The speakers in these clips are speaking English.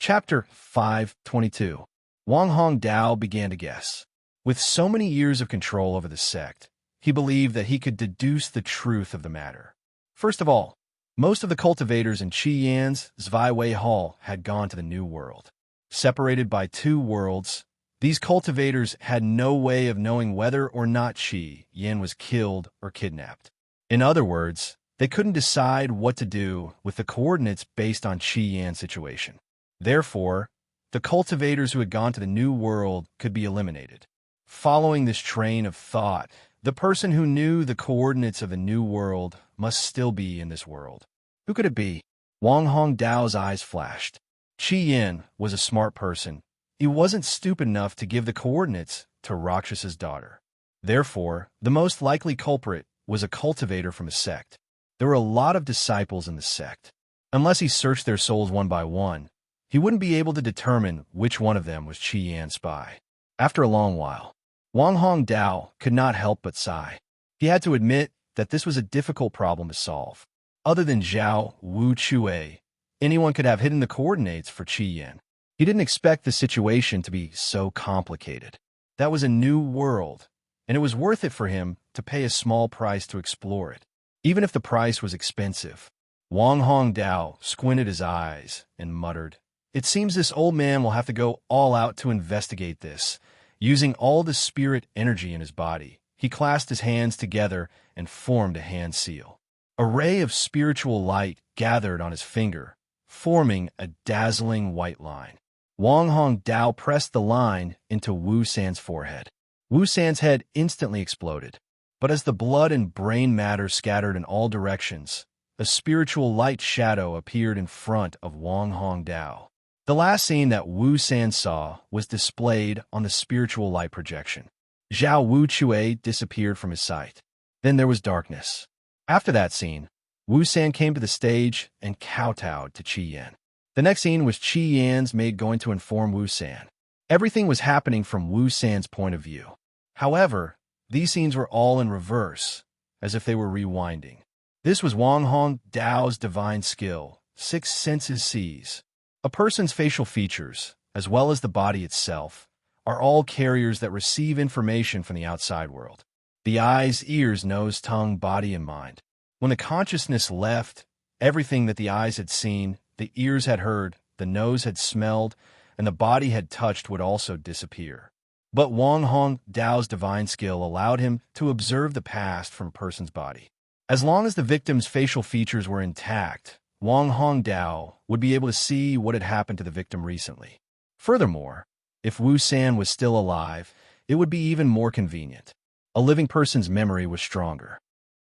Chapter 522. Wang Hong Dao began to guess. With so many years of control over the sect, he believed that he could deduce the truth of the matter. First of all, most of the cultivators in Qi Yan's Zweiwei Hall had gone to the New World. Separated by two worlds, these cultivators had no way of knowing whether or not Qi Yan was killed or kidnapped. In other words, they couldn't decide what to do with the coordinates based on Qi Yan's situation. Therefore, the cultivators who had gone to the New World could be eliminated. Following this train of thought, the person who knew the coordinates of the New World must still be in this world. Who could it be? Wang Hong Dao's eyes flashed. Qi Yan was a smart person. He wasn't stupid enough to give the coordinates to Rakshas's daughter. Therefore, the most likely culprit was a cultivator from a sect. There were a lot of disciples in the sect. Unless he searched their souls one by one, he wouldn't be able to determine which one of them was Qi Yan's spy. After a long while, Wang Hong Dao could not help but sigh. He had to admit that this was a difficult problem to solve. Other than Zhao Wu Chue, anyone could have hidden the coordinates for Qi Yan. He didn't expect the situation to be so complicated. That was a new world, and it was worth it for him to pay a small price to explore it. Even if the price was expensive, Wang Hong Dao squinted his eyes and muttered, "It seems this old man will have to go all out to investigate this." Using all the spirit energy in his body, he clasped his hands together and formed a hand seal. A ray of spiritual light gathered on his finger, forming a dazzling white line. Wang Hong Dao pressed the line into Wu San's forehead. Wu San's head instantly exploded, but as the blood and brain matter scattered in all directions, a spiritual light shadow appeared in front of Wang Hong Dao. The last scene that Wu San saw was displayed on the spiritual light projection. Zhao Wu Chue disappeared from his sight. Then there was darkness. After that scene, Wu San came to the stage and kowtowed to Qi Yan. The next scene was Qi Yan's maid going to inform Wu San. Everything was happening from Wu San's point of view. However, these scenes were all in reverse, as if they were rewinding. This was Wang Hong Dao's divine skill, six senses sees. A person's facial features, as well as the body itself, are all carriers that receive information from the outside world. The eyes, ears, nose, tongue, body, and mind. When the consciousness left, everything that the eyes had seen, the ears had heard, the nose had smelled, and the body had touched would also disappear. But Wang Hong Dao's divine skill allowed him to observe the past from a person's body. As long as the victim's facial features were intact, Wang Hong Dao would be able to see what had happened to the victim recently. Furthermore, if Wu San was still alive, it would be even more convenient. A living person's memory was stronger.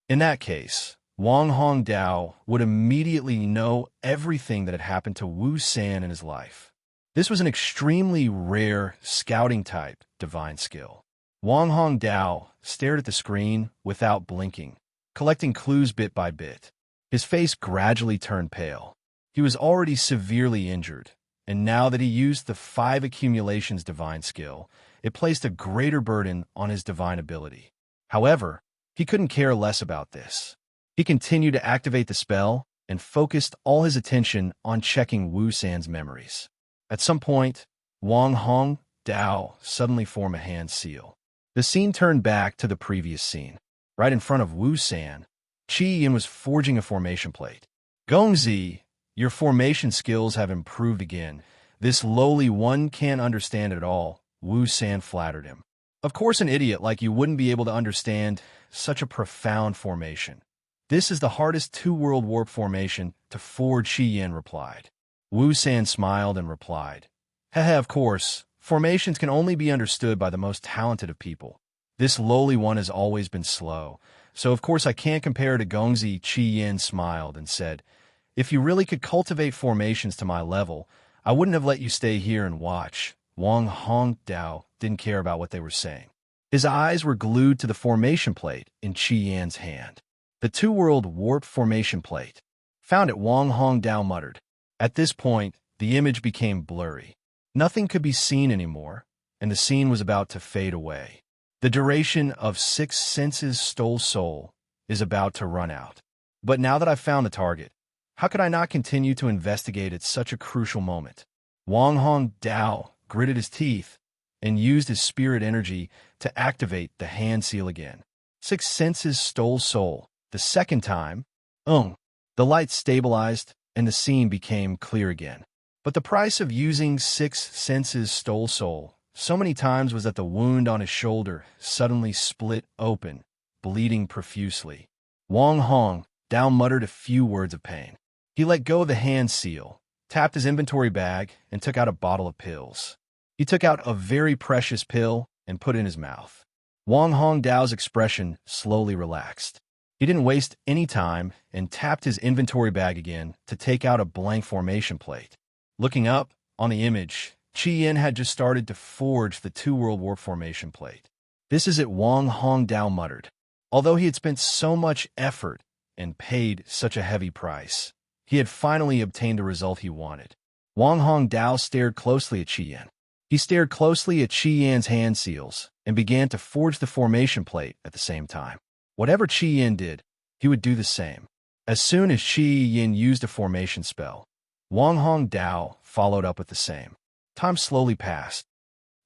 In that case, Wang Hong Dao would immediately know everything that had happened to Wu San in his life. This was an extremely rare scouting-type divine skill. Wang Hong Dao stared at the screen without blinking, collecting clues bit by bit. His face gradually turned pale. He was already severely injured, and now that he used the 5 accumulations divine skill, it placed a greater burden on his divine ability. However, he couldn't care less about this. He continued to activate the spell and focused all his attention on checking Wu San's memories. At some point, Wang Hong Dao suddenly formed a hand seal. The scene turned back to the previous scene. Right in front of Wu San, Qi Yan was forging a formation plate. "Gongzi, your formation skills have improved again. This lowly one can't understand it at all," Wu San flattered him. "Of course an idiot like you wouldn't be able to understand such a profound formation. This is the hardest two-world warp formation to forge," Qi Yan replied. Wu San smiled and replied, "Hehe, of course, formations can only be understood by the most talented of people. This lowly one has always been slow, so of course I can't compare to Gongzi." Qi Yan smiled and said, "If you really could cultivate formations to my level, I wouldn't have let you stay here and watch." Wang Hong Dao didn't care about what they were saying. His eyes were glued to the formation plate in Qi Yan's hand. The two-world warp formation plate. "Found it," Wang Hong Dao muttered. At this point, the image became blurry. Nothing could be seen anymore, and the scene was about to fade away. The duration of 6 senses stole soul is about to run out. But now that I've found the target, how could I not continue to investigate at such a crucial moment? Wang Hong Dao gritted his teeth and used his spirit energy to activate the hand seal again. 6 senses stole soul. The second time, the light stabilized and the scene became clear again. But the price of using 6 senses stole soul so many times was that the wound on his shoulder suddenly split open, bleeding profusely. Wang Hong Dao muttered a few words of pain. He let go of the hand seal, tapped his inventory bag, and took out a bottle of pills. He took out a very precious pill and put it in his mouth. Wang Hong Dao's expression slowly relaxed. He didn't waste any time and tapped his inventory bag again to take out a blank formation plate. Looking up, on the image, Qi Yin had just started to forge the 2-world warp formation plate. "This is it," Wang Hong Dao muttered. Although he had spent so much effort and paid such a heavy price, he had finally obtained the result he wanted. Wang Hong Dao stared closely at Qi Yin. He stared closely at Qi Yin's hand seals and began to forge the formation plate at the same time. Whatever Qi Yin did, he would do the same. As soon as Qi Yin used a formation spell, Wang Hong Dao followed up with the same. Time slowly passed.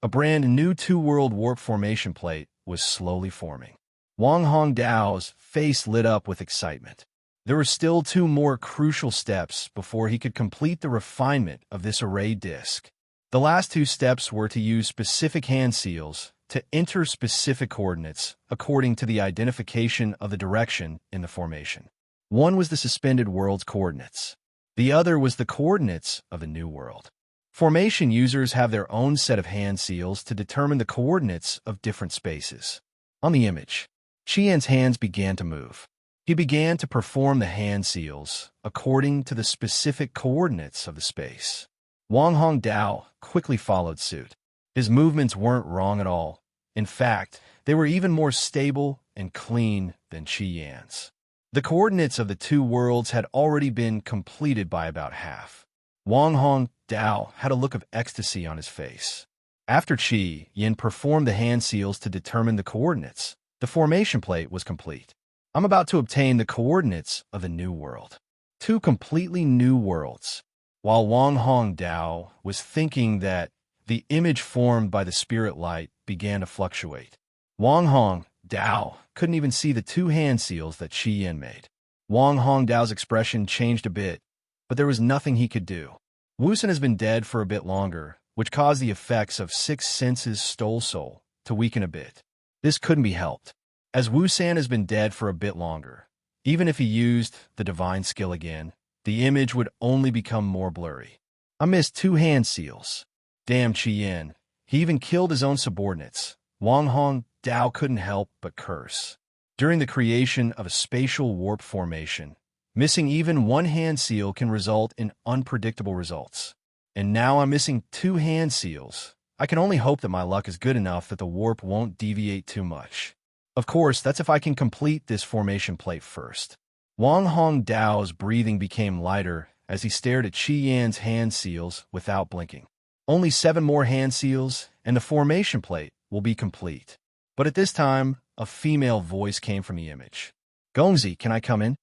A brand new 2-world warp formation plate was slowly forming. Wang Hong Dao's face lit up with excitement. There were still 2 more crucial steps before he could complete the refinement of this array disc. The last 2 steps were to use specific hand seals to enter specific coordinates according to the identification of the direction in the formation. One was the suspended world's coordinates. The other was the coordinates of the new world. Formation users have their own set of hand seals to determine the coordinates of different spaces. On the image, Qi Yin's hands began to move. He began to perform the hand seals according to the specific coordinates of the space. Wang Hong Dao quickly followed suit. His movements weren't wrong at all. In fact, they were even more stable and clean than Qi Yin's. The coordinates of the 2 worlds had already been completed by about half. Wang Hong Dao had a look of ecstasy on his face. After Qi Yin performed the hand seals to determine the coordinates, the formation plate was complete. I'm about to obtain the coordinates of the new world. 2 completely new worlds. While Wang Hong Dao was thinking that, the image formed by the spirit light began to fluctuate. Wang Hong Dao couldn't even see the 2 hand seals that Qi Yin made. Wang Hong Dao's expression changed a bit, but there was nothing he could do. Wusan has been dead for a bit longer, which caused the effects of 6 senses stole soul to weaken a bit. This couldn't be helped. As Wusan has been dead for a bit longer, even if he used the divine skill again, the image would only become more blurry. I missed 2 hand seals. Damn Qi Yin. He even killed his own subordinates. Wang Hong Dao couldn't help but curse. During the creation of a spatial warp formation, missing even 1 hand seal can result in unpredictable results. And now I'm missing 2 hand seals. I can only hope that my luck is good enough that the warp won't deviate too much. Of course, that's if I can complete this formation plate first. Wang Hong Dao's breathing became lighter as he stared at Qi Yin's hand seals without blinking. Only 7 more hand seals, and the formation plate will be complete. But at this time, a female voice came from the image. "Gongzi, can I come in?"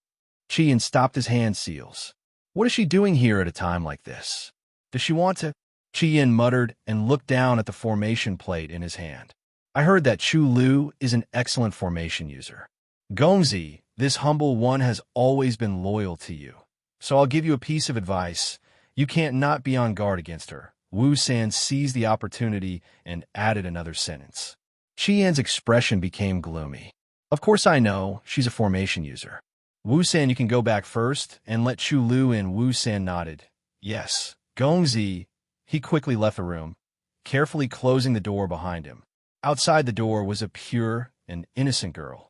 Qi Yin stopped his hand seals. What is she doing here at a time like this? Does she want to? Qi Yin muttered and looked down at the formation plate in his hand. I heard that Chu Lu is an excellent formation user. Gongzi, this humble one has always been loyal to you. So I'll give you a piece of advice. You can't not be on guard against her. Wu San seized the opportunity and added another sentence. Qi Yin's expression became gloomy. Of course I know, she's a formation user. Wu San, you can go back first, and let Chu Lu in. Wu San nodded. Yes. Gongzi. He quickly left the room, carefully closing the door behind him. Outside the door was a pure and innocent girl.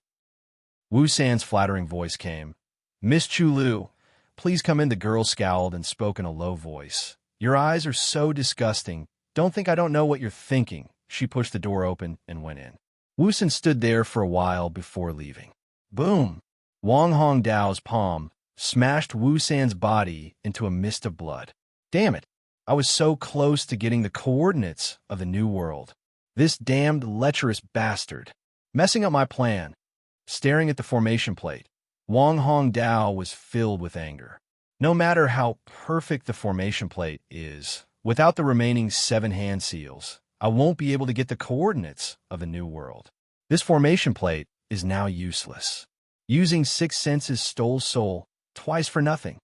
Wu San's flattering voice came. Miss Chu Lu, please come in. The girl scowled and spoke in a low voice. Your eyes are so disgusting. Don't think I don't know what you're thinking. She pushed the door open and went in. Wu San stood there for a while before leaving. Boom! Wang Hong Dao's palm smashed Wu San's body into a mist of blood. Damn it! I was so close to getting the coordinates of the new world. This damned lecherous bastard. Messing up my plan. Staring at the formation plate, Wang Hong Dao was filled with anger. No matter how perfect the formation plate is, Without the remaining 7 hand seals, I won't be able to get the coordinates of the new world. This formation plate is now useless. Using 6 senses stole soul, twice for nothing.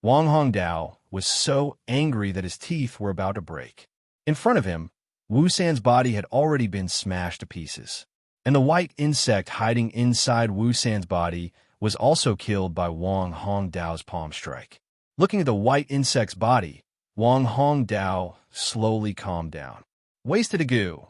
Wang Hongdao was so angry that his teeth were about to break. In front of him, Wu San's body had already been smashed to pieces, and the white insect hiding inside Wu San's body was also killed by Wang Hongdao's palm strike. Looking at the white insect's body, Wang Hongdao slowly calmed down. Wasted a goo.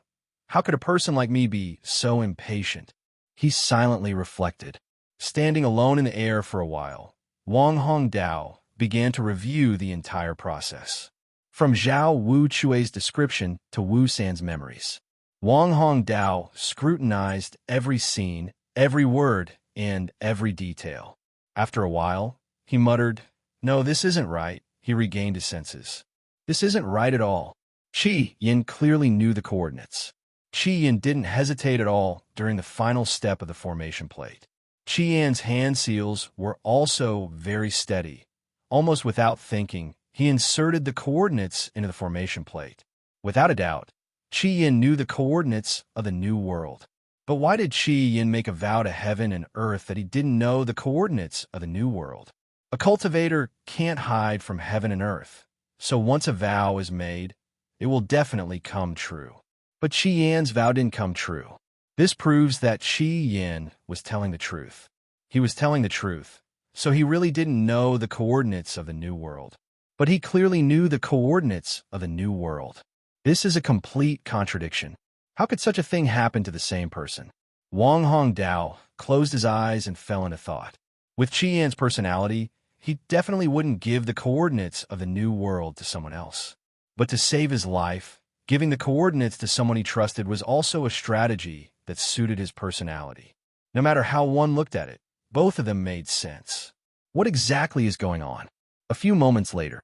How could a person like me be so impatient? He silently reflected. Standing alone in the air for a while, Wang Hongdao began to review the entire process. From Zhao Wu Chui's description to Wu San's memories, Wang Hongdao scrutinized every scene, every word, and every detail. After a while, he muttered, "No, this isn't right." He regained his senses. This isn't right at all. Qi Yin clearly knew the coordinates. Qi Yin didn't hesitate at all during the final step of the formation plate. Qi Yan's hand seals were also very steady. Almost without thinking, he inserted the coordinates into the formation plate. Without a doubt, Qi Yin knew the coordinates of the new world. But why did Qi Yin make a vow to heaven and earth that he didn't know the coordinates of the new world? A cultivator can't hide from heaven and earth, so once a vow is made, it will definitely come true. But Qi Yan's vow didn't come true. This proves that Qi Yin was telling the truth. He was telling the truth, so he really didn't know the coordinates of the new world. But he clearly knew the coordinates of the new world. This is a complete contradiction. How could such a thing happen to the same person? Wang Hongdao closed his eyes and fell into thought. With Qi Yan's personality, he definitely wouldn't give the coordinates of the new world to someone else. But to save his life, giving the coordinates to someone he trusted was also a strategy that suited his personality. No matter how one looked at it, both of them made sense. What exactly is going on? A few moments later.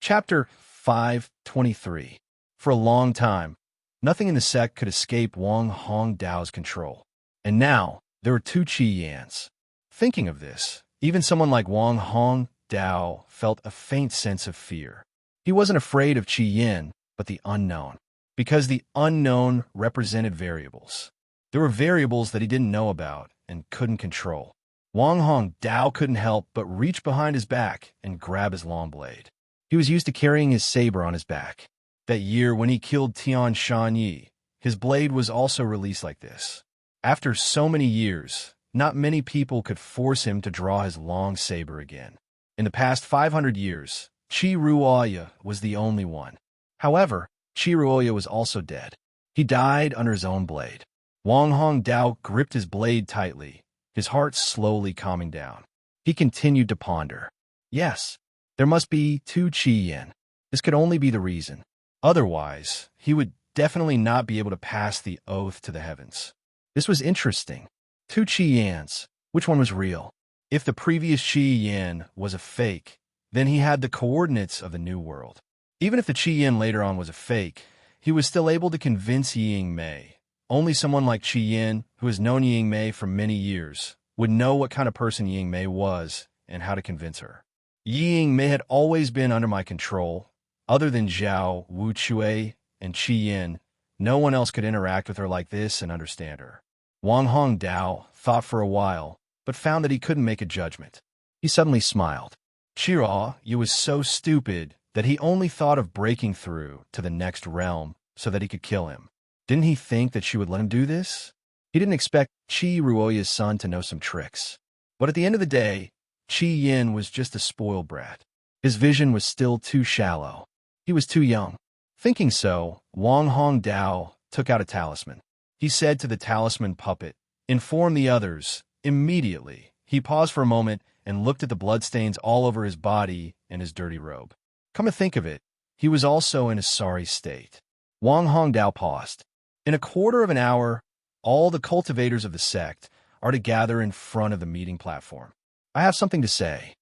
Chapter 523. For a long time, nothing in the sect could escape Wang Hongdao's control. And now, there were 2 Qi Yans. Thinking of this, even someone like Wang Hongdao felt a faint sense of fear. He wasn't afraid of Qi Yin, but the unknown. Because the unknown represented variables. There were variables that he didn't know about and couldn't control. Wang Hongdao couldn't help but reach behind his back and grab his long blade. He was used to carrying his saber on his back. That year when he killed Tian Shanyi, his blade was also released like this. After so many years, not many people could force him to draw his long saber again. In the past 500 years, Qi Ruoya was the only one. However, Qi Ruoya was also dead. He died under his own blade. Wang Hongdao gripped his blade tightly, his heart slowly calming down. He continued to ponder. Yes, there must be 2 Qi Yin. This could only be the reason. Otherwise, he would definitely not be able to pass the oath to the heavens. This was interesting. 2 Qi Yans. Which one was real? If the previous Qi Yin was a fake, then he had the coordinates of the new world. Even if the Qi Yin later on was a fake, he was still able to convince Ying Mei. Only someone like Qi Yin, who has known Ying Mei for many years, would know what kind of person Ying Mei was and how to convince her. Ying Mei had always been under my control. Other than Zhao Wu Chui and Qi Yin, no one else could interact with her like this and understand her. Wang Hongdao thought for a while, but found that he couldn't make a judgment. He suddenly smiled. Qi Yu was so stupid that he only thought of breaking through to the next realm so that he could kill him. Didn't he think that she would let him do this? He didn't expect Qi Ruoya's son to know some tricks. But at the end of the day, Qi Yin was just a spoiled brat. His vision was still too shallow. He was too young. Thinking so, Wang Hongdao took out a talisman. He said to the talisman puppet, "Inform the others." Immediately, he paused for a moment and looked at the bloodstains all over his body and his dirty robe. Come to think of it, he was also in a sorry state. Wang Hongdao paused. In a quarter of an hour, all the cultivators of the sect are to gather in front of the meeting platform. I have something to say.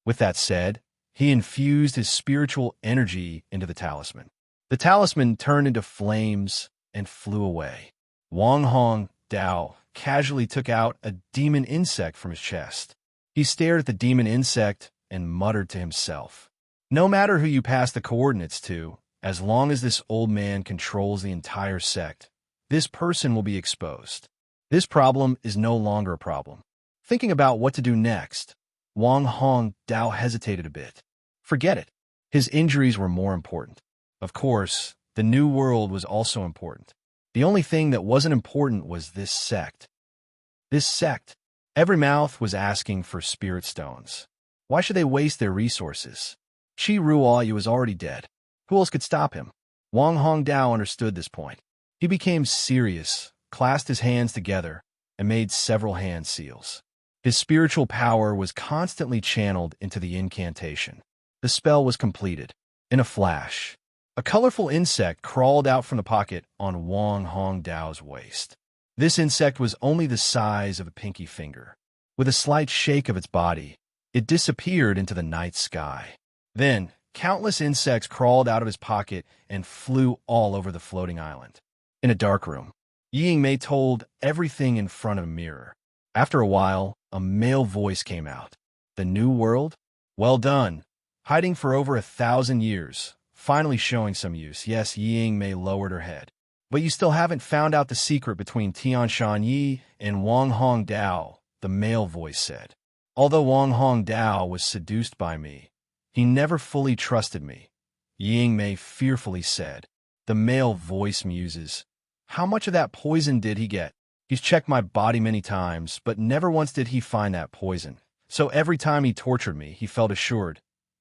With that said, he infused his spiritual energy into the talisman. The talisman turned into flames and flew away. Wang Hongdao casually took out a demon insect from his chest. He stared at the demon insect and muttered to himself, No matter who you pass the coordinates to, as long as this old man controls the entire sect, this person will be exposed. This problem is no longer a problem. Thinking about what to do next, Wang Hong Dao hesitated a bit. Forget it. His injuries were more important. Of course, the new world was also important. The only thing that wasn't important was this sect. This sect. Every mouth was asking for spirit stones. Why should they waste their resources? Qi Ruoyu was already dead. Who else could stop him? Wang Hongdao understood this point. He became serious, clasped his hands together, and made several hand seals. His spiritual power was constantly channeled into the incantation. The spell was completed. In a flash, a colorful insect crawled out from the pocket on Wang Hongdao's waist. This insect was only the size of a pinky finger. With a slight shake of its body, it disappeared into the night sky. Then, countless insects crawled out of his pocket and flew all over the floating island. In a dark room, Ying-Mei told everything in front of a mirror. After a while, a male voice came out. The new world? Well done. Hiding for over 1,000 years, finally showing some use. Yes, Ying-Mei lowered her head. But you still haven't found out the secret between Tianshan Yi and Wang Hongdao, the male voice said. Although Wang Hongdao was seduced by me, he never fully trusted me, Ying-Mei fearfully said. The male voice muses. How much of that poison did he get? He's checked my body many times, but never once did he find that poison. So every time he tortured me, he felt assured.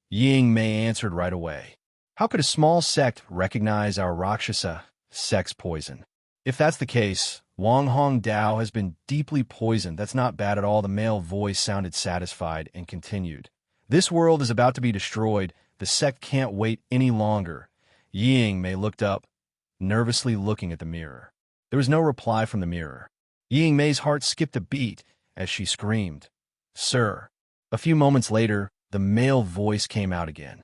Ying-Mei answered right away. How could a small sect recognize our Rakshasa sect's poison? If that's the case, Wang Hongdao has been deeply poisoned. That's not bad at all. The male voice sounded satisfied and continued. This world is about to be destroyed. The sect can't wait any longer. Ying-Mei looked up, nervously looking at the mirror. There was no reply from the mirror. Ying-Mei's heart skipped a beat as she screamed, "Sir!" A few moments later, the male voice came out again.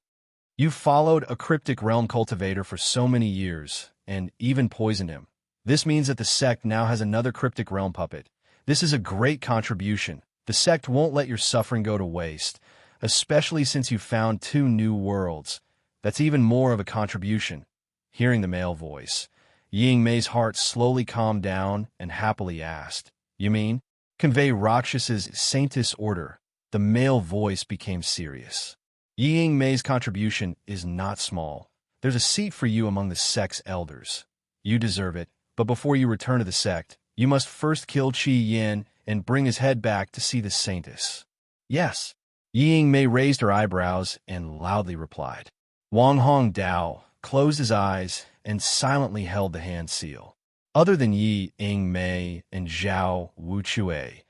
You've followed a cryptic realm cultivator for so many years, and even poisoned him. This means that the sect now has another cryptic realm puppet. This is a great contribution. The sect won't let your suffering go to waste, especially since you found 2 new worlds. That's even more of a contribution. Hearing the male voice, Ying-Mei's heart slowly calmed down and happily asked, You mean? Convey Rakshas's saintess order. The male voice became serious. Ying-Mei's contribution is not small. There's a seat for you among the sect's elders. You deserve it, but before you return to the sect, you must first kill Qi Yin and bring his head back to see the saintess. Yes. Ying-Mei raised her eyebrows and loudly replied. Wang Hongdao closed his eyes and silently held the hand seal. Other than Ying-Mei and Zhao Wuchue,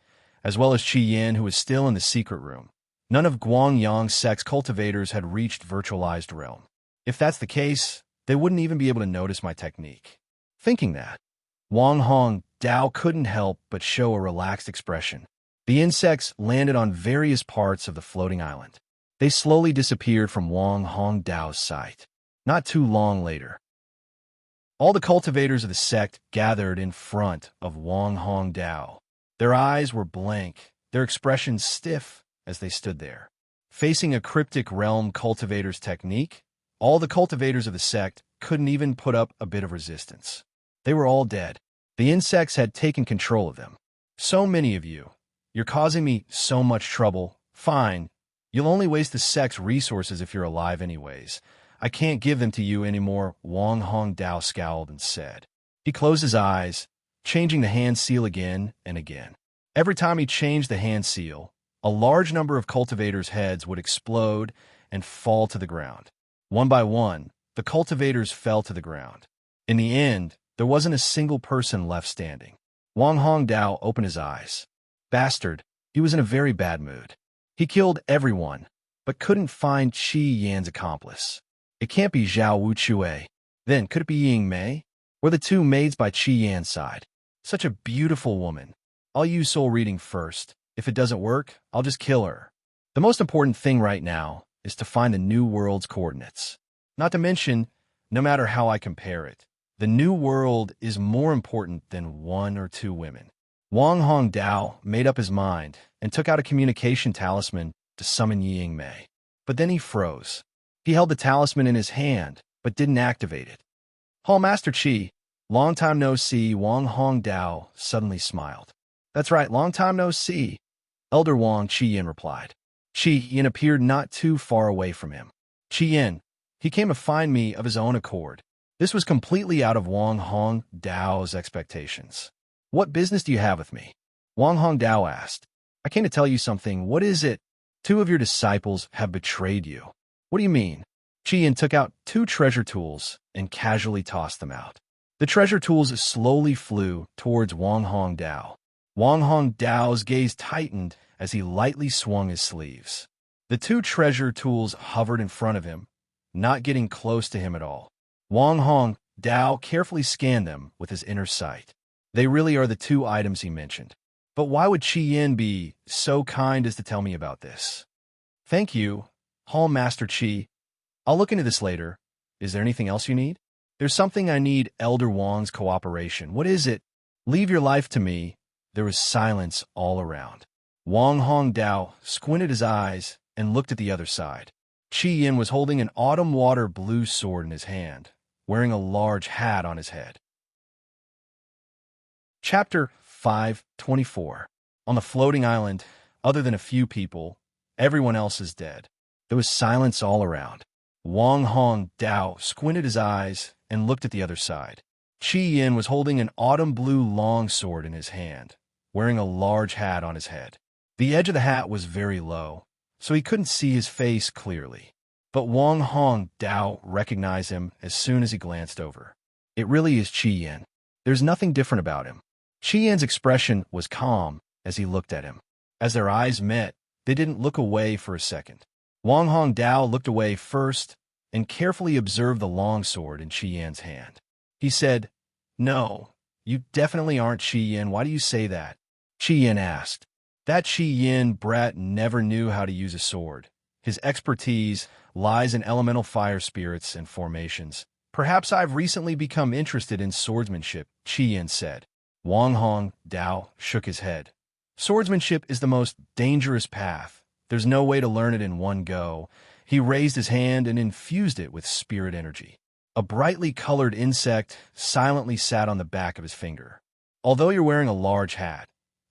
as well as Qi Yin, who was still in the secret room, none of Guangyang's sect's cultivators had reached virtualized realm. If that's the case, they wouldn't even be able to notice my technique. Thinking that, Wang Hongdao couldn't help but show a relaxed expression. The insects landed on various parts of the floating island. They slowly disappeared from Wang Hongdao's sight. Not too long later, all the cultivators of the sect gathered in front of Wang Hongdao. Their eyes were blank, their expressions stiff as they stood there. Facing a cryptic realm cultivator's technique, all the cultivators of the sect couldn't even put up a bit of resistance. They were all dead. The insects had taken control of them. So many of you. You're causing me so much trouble. Fine. You'll only waste the sect's resources if you're alive anyways. I can't give them to you anymore, Wang Hongdao scowled and said. He closed his eyes, changing the hand seal again and again. Every time he changed the hand seal, a large number of cultivators' heads would explode and fall to the ground. One by one, the cultivators fell to the ground. In the end, there wasn't a single person left standing. Wang Hongdao opened his eyes. Bastard, he was in a very bad mood. He killed everyone, but couldn't find Qi Yan's accomplice. It can't be Zhao Wuchue. Then, could it be Ying-Mei? Or the 2 maids by Qi Yan's side? Such a beautiful woman. I'll use soul reading first. If it doesn't work, I'll just kill her. The most important thing right now is to find the new world's coordinates. Not to mention, no matter how I compare it, the new world is more important than 1 or 2 women. Wang Hongdao made up his mind and took out a communication talisman to summon Ying-Mei. But then he froze. He held the talisman in his hand, but didn't activate it. Hall Master Qi, long time no see, Wang Hong Dao suddenly smiled. That's right, long time no see, Elder Wang, Qi Yin replied. Qi Yin appeared not too far away from him. Qi Yin, he came to find me of his own accord. This was completely out of Wang Hong Dao's expectations. What business do you have with me? Wang Hong Dao asked. I came to tell you something. What is it? 2 of your disciples have betrayed you. What do you mean? Qi Yin took out 2 treasure tools and casually tossed them out. The treasure tools slowly flew towards Wang Hong Dao. Wang Hong Dao's gaze tightened as he lightly swung his sleeves. The 2 treasure tools hovered in front of him, not getting close to him at all. Wang Hong Dao carefully scanned them with his inner sight. They really are the 2 items he mentioned. But why would Qi Yin be so kind as to tell me about this? Thank you, Hall Master Qi. I'll look into this later. Is there anything else you need? There's something I need Elder Wang's cooperation. What is it? Leave your life to me. There was silence all around. Wang Hong Dao squinted his eyes and looked at the other side. Qi Yin was holding an autumn water blue sword in his hand, wearing a large hat on his head. Chapter 5:24. On the floating island, other than a few people, everyone else is dead. There was silence all around. Wang Hong Dao squinted his eyes and looked at the other side. Qi Yin was holding an autumn blue longsword in his hand, wearing a large hat on his head. The edge of the hat was very low, so he couldn't see his face clearly. But Wang Hong Dao recognized him as soon as he glanced over. It really is Qi Yin. There's nothing different about him. Qi Yin's expression was calm as he looked at him. As their eyes met, they didn't look away for a second. Wang Hong Dao looked away first and carefully observed the longsword in Qi Yin's hand. He said, "No, you definitely aren't Qi Yin. Why do you say that?" Qi Yin asked. That Qi Yin brat never knew how to use a sword. His expertise lies in elemental fire spirits and formations. Perhaps I've recently become interested in swordsmanship, Qi Yin said. Wang Hong Dao shook his head. Swordsmanship is the most dangerous path. There's no way to learn it in one go. He raised his hand and infused it with spirit energy. A brightly colored insect silently sat on the back of his finger. Although you're wearing a large hat,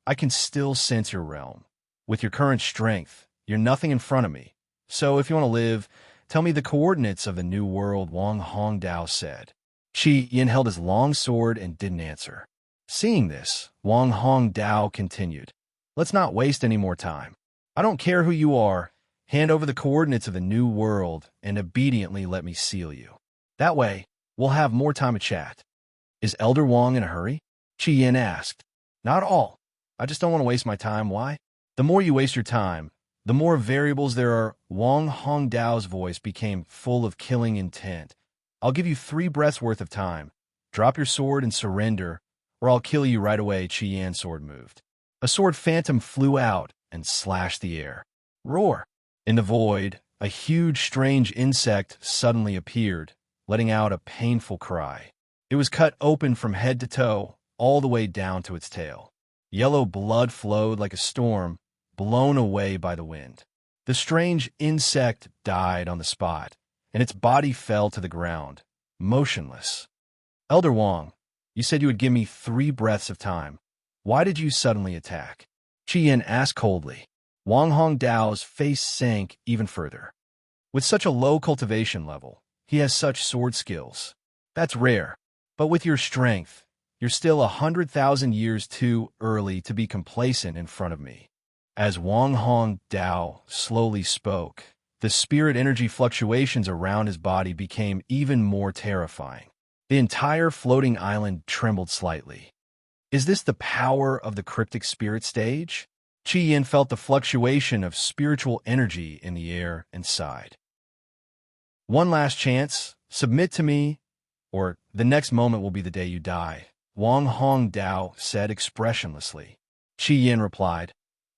I can still sense your realm. With your current strength, you're nothing in front of me. So if you want to live, tell me the coordinates of the new world, Wang Hong Dao said. Qi Yin held his long sword and didn't answer. Seeing this, Wang Hong Dao continued. Let's not waste any more time. I don't care who you are. Hand over the coordinates of the new world and obediently let me seal you. That way, we'll have more time to chat. Is Elder Wang in a hurry? Qi Yin asked. Not all. I just don't want to waste my time. Why? The more you waste your time, the more variables there are. Wang Hong Dao's voice became full of killing intent. I'll give you 3 breaths worth of time. Drop your sword and surrender, or I'll kill you right away. Qi Yin's sword moved. A sword phantom flew out and slashed the air. Roar! In the void, a huge, strange insect suddenly appeared, letting out a painful cry. It was cut open from head to toe, all the way down to its tail. Yellow blood flowed like a storm, blown away by the wind. The strange insect died on the spot, and its body fell to the ground, motionless. Elder Wang, you said you would give me 3 breaths of time. Why did you suddenly attack? Qi Yin asked coldly. Wang Hong Dao's face sank even further. With such a low cultivation level, he has such sword skills. That's rare. But with your strength, you're still 100,000 years too early to be complacent in front of me. As Wang Hong Dao slowly spoke, the spirit energy fluctuations around his body became even more terrifying. The entire floating island trembled slightly. Is this the power of the cryptic spirit stage? Qi Yin felt the fluctuation of spiritual energy in the air and sighed. One last chance. Submit to me, or the next moment will be the day you die, Wang Hong Dao said expressionlessly. Qi Yin replied,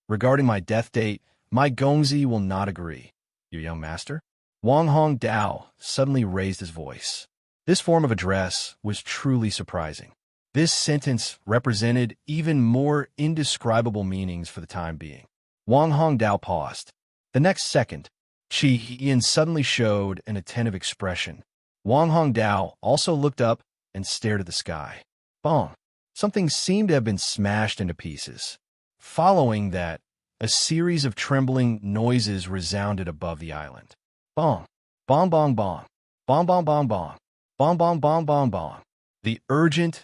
regarding my death date, my Gongzi will not agree. Your young master? Wang Hong Dao suddenly raised his voice. This form of address was truly surprising. This sentence represented even more indescribable meanings for the time being. Wang Hong Dao paused. The next second, Qi Yin suddenly showed an attentive expression. Wang Hongdao also looked up and stared at the sky. Bong! Something seemed to have been smashed into pieces. Following that, a series of trembling noises resounded above the island. Bong! Bong bong bong! Bong bong bong bong! Bong bong bong bong bong! The urgent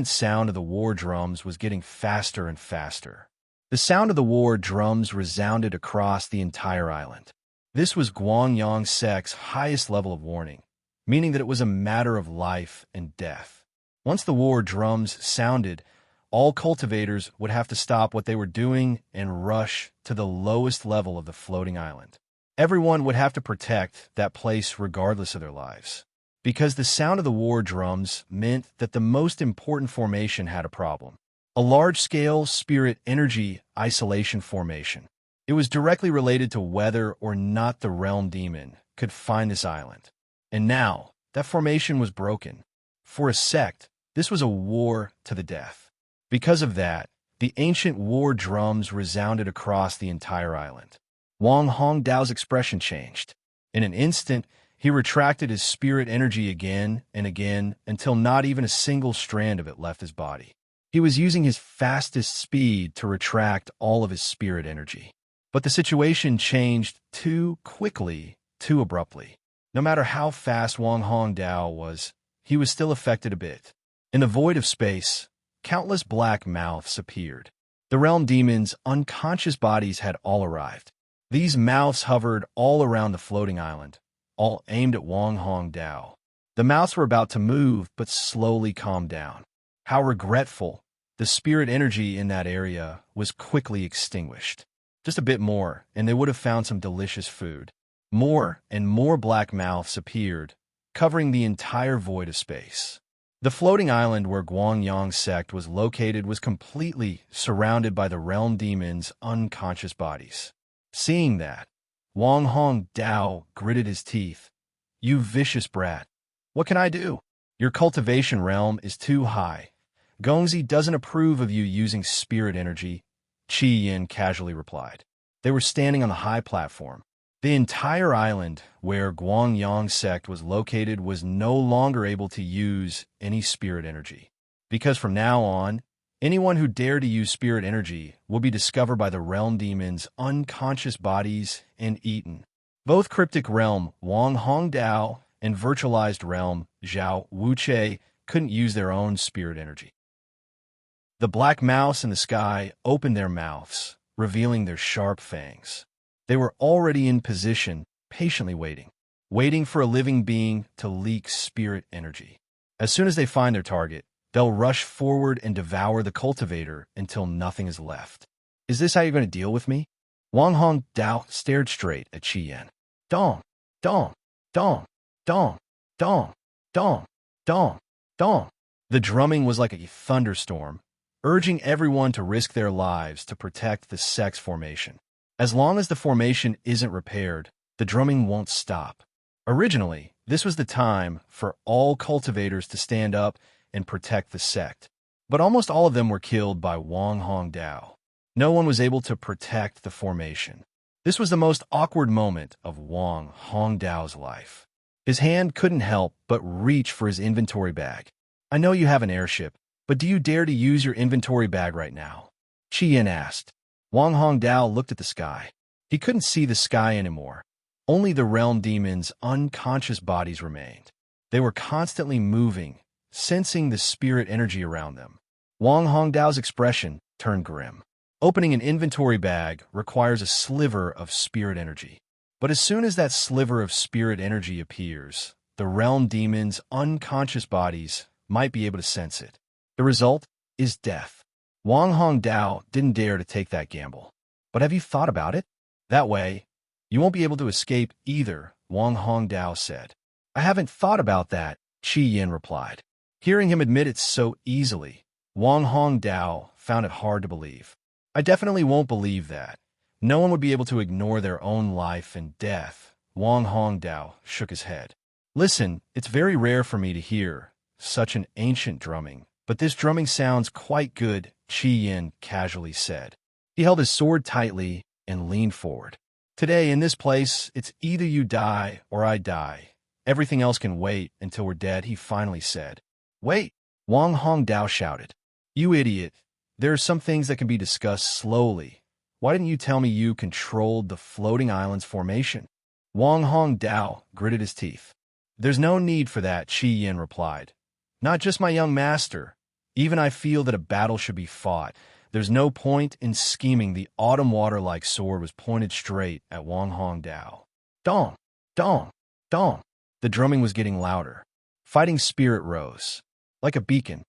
sound of the war drums was getting faster and faster. The sound of the war drums resounded across the entire island. This was Guangyang Sect's highest level of warning, meaning that it was a matter of life and death. Once the war drums sounded, all cultivators would have to stop what they were doing and rush to the lowest level of the floating island. Everyone would have to protect that place regardless of their lives, because the sound of the war drums meant that the most important formation had a problem. A large-scale spirit energy isolation formation. It was directly related to whether or not the realm demon could find this island. And now, that formation was broken. For a sect, this was a war to the death. Because of that, the ancient war drums resounded across the entire island. Wang Hongdao's expression changed. In an instant, he retracted his spirit energy again and again until not even a single strand of it left his body. He was using his fastest speed to retract all of his spirit energy. But the situation changed too quickly, too abruptly. No matter how fast Wang Hongdao was, he was still affected a bit. In the void of space, countless black mouths appeared. The realm demons' unconscious bodies had all arrived. These mouths hovered all around the floating island, all aimed at Wang Hongdao. The mouths were about to move, but slowly calmed down. How regretful! The spirit energy in that area was quickly extinguished. Just a bit more, and they would have found some delicious food. More and more black mouths appeared, covering the entire void of space. The floating island where Guangyang Sect was located was completely surrounded by the realm demons' unconscious bodies. Seeing that, Wang Hongdao gritted his teeth. "You vicious brat! What can I do? Your cultivation realm is too high. Gongzi doesn't approve of you using spirit energy," Qi Yin casually replied. They were standing on the high platform. The entire island where Guangyang Sect was located was no longer able to use any spirit energy, because from now on, anyone who dared to use spirit energy will be discovered by the realm demons' unconscious bodies and eaten. Both cryptic realm Wang Hongdao and virtualized realm Zhao Wuche couldn't use their own spirit energy. The black mouse in the sky opened their mouths, revealing their sharp fangs. They were already in position, patiently waiting for a living being to leak spirit energy. As soon as they find their target, they'll rush forward and devour the cultivator until nothing is left. "Is this how you're going to deal with me?" Wang Hongdao stared straight at Qi Yin. Dong, dong, dong, dong, dong, dong, dong, dong. The drumming was like a thunderstorm, urging everyone to risk their lives to protect the sex formation. As long as the formation isn't repaired, the drumming won't stop. Originally, this was the time for all cultivators to stand up and protect the sect. But almost all of them were killed by Wang Hongdao. No one was able to protect the formation. This was the most awkward moment of Wang Hongdao's life. His hand couldn't help but reach for his inventory bag. "I know you have an airship, but do you dare to use your inventory bag right now?" Qi Yin asked. Wang Hongdao looked at the sky. He couldn't see the sky anymore. Only the realm demons' unconscious bodies remained. They were constantly moving, sensing the spirit energy around them. Wang Hongdao's expression turned grim. Opening an inventory bag requires a sliver of spirit energy. But as soon as that sliver of spirit energy appears, the realm demons' unconscious bodies might be able to sense it. The result is death. Wang Hongdao didn't dare to take that gamble. "But have you thought about it? That way, you won't be able to escape either," Wang Hongdao said. "I haven't thought about that," Qi Yin replied. Hearing him admit it so easily, Wang Hongdao found it hard to believe. "I definitely won't believe that. No one would be able to ignore their own life and death." Wang Hongdao shook his head. "Listen, it's very rare for me to hear such an ancient drumming, but this drumming sounds quite good," Qi Yin casually said. He held his sword tightly and leaned forward. Today, in this place, it's either you die or I die. Everything else can wait until we're dead, he finally said. Wait, Wang Hongdao shouted. You idiot. There are some things that can be discussed slowly. Why didn't you tell me you controlled the floating island's formation? Wang Hongdao gritted his teeth. There's no need for that, Qi Yin replied. Not just my young master. Even I feel that a battle should be fought. There's no point in scheming. The autumn water-like sword was pointed straight at Wang Hongdao. Dong! Dong! Dong! The drumming was getting louder. Fighting spirit rose. Like a beacon.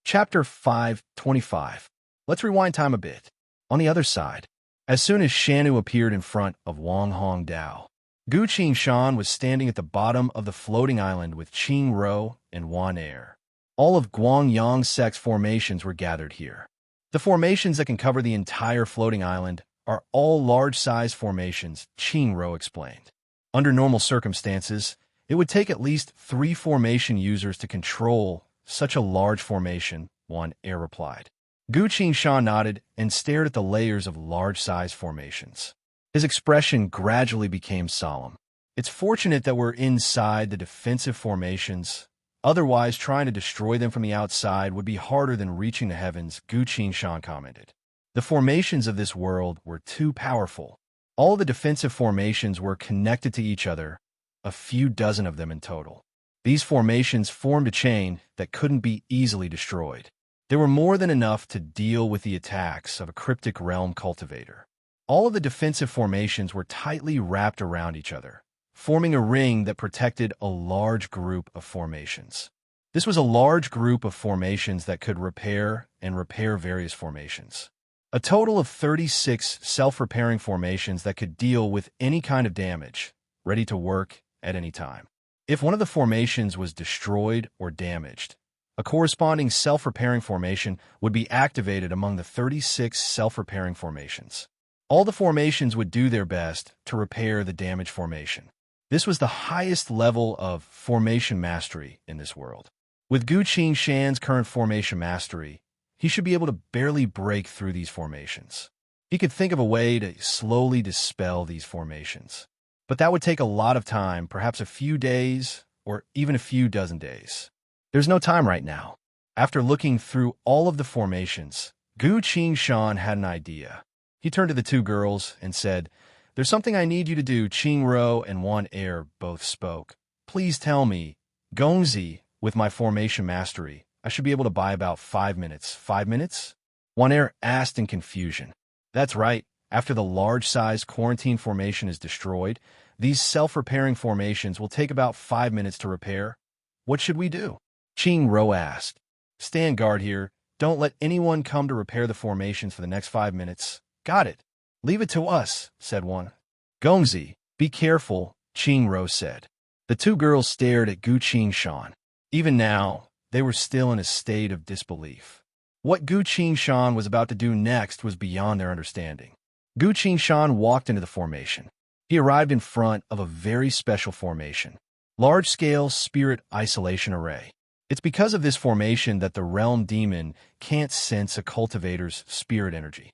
Chapter 5:25. Let's rewind time a bit. On the other side, as soon as Shanu appeared in front of Wang Hongdao, Gu Qingshan was standing at the bottom of the floating island with Qing Ro and Wan Er. All of Guangyang's sex formations were gathered here. The formations that can cover the entire floating island are all large-size formations, Qing Ro explained. Under normal circumstances, it would take at least 3 formation users to control such a large formation, Wan Er replied. Gu Qingshan nodded and stared at the layers of large-size formations. His expression gradually became solemn. It's fortunate that we're inside the defensive formations. Otherwise, trying to destroy them from the outside would be harder than reaching the heavens, Gu Qingshan commented. The formations of this world were too powerful. All the defensive formations were connected to each other, a few dozen of them in total. These formations formed a chain that couldn't be easily destroyed. They were more than enough to deal with the attacks of a cryptic realm cultivator. All of the defensive formations were tightly wrapped around each other, forming a ring that protected a large group of formations. This was a large group of formations that could repair various formations. A total of 36 self-repairing formations that could deal with any kind of damage, ready to work at any time. If one of the formations was destroyed or damaged, a corresponding self-repairing formation would be activated among the 36 self-repairing formations. All the formations would do their best to repair the damaged formation. This was the highest level of formation mastery in this world. With Gu Qingshan's current formation mastery, he should be able to barely break through these formations. He could think of a way to slowly dispel these formations. But that would take a lot of time, perhaps a few days or even a few dozen days. There's no time right now. After looking through all of the formations, Gu Qingshan had an idea. He turned to the 2 girls and said, There's something I need you to do. Qing Ro and Wan Er both spoke. Please tell me, Gongzi, with my formation mastery, I should be able to buy about 5 minutes. 5 minutes? Wan Er asked in confusion. That's right. After the large-sized quarantine formation is destroyed, these self-repairing formations will take about 5 minutes to repair. What should we do? Qing Ro asked. Stand guard here. Don't let anyone come to repair the formations for the next 5 minutes. Got it. Leave it to us, said one. Gongzi, be careful, Qing Ro said. The 2 girls stared at Gu Qingshan. Even now, they were still in a state of disbelief. What Gu Qingshan was about to do next was beyond their understanding. Gu Qingshan walked into the formation. He arrived in front of a very special formation. Large-scale spirit isolation array. It's because of this formation that the realm demon can't sense a cultivator's spirit energy.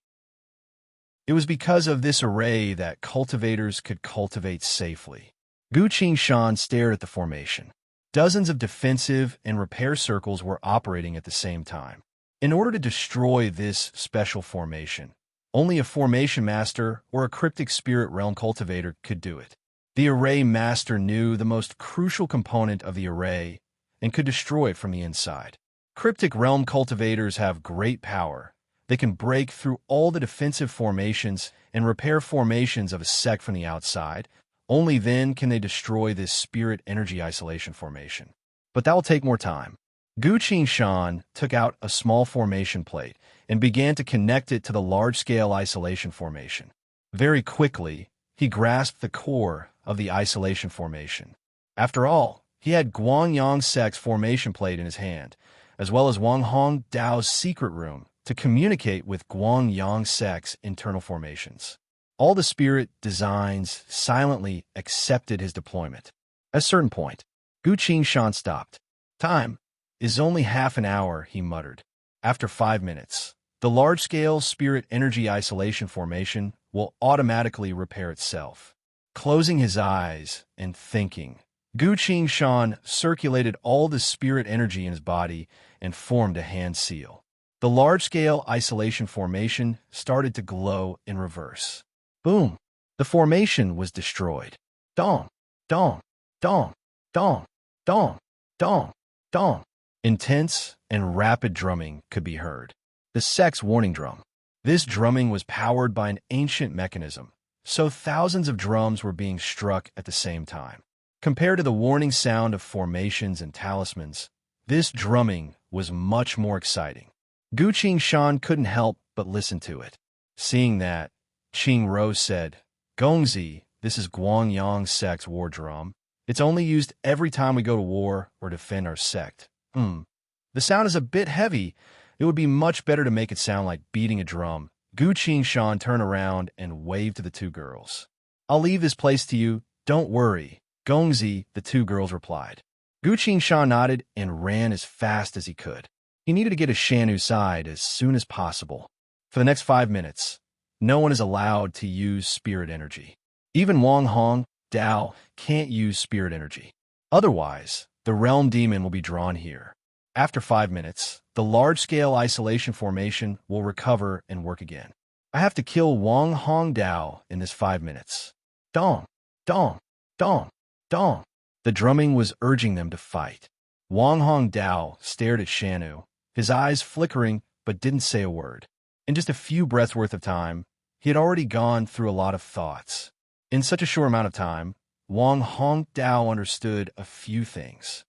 It was because of this array that cultivators could cultivate safely. Gu Qingshan stared at the formation. Dozens of defensive and repair circles were operating at the same time. In order to destroy this special formation, only a formation master or a cryptic spirit realm cultivator could do it. The array master knew the most crucial component of the array and could destroy it from the inside. Cryptic realm cultivators have great power. They can break through all the defensive formations and repair formations of a sect from the outside. Only then can they destroy this spirit energy isolation formation. But that will take more time. Gu Qingshan took out a small formation plate and began to connect it to the large-scale isolation formation. Very quickly, he grasped the core of the isolation formation. After all, he had Guangyang Sect's formation plate in his hand, as well as Wang Hongdao's secret room to communicate with Guangyang Sect's internal formations. All the spirit designs silently accepted his deployment. At a certain point, Gu Qingshan stopped. Time is only half an hour, he muttered. After 5 minutes, The large-scale spirit energy isolation formation will automatically repair itself. Closing his eyes and thinking, Gu Shan circulated all the spirit energy in his body and formed a hand seal. The large-scale isolation formation started to glow in reverse. Boom! The formation was destroyed. Dong! Dong! Dong! Dong! Dong! Dong! Dong! Intense and rapid drumming could be heard. The sex warning drum. This drumming was powered by an ancient mechanism, so thousands of drums were being struck at the same time. Compared to the warning sound of formations and talismans, this drumming was much more exciting. Gu Shan couldn't help but listen to it. Seeing that, Qing Rose said, Gongzi, this is Guangyang's sect's war drum. It's only used every time we go to war or defend our sect. The sound is a bit heavy. It would be much better to make it sound like beating a drum. Gu Shan turned around and waved to the two girls. I'll leave this place to you. Don't worry. Gongzi, the two girls replied. Gu Shan nodded and ran as fast as he could. He needed to get to Shanu's side as soon as possible. For the next 5 minutes, no one is allowed to use spirit energy. Even Wang Hong, Dao, can't use spirit energy. Otherwise, the realm demon will be drawn here. After 5 minutes, the large-scale isolation formation will recover and work again. I have to kill Wang Hong Dao in this 5 minutes. Dong! Dong! Dong! Dong! The drumming was urging them to fight. Wang Hong Dao stared at Shanu, his eyes flickering but didn't say a word. In just a few breaths worth of time, he had already gone through a lot of thoughts. In such a short amount of time, Wang Hong Dao understood a few things.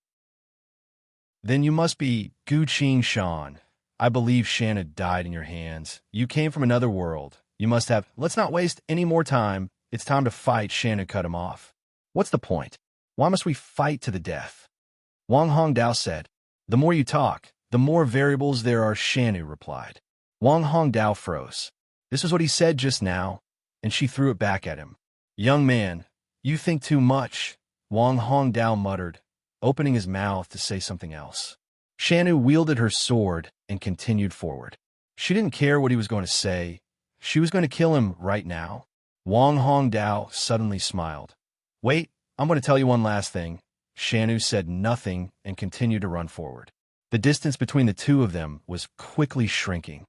Then you must be Gu Shan. I believe Shanna died in your hands. You came from another world. You must have. Let's not waste any more time. It's time to fight. Shanna cut him off. What's the point? Why must we fight to the death? Wang Hong Dao said. The more you talk, the more variables there are, Shanu replied. Wang Hong Dao froze. This is what he said just now, and she threw it back at him. Young man, you think too much, Wang Hong Dao muttered, opening his mouth to say something else. Shanu wielded her sword and continued forward. She didn't care what he was going to say. She was going to kill him right now. Wang Hong Dao suddenly smiled. Wait, I'm going to tell you one last thing. Shanu said nothing and continued to run forward. The distance between the two of them was quickly shrinking.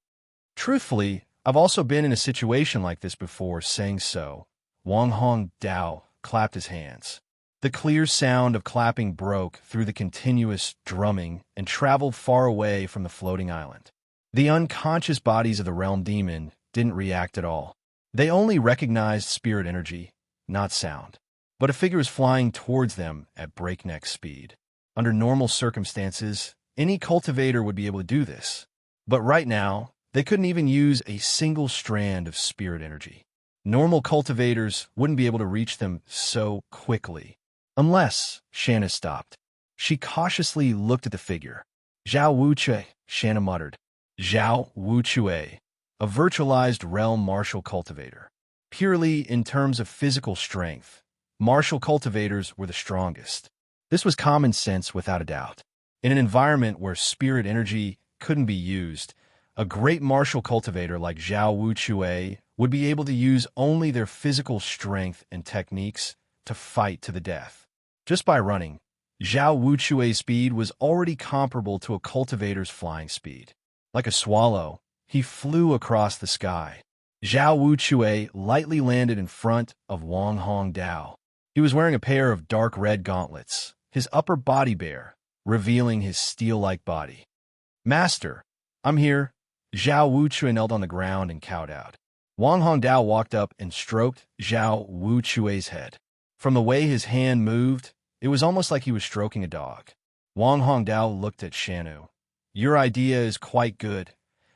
Truthfully, I've also been in a situation like this before, saying so. Wang Hong Dao clapped his hands. The clear sound of clapping broke through the continuous drumming and traveled far away from the floating island. The unconscious bodies of the realm demon didn't react at all. They only recognized spirit energy, not sound. But a figure was flying towards them at breakneck speed. Under normal circumstances, any cultivator would be able to do this. But right now, they couldn't even use a single strand of spirit energy. Normal cultivators wouldn't be able to reach them so quickly. Unless Shanna stopped. She cautiously looked at the figure. Zhao Wuchui, Shanna muttered. Zhao Wuchui, a virtualized realm martial cultivator. Purely in terms of physical strength, martial cultivators were the strongest. This was common sense without a doubt. In an environment where spirit energy couldn't be used, a great martial cultivator like Zhao Wuchui would be able to use only their physical strength and techniques to fight to the death. Just by running, Zhao Wuchui's speed was already comparable to a cultivator's flying speed. Like a swallow, he flew across the sky. Zhao Wuchui lightly landed in front of Wang Hong Dao. He was wearing a pair of dark red gauntlets, his upper body bare, revealing his steel-like body. Master, I'm here. Zhao Wuchui knelt on the ground and kowtowed. Wang Hong Dao walked up and stroked Zhao Wuchui's head. From the way his hand moved, it was almost like he was stroking a dog. Wang Hong Dao looked at Shanu. Your idea is quite good.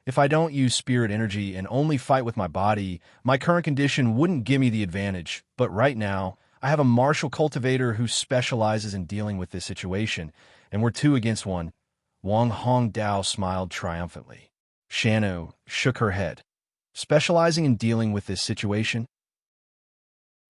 If I don't use spirit energy and only fight with my body, my current condition wouldn't give me the advantage. But right now, I have a martial cultivator who specializes in dealing with this situation, and we're 2 against 1. Wang Hong Dao smiled triumphantly. Shanu shook her head. Specializing in dealing with this situation?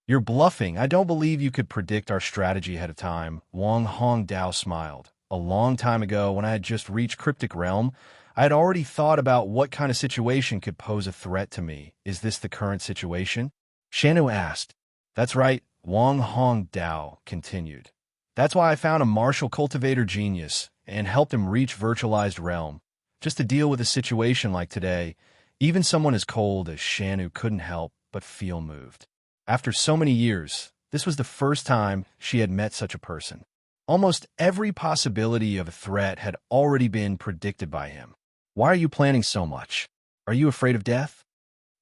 You're bluffing. I don't believe you could predict our strategy ahead of time. Wang Hong Dao smiled. A long time ago, when I had just reached Cryptic Realm, I had already thought about what kind of situation could pose a threat to me. Is this the current situation? Shanu asked. That's right, Wang Hong Dao continued. That's why I found a martial cultivator genius and helped him reach virtualized realm. Just to deal with a situation like today, even someone as cold as Shanu couldn't help but feel moved. After so many years, this was the first time she had met such a person. Almost every possibility of a threat had already been predicted by him. Why are you planning so much? Are you afraid of death?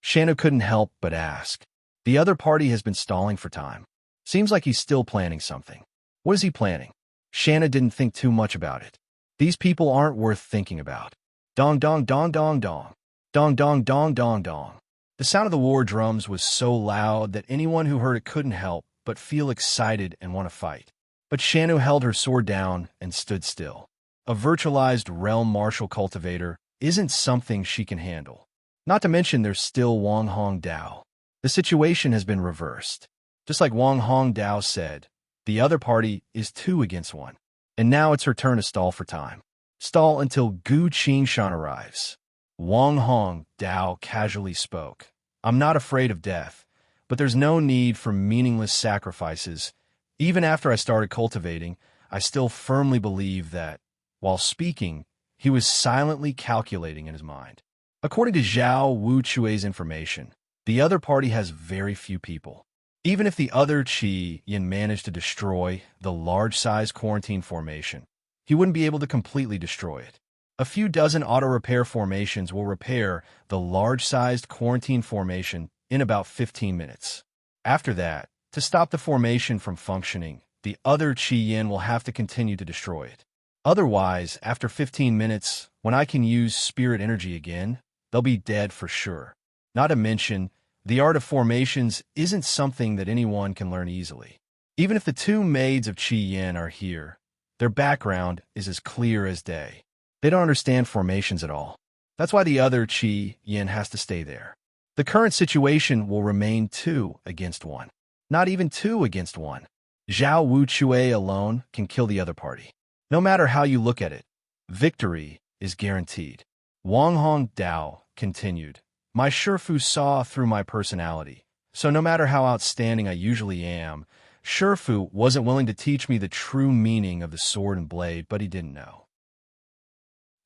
Shanu couldn't help but ask. The other party has been stalling for time. Seems like he's still planning something. What is he planning? Shanu didn't think too much about it. These people aren't worth thinking about. Dong dong dong dong dong. Dong dong dong dong dong. The sound of the war drums was so loud that anyone who heard it couldn't help but feel excited and want to fight. But Shanu held her sword down and stood still. A virtualized realm martial cultivator isn't something she can handle. Not to mention there's still Wang Hong Dao. The situation has been reversed. Just like Wang Hong Dao said, the other party is 2 against 1. And now it's her turn to stall for time. Stall until Gu Qingshan arrives. Wang Hong Dao casually spoke. I'm not afraid of death, but there's no need for meaningless sacrifices. Even after I started cultivating, I still firmly believe that, while speaking, he was silently calculating in his mind. According to Zhao Wuchui's information, the other party has very few people. Even if the other Qi Yin managed to destroy the large-sized quarantine formation, he wouldn't be able to completely destroy it. A few dozen auto-repair formations will repair the large-sized quarantine formation in about 15 minutes. After that, to stop the formation from functioning, the other Qi Yin will have to continue to destroy it. Otherwise, after 15 minutes, when I can use spirit energy again, they'll be dead for sure. Not to mention, the art of formations isn't something that anyone can learn easily. Even if the 2 maids of Qi Yin are here, their background is as clear as day. They don't understand formations at all. That's why the other Qi Yin has to stay there. The current situation will remain 2 against 1. Not even 2 against 1. Zhao Wuchui alone can kill the other party. No matter how you look at it, victory is guaranteed. Wang Hong Dao continued. My Shifu saw through my personality, so no matter how outstanding I usually am, Shifu wasn't willing to teach me the true meaning of the sword and blade, but he didn't know.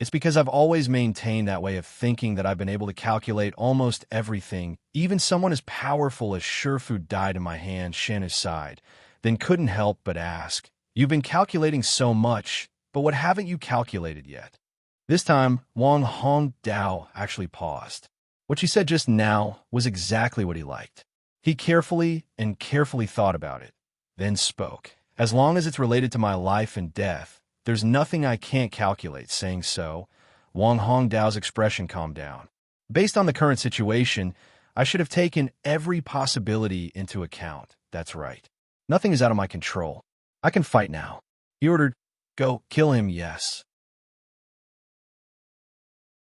It's because I've always maintained that way of thinking that I've been able to calculate almost everything. Even someone as powerful as Shifu died in my hand, Shanu's side, then couldn't help but ask, You've been calculating so much, but what haven't you calculated yet? This time, Wang Hong Dao actually paused. What she said just now was exactly what he liked. He carefully thought about it, then spoke. As long as it's related to my life and death, there's nothing I can't calculate. Saying so, Wang Hong Dao's expression calmed down. Based on the current situation, I should have taken every possibility into account. That's right. Nothing is out of my control. I can fight now. He ordered, Go, kill him, yes.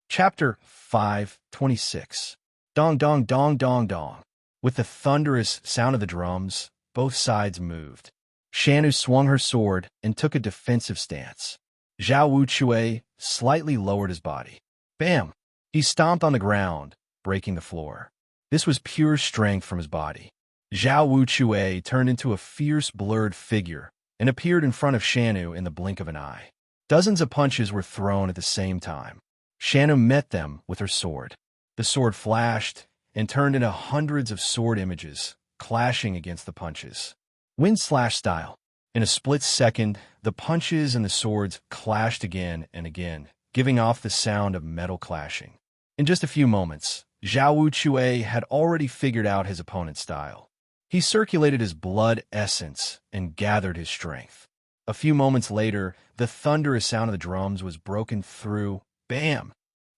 Chapter 5:26. Dong dong dong dong dong. With the thunderous sound of the drums, both sides moved. Shanu swung her sword and took a defensive stance. Zhao Wuchui slightly lowered his body. Bam! He stomped on the ground, breaking the floor. This was pure strength from his body. Zhao Wuchui turned into a fierce, blurred figure and appeared in front of Shanu in the blink of an eye. Dozens of punches were thrown at the same time. Shanu met them with her sword. The sword flashed and turned into hundreds of sword images, clashing against the punches. Wind slash style. In a split second, the punches and the swords clashed again and again, giving off the sound of metal clashing. In just a few moments, Zhao Wuchui had already figured out his opponent's style. He circulated his blood essence and gathered his strength. A few moments later, the thunderous sound of the drums was broken through. Bam!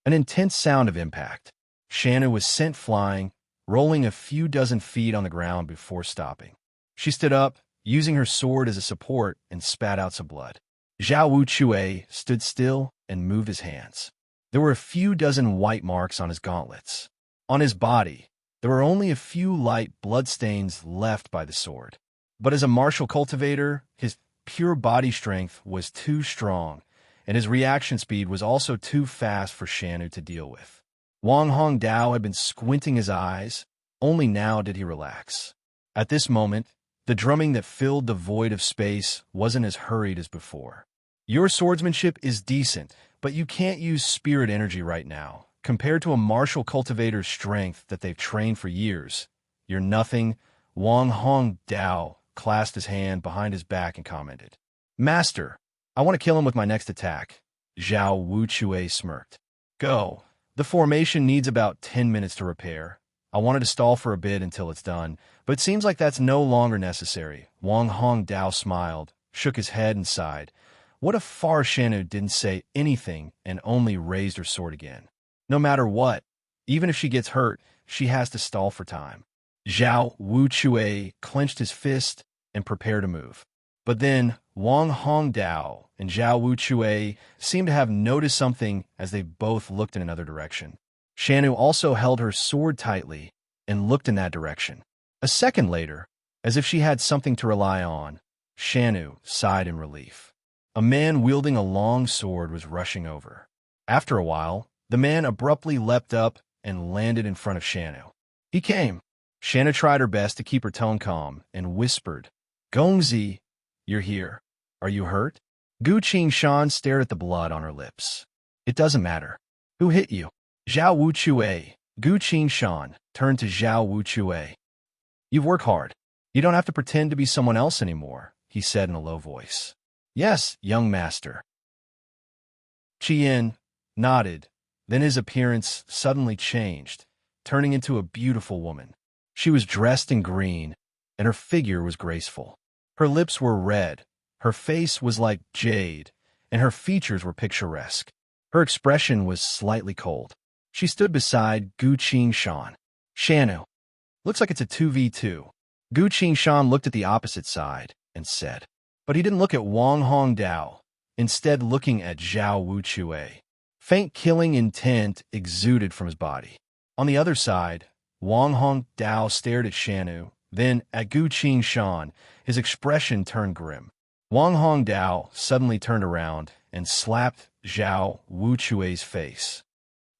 An intense sound of impact. Shanu was sent flying, rolling a few dozen feet on the ground before stopping. She stood up, using her sword as a support, and spat out some blood. Zhao Wuchui stood still and moved his hands. There were a few dozen white marks on his gauntlets. On his body, there were only a few light bloodstains left by the sword. But as a martial cultivator, his pure body strength was too strong, and his reaction speed was also too fast for Shanu to deal with. Wang Hongdao had been squinting his eyes, only now did he relax. At this moment, the drumming that filled the void of space wasn't as hurried as before. Your swordsmanship is decent, but you can't use spirit energy right now. Compared to a martial cultivator's strength that they've trained for years, you're nothing. Wang Hongdao clasped his hand behind his back and commented, "Master, I want to kill him with my next attack." Zhao Wuchue smirked. "Go. The formation needs about 10 minutes to repair. I wanted to stall for a bit until it's done, but it seems like that's no longer necessary." Wang Hongdao smiled, shook his head and sighed. What if Far Shanu didn't say anything and only raised her sword again? No matter what, even if she gets hurt, she has to stall for time. Zhao Wuchue clenched his fist and prepared to move. But then Wang Hongdao and Zhao Wuchue seemed to have noticed something as they both looked in another direction. Shanu also held her sword tightly and looked in that direction. A second later, as if she had something to rely on, Shanu sighed in relief. A man wielding a long sword was rushing over. After a while, the man abruptly leapt up and landed in front of Shanu. He came. Shanu tried her best to keep her tone calm and whispered, "Gongzi, you're here. Are you hurt?" Gu Qingshan stared at the blood on her lips. "It doesn't matter. Who hit you?" Zhao Wuchue. Gu Qingshan turned to Zhao Wuchue. "You've worked hard. You don't have to pretend to be someone else anymore," he said in a low voice. "Yes, young master." Qian nodded. Then his appearance suddenly changed, turning into a beautiful woman. She was dressed in green, and her figure was graceful. Her lips were red, her face was like jade, and her features were picturesque. Her expression was slightly cold. She stood beside Gu Qingshan. "Shanu, looks like it's a 2v2. Gu Qingshan looked at the opposite side and said, but he didn't look at Wang Hongdao, instead looking at Zhao Wuchue. Faint killing intent exuded from his body. On the other side, Wang Hongdao stared at Shanu, then at Gu Qingshan. His expression turned grim. Wang Hongdao suddenly turned around and slapped Zhao Wuchue's face.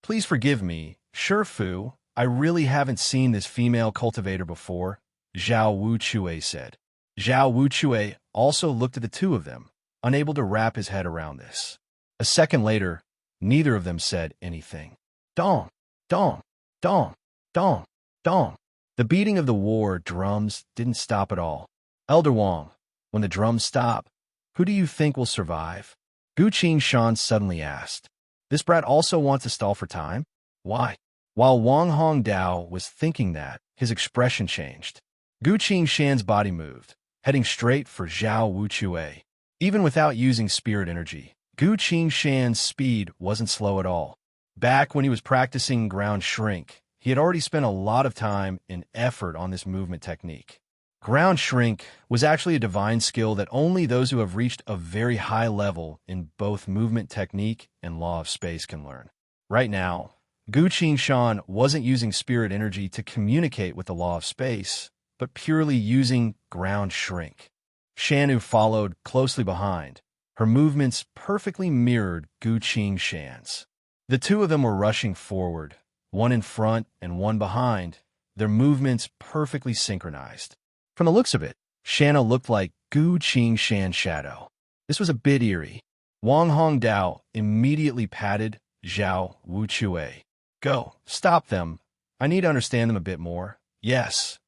"Please forgive me, Shifu. I really haven't seen this female cultivator before," Zhao Wuchue said. Zhao Wuchue also looked at the two of them, unable to wrap his head around this. A second later, neither of them said anything. Dong, dong, dong, dong, dong. The beating of the war drums didn't stop at all. "Elder Wang, when the drums stop, who do you think will survive?" Gu Qingshan suddenly asked. "This brat also wants to stall for time? Why?" While Wang Hongdao was thinking that, his expression changed. Gu Qingshan's body moved, heading straight for Zhao Wuchue. Even without using spirit energy, Gu Qingshan's speed wasn't slow at all. Back when he was practicing ground shrink, he had already spent a lot of time and effort on this movement technique. Ground shrink was actually a divine skill that only those who have reached a very high level in both movement technique and law of space can learn. Right now, Gu Qingshan wasn't using spirit energy to communicate with the law of space, but purely using ground shrink. Shanu followed closely behind. Her movements perfectly mirrored Gu Qingshan's. The two of them were rushing forward, one in front and one behind, their movements perfectly synchronized. From the looks of it, Shanu looked like Gu Qingshan's shadow. This was a bit eerie. Wang Hongdao immediately patted Zhao Wuchue. "Go, stop them. I need to understand them a bit more." "Yes."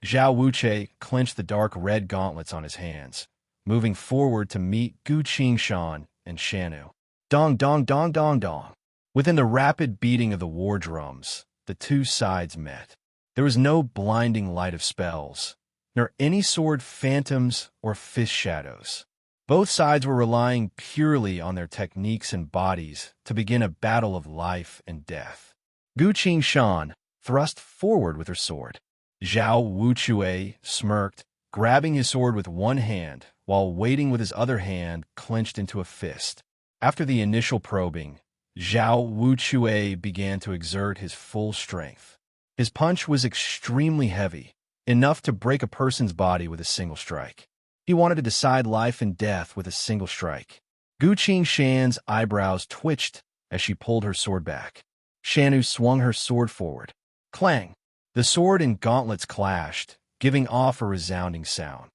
Zhao Wuchue clenched the dark red gauntlets on his hands, moving forward to meet Gu Qingshan and Shanu. Dong, dong, dong, dong, dong. Within the rapid beating of the war drums, the two sides met. There was no blinding light of spells, nor any sword phantoms or fist shadows. Both sides were relying purely on their techniques and bodies to begin a battle of life and death. Gu Qingshan thrust forward with her sword. Zhao Wuchue smirked, grabbing his sword with one hand while waiting with his other hand clenched into a fist. After the initial probing, Zhao Wuchue began to exert his full strength. His punch was extremely heavy, enough to break a person's body with a single strike. He wanted to decide life and death with a single strike. Gu Qingshan's eyebrows twitched as she pulled her sword back. Shanu swung her sword forward. Clang! The sword and gauntlets clashed, giving off a resounding sound.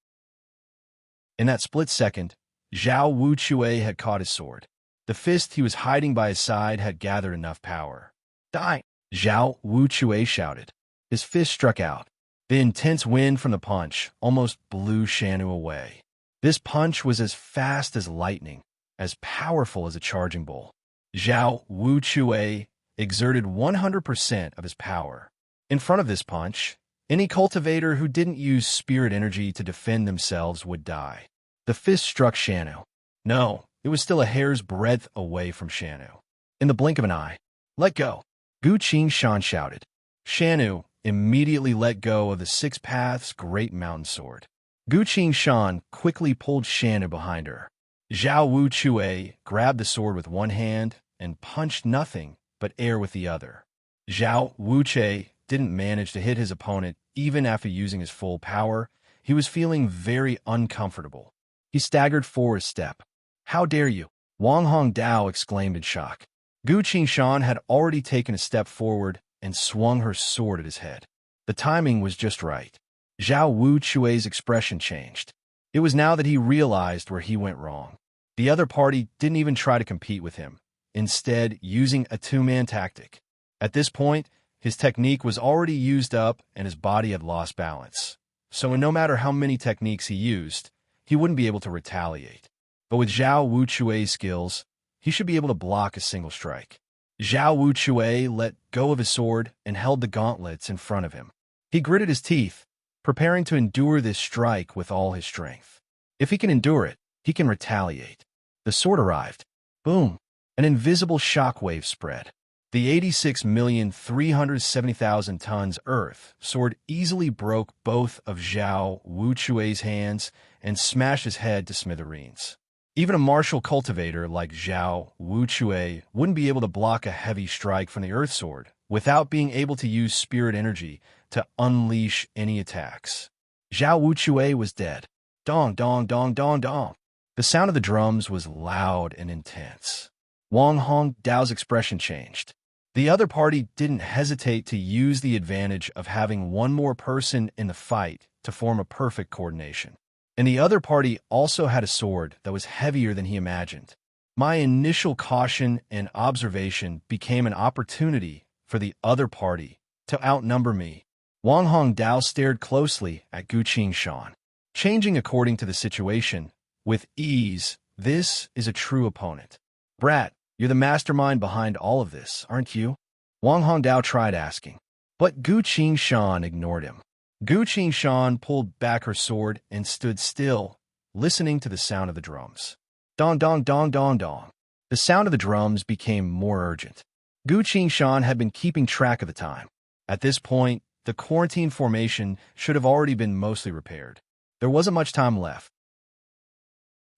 In that split second, Zhao Wuchue had caught his sword. The fist he was hiding by his side had gathered enough power. Die! Zhao Wuchue shouted. His fist struck out. The intense wind from the punch almost blew Shanu away. This punch was as fast as lightning, as powerful as a charging bull. Zhao Wuchue exerted 100% of his power. In front of this punch, any cultivator who didn't use spirit energy to defend themselves would die. The fist struck Shanu. No, it was still a hair's breadth away from Shanu. In the blink of an eye, let go! Gu Qingshan shouted. Shanu immediately let go of the Six Paths Great Mountain Sword. Gu Qingshan quickly pulled Shanu behind her. Zhao Wuchue grabbed the sword with one hand and punched nothing but air with the other. Zhao Wuchue didn't manage to hit his opponent even after using his full power. He was feeling very uncomfortable. He staggered forward a step. How dare you? Wang Hongdao exclaimed in shock. Gu Qingshan had already taken a step forward and swung her sword at his head. The timing was just right. Zhao Wuchue's expression changed. It was now that he realized where he went wrong. The other party didn't even try to compete with him, instead using a two-man tactic. At this point, his technique was already used up and his body had lost balance. So no matter how many techniques he used, he wouldn't be able to retaliate. But with Zhao Wuchue's skills, he should be able to block a single strike. Zhao Wuchue let go of his sword and held the gauntlets in front of him. He gritted his teeth, preparing to endure this strike with all his strength. If he can endure it, he can retaliate. The sword arrived. Boom! An invisible shockwave spread. The 86,370,000 tons earth sword easily broke both of Zhao Wuchue's hands and smashed his head to smithereens. Even a martial cultivator like Zhao Wuchue wouldn't be able to block a heavy strike from the earth sword without being able to use spirit energy to unleash any attacks. Zhao Wuchue was dead. Dong, dong, dong, dong, dong. The sound of the drums was loud and intense. Wang Hongdao's expression changed. The other party didn't hesitate to use the advantage of having one more person in the fight to form a perfect coordination. And the other party also had a sword that was heavier than he imagined. My initial caution and observation became an opportunity for the other party to outnumber me. Wang Hongdao stared closely at Gu Qingshan. Changing according to the situation, with ease, this is a true opponent. Brat, you're the mastermind behind all of this, aren't you? Wang Hongdao tried asking. But Gu Qingshan ignored him. Gu Qingshan pulled back her sword and stood still, listening to the sound of the drums. Dong, dong, dong, dong, dong. The sound of the drums became more urgent. Gu Qingshan had been keeping track of the time. At this point, the quarantine formation should have already been mostly repaired. There wasn't much time left.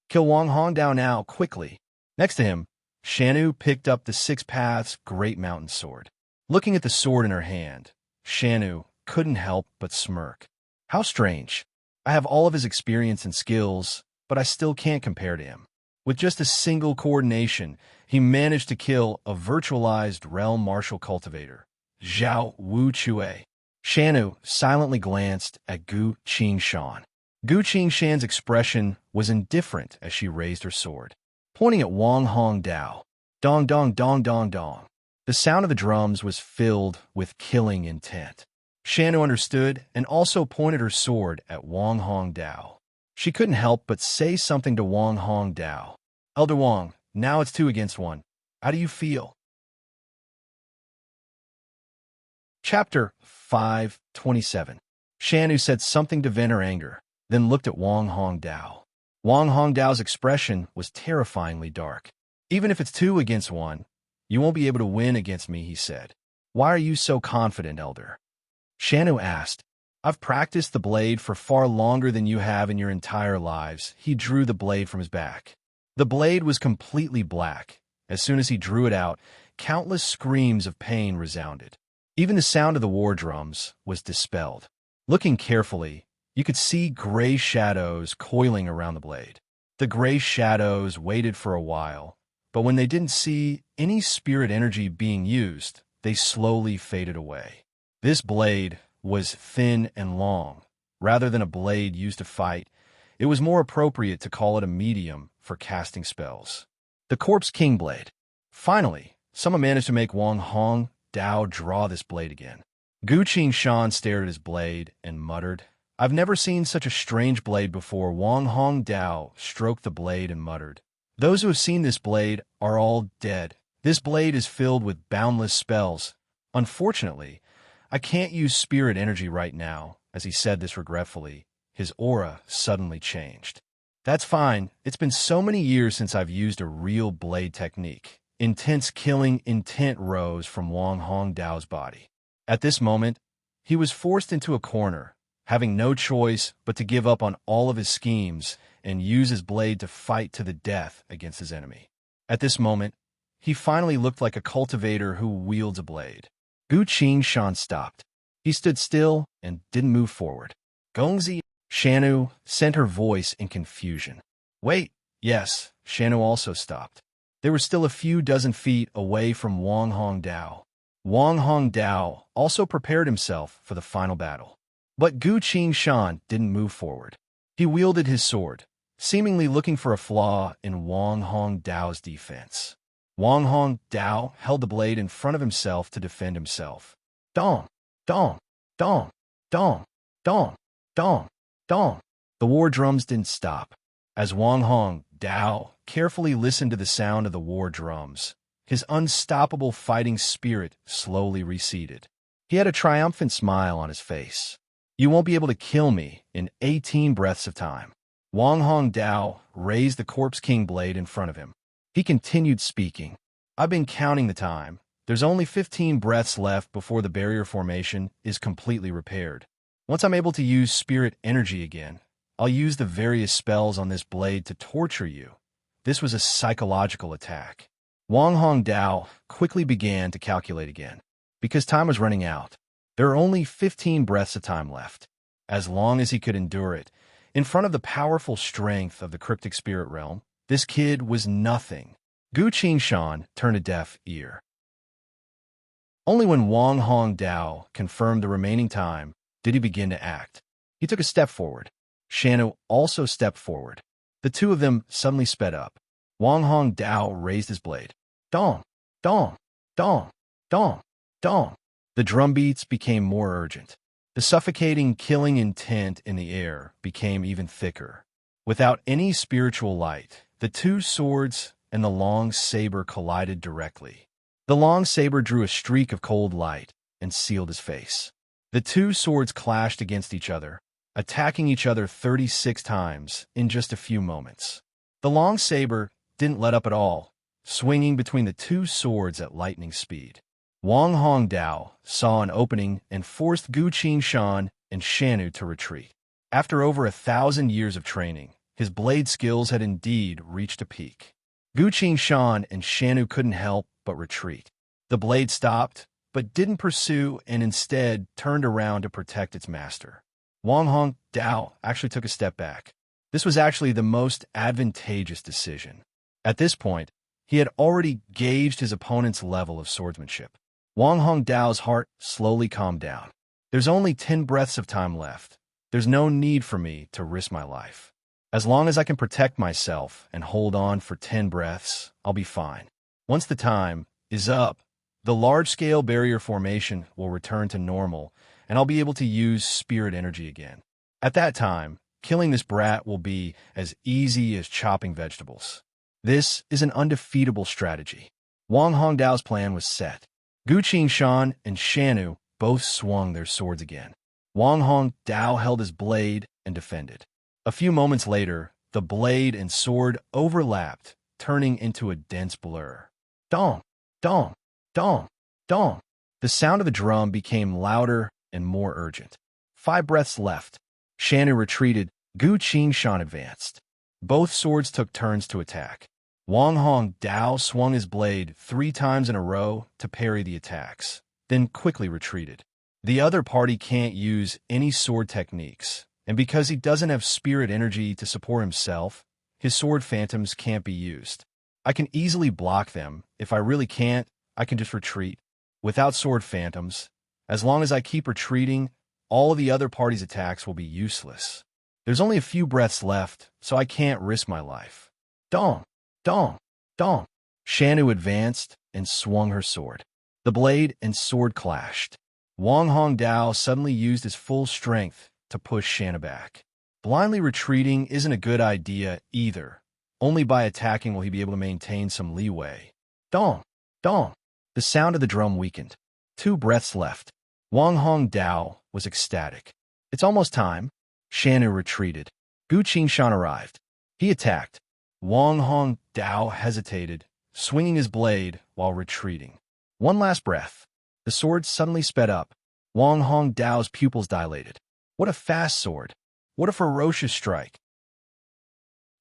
Kill Wang Hongdao now, quickly. Next to him, Shanu picked up the Six Paths Great Mountain Sword. Looking at the sword in her hand, Shanu couldn't help but smirk. How strange. I have all of his experience and skills, but I still can't compare to him. With just a single coordination, he managed to kill a virtualized realm martial cultivator, Zhao Wuchue. Shanu silently glanced at Gu Qingshan. Gu Qingshan's expression was indifferent as she raised her sword, pointing at Wang Hongdao. Dong, dong, dong, dong, dong. The sound of the drums was filled with killing intent. Shanu understood and also pointed her sword at Wang Hongdao. She couldn't help but say something to Wang Hongdao. Elder Wang, now it's 2 against 1. How do you feel? Chapter 5:27. Shanu said something to vent her anger, then looked at Wang Hongdao. Wang Hongdao's expression was terrifyingly dark. Even if it's 2 against 1, you won't be able to win against me, he said. Why are you so confident, Elder? Shanu asked. I've practiced the blade for far longer than you have in your entire lives. He drew the blade from his back. The blade was completely black. As soon as he drew it out, countless screams of pain resounded. Even the sound of the war drums was dispelled. Looking carefully, you could see gray shadows coiling around the blade. The gray shadows waited for a while, but when they didn't see any spirit energy being used, they slowly faded away. This blade was thin and long. Rather than a blade used to fight, it was more appropriate to call it a medium for casting spells. The Corpse King blade. Finally, someone managed to make Wang Hong Dao draw this blade again. Gu Qingshan stared at his blade and muttered, "I've never seen such a strange blade before." Wang Hong Dao stroked the blade and muttered, "Those who have seen this blade are all dead. This blade is filled with boundless spells. Unfortunately, I can't use spirit energy right now." As he said this regretfully, his aura suddenly changed. "That's fine. It's been so many years since I've used a real blade technique." Intense killing intent rose from Wang Hong Dao's body. At this moment, he was forced into a corner, having no choice but to give up on all of his schemes and use his blade to fight to the death against his enemy. At this moment, he finally looked like a cultivator who wields a blade. Gu Qingshan stopped. He stood still and didn't move forward. "Gongzi," Shanu sent her voice in confusion. "Wait." Yes, Shanu also stopped. They were still a few dozen feet away from Wang Hong Dao. Wang Hong Dao also prepared himself for the final battle. But Gu Qingshan didn't move forward. He wielded his sword, seemingly looking for a flaw in Wang Hong Dao's defense. Wang Hong Dao held the blade in front of himself to defend himself. Dong, dong, dong, dong, dong, dong, dong. The war drums didn't stop. As Wang Hong Dao carefully listened to the sound of the war drums, his unstoppable fighting spirit slowly receded. He had a triumphant smile on his face. "You won't be able to kill me in 18 breaths of time." Wang Hong Dao raised the Corpse King blade in front of him. He continued speaking. "I've been counting the time. There's only 15 breaths left before the barrier formation is completely repaired. Once I'm able to use spirit energy again, I'll use the various spells on this blade to torture you." This was a psychological attack. Wang Hong Dao quickly began to calculate again. Because time was running out, there are only 15 breaths of time left. As long as he could endure it, in front of the powerful strength of the cryptic spirit realm, this kid was nothing. Gu Qingshan turned a deaf ear. Only when Wang Hong Dao confirmed the remaining time did he begin to act. He took a step forward. Shanu also stepped forward. The two of them suddenly sped up. Wang Hong Dao raised his blade. Dong, dong, dong, dong, dong. The drum beats became more urgent. The suffocating, killing intent in the air became even thicker. Without any spiritual light, the two swords and the long saber collided directly. The long saber drew a streak of cold light and sealed his face. The two swords clashed against each other, attacking each other 36 times in just a few moments. The long saber didn't let up at all, swinging between the two swords at lightning speed. Wang Hong Dao saw an opening and forced Gu Qingshan and Shanu to retreat. After over 1,000 years of training, his blade skills had indeed reached a peak. Gu Qingshan and Shanu couldn't help but retreat. The blade stopped, but didn't pursue and instead turned around to protect its master. Wang Hong Dao actually took a step back. This was actually the most advantageous decision. At this point, he had already gauged his opponent's level of swordsmanship. Wang Hong Dao's heart slowly calmed down. There's only 10 breaths of time left. There's no need for me to risk my life. As long as I can protect myself and hold on for 10 breaths, I'll be fine. Once the time is up, the large-scale barrier formation will return to normal, and I'll be able to use spirit energy again. At that time, killing this brat will be as easy as chopping vegetables. This is an undefeatable strategy. Wang Hong Dao's plan was set. Gu Qingshan and Shanu both swung their swords again. Wang Hong Dao held his blade and defended. A few moments later, the blade and sword overlapped, turning into a dense blur. Dong, dong, dong, dong. The sound of the drum became louder and more urgent. 5 breaths left. Shanu retreated. Gu Qingshan advanced. Both swords took turns to attack. Wang Hong Dao swung his blade 3 times in a row to parry the attacks, then quickly retreated. The other party can't use any sword techniques, and because he doesn't have spirit energy to support himself, his sword phantoms can't be used. I can easily block them. If I really can't, I can just retreat. Without sword phantoms, as long as I keep retreating, all the other party's attacks will be useless. There's only a few breaths left, so I can't risk my life. Dong! Dong! Dong! Shanu advanced and swung her sword. The blade and sword clashed. Wang Hongdao suddenly used his full strength to push Shanna back. Blindly retreating isn't a good idea either. Only by attacking will he be able to maintain some leeway. Dong! Dong! The sound of the drum weakened. 2 breaths left. Wang Hongdao was ecstatic. It's almost time. Shanu retreated. Gu Qingshan arrived. He attacked. Wang Hongdao hesitated, swinging his blade while retreating. One last breath. The sword suddenly sped up. Wang Hongdao's pupils dilated. What a fast sword! What a ferocious strike!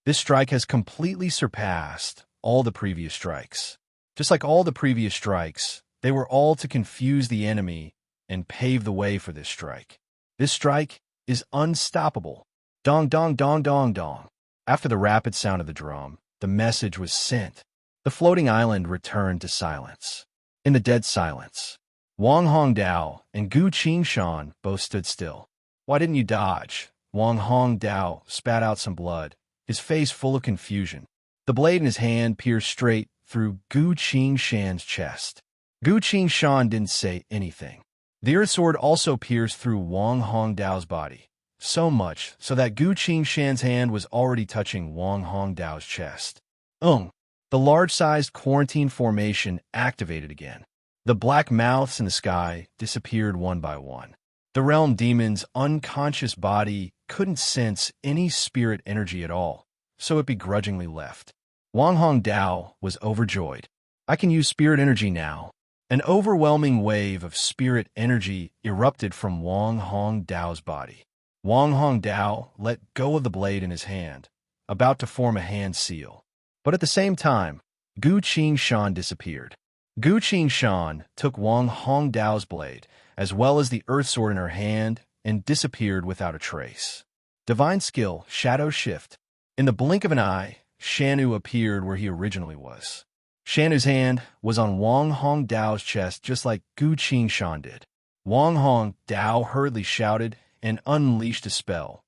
This strike has completely surpassed all the previous strikes. Just like all the previous strikes, they were all to confuse the enemy and pave the way for this strike. This strike is unstoppable. Dong, dong, dong, dong, dong. After the rapid sound of the drum, the message was sent. The floating island returned to silence. In the dead silence, Wang Hongdao and Gu Qingshan both stood still. Why didn't you dodge? Wang Hongdao spat out some blood, his face full of confusion. The blade in his hand pierced straight through Gu Qingshan's chest. Gu Qingshan didn't say anything. The earth sword also pierced through Wang Hongdao's body, so much so that Gu Qingshan's hand was already touching Wang Hongdao's chest. The large-sized quarantine formation activated again. The black mouths in the sky disappeared one by one. The realm demon's unconscious body couldn't sense any spirit energy at all, so it begrudgingly left. Wang Hongdao was overjoyed. I can use spirit energy now. An overwhelming wave of spirit energy erupted from Wang Hongdao's body. Wang Hongdao let go of the blade in his hand, about to form a hand seal. But at the same time, Gu Qingshan disappeared. Gu Qingshan took Wang Hongdao's blade, as well as the earth sword in her hand, and disappeared without a trace. Divine skill, shadow shift. In the blink of an eye, Shanu appeared where he originally was. Shanu's hand was on Wang Hongdao's chest just like Gu Qingshan did. Wang Hongdao hurriedly shouted and unleashed a spell,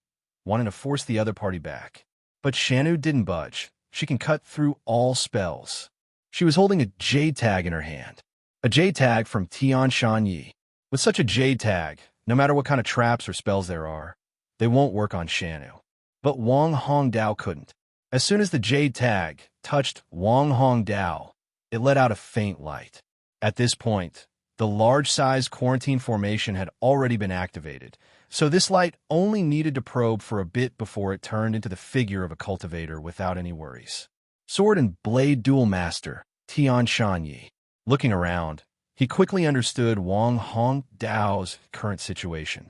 wanting to force the other party back. But Shanu didn't budge. She can cut through all spells. She was holding a jade tag in her hand. A jade tag from Tian Shanyi. With such a jade tag, no matter what kind of traps or spells there are, they won't work on Shanu. But Wang Hongdao couldn't. As soon as the jade tag touched Wang Hongdao, it let out a faint light. At this point, the large-sized quarantine formation had already been activated, so this light only needed to probe for a bit before it turned into the figure of a cultivator without any worries. Sword and blade duel master, Tian Shanyi. Looking around, he quickly understood Wang Hongdao's current situation.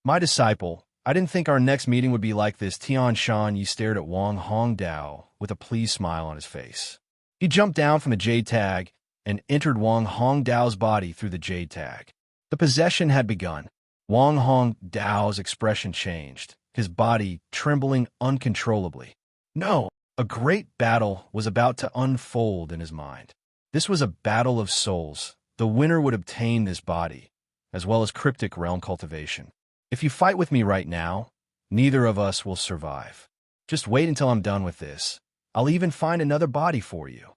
My disciple, I didn't think our next meeting would be like this. Tian Shanyi stared at Wang Hongdao with a pleased smile on his face. He jumped down from the jade tag and entered Wang Hongdao's body through the jade tag. The possession had begun. Wang Hongdao's expression changed, his body trembling uncontrollably. No, a great battle was about to unfold in his mind. This was a battle of souls. The winner would obtain this body, as well as cryptic realm cultivation. If you fight with me right now, neither of us will survive. Just wait until I'm done with this. I'll even find another body for you.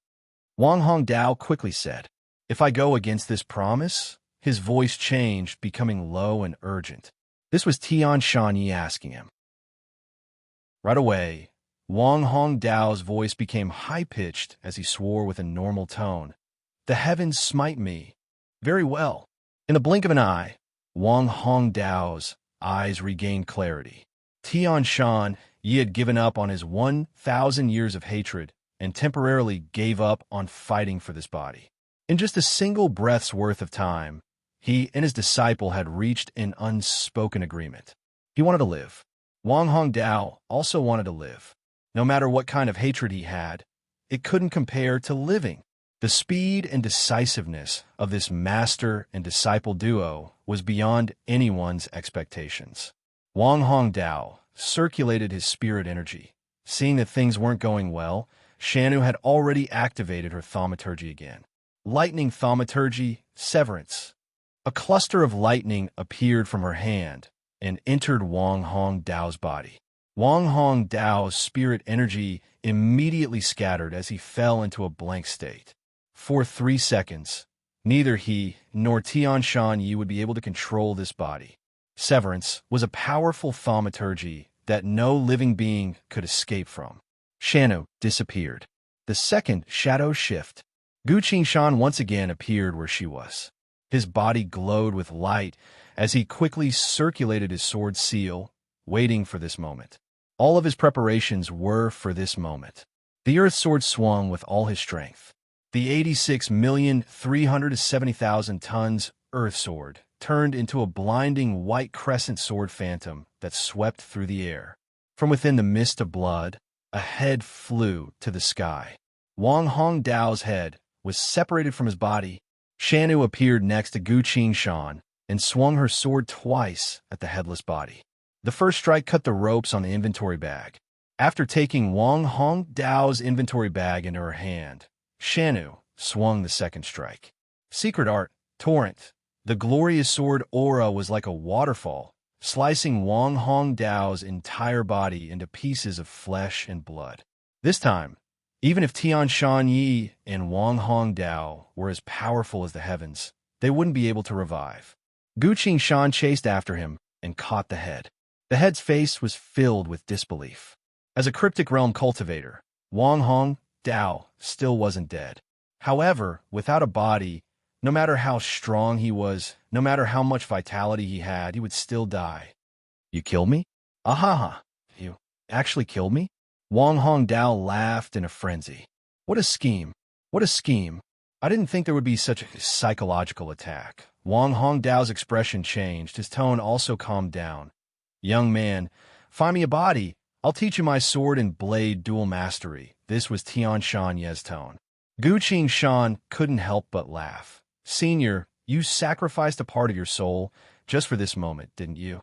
Wang Hongdao quickly said, If I go against this promise? His voice changed, becoming low and urgent. This was Tian Shanyi asking him. Right away, Wang Hongdao's voice became high-pitched as he swore with a normal tone. The heavens smite me. Very well. In the blink of an eye, Wang Hongdao's eyes regained clarity. Tian Shanyi had given up on his 1,000 years of hatred and temporarily gave up on fighting for this body. In just a single breath's worth of time, he and his disciple had reached an unspoken agreement. He wanted to live. Wang Hongdao also wanted to live. No matter what kind of hatred he had, it couldn't compare to living. The speed and decisiveness of this master and disciple duo was beyond anyone's expectations. Wang Hongdao circulated his spirit energy, Seeing that things weren't going well, Shanu had already activated her thaumaturgy again. Lightning thaumaturgy, severance. A cluster of lightning appeared from her hand and entered Wang Hong Dao's body. Wang Hong Dao's spirit energy immediately scattered as he fell into a blank state. For 3 seconds, neither he nor Tian Shan Yi would be able to control this body. Severance was a powerful thaumaturgy that no living being could escape from. Shanu disappeared. The second shadow shift. Gu Qingshan once again appeared where she was. His body glowed with light as he quickly circulated his sword seal, waiting for this moment. All of his preparations were for this moment. The earth sword swung with all his strength. The 86,370,000 tons earth sword turned into a blinding white crescent sword phantom that swept through the air. From within the mist of blood, a head flew to the sky. Wang Hong Dao's head was separated from his body. Shanu appeared next to Gu Qingshan and swung her sword twice at the headless body. The first strike cut the ropes on the inventory bag. After taking Wang Hong Dao's inventory bag into her hand, Shanu swung the second strike. Secret art, torrent. The glorious sword aura was like a waterfall, slicing Wang Hong Dao's entire body into pieces of flesh and blood. This time, even if Tian Shan Yi and Wang Hong Dao were as powerful as the heavens, they wouldn't be able to revive. Gu Qingshan chased after him and caught the head. The head's face was filled with disbelief. As a cryptic realm cultivator, Wang Hong Dao still wasn't dead. However, without a body, no matter how strong he was, no matter how much vitality he had, he would still die. You killed me? Ahaha. You actually killed me? Wang Hong Dao laughed in a frenzy. What a scheme. What a scheme. I didn't think there would be such a psychological attack. Wang Hong Dao's expression changed. His tone also calmed down. Young man, find me a body. I'll teach you my sword and blade dual mastery. This was Tian Shan Ye's tone. Gu Qingshan couldn't help but laugh. Senior, you sacrificed a part of your soul just for this moment, didn't you?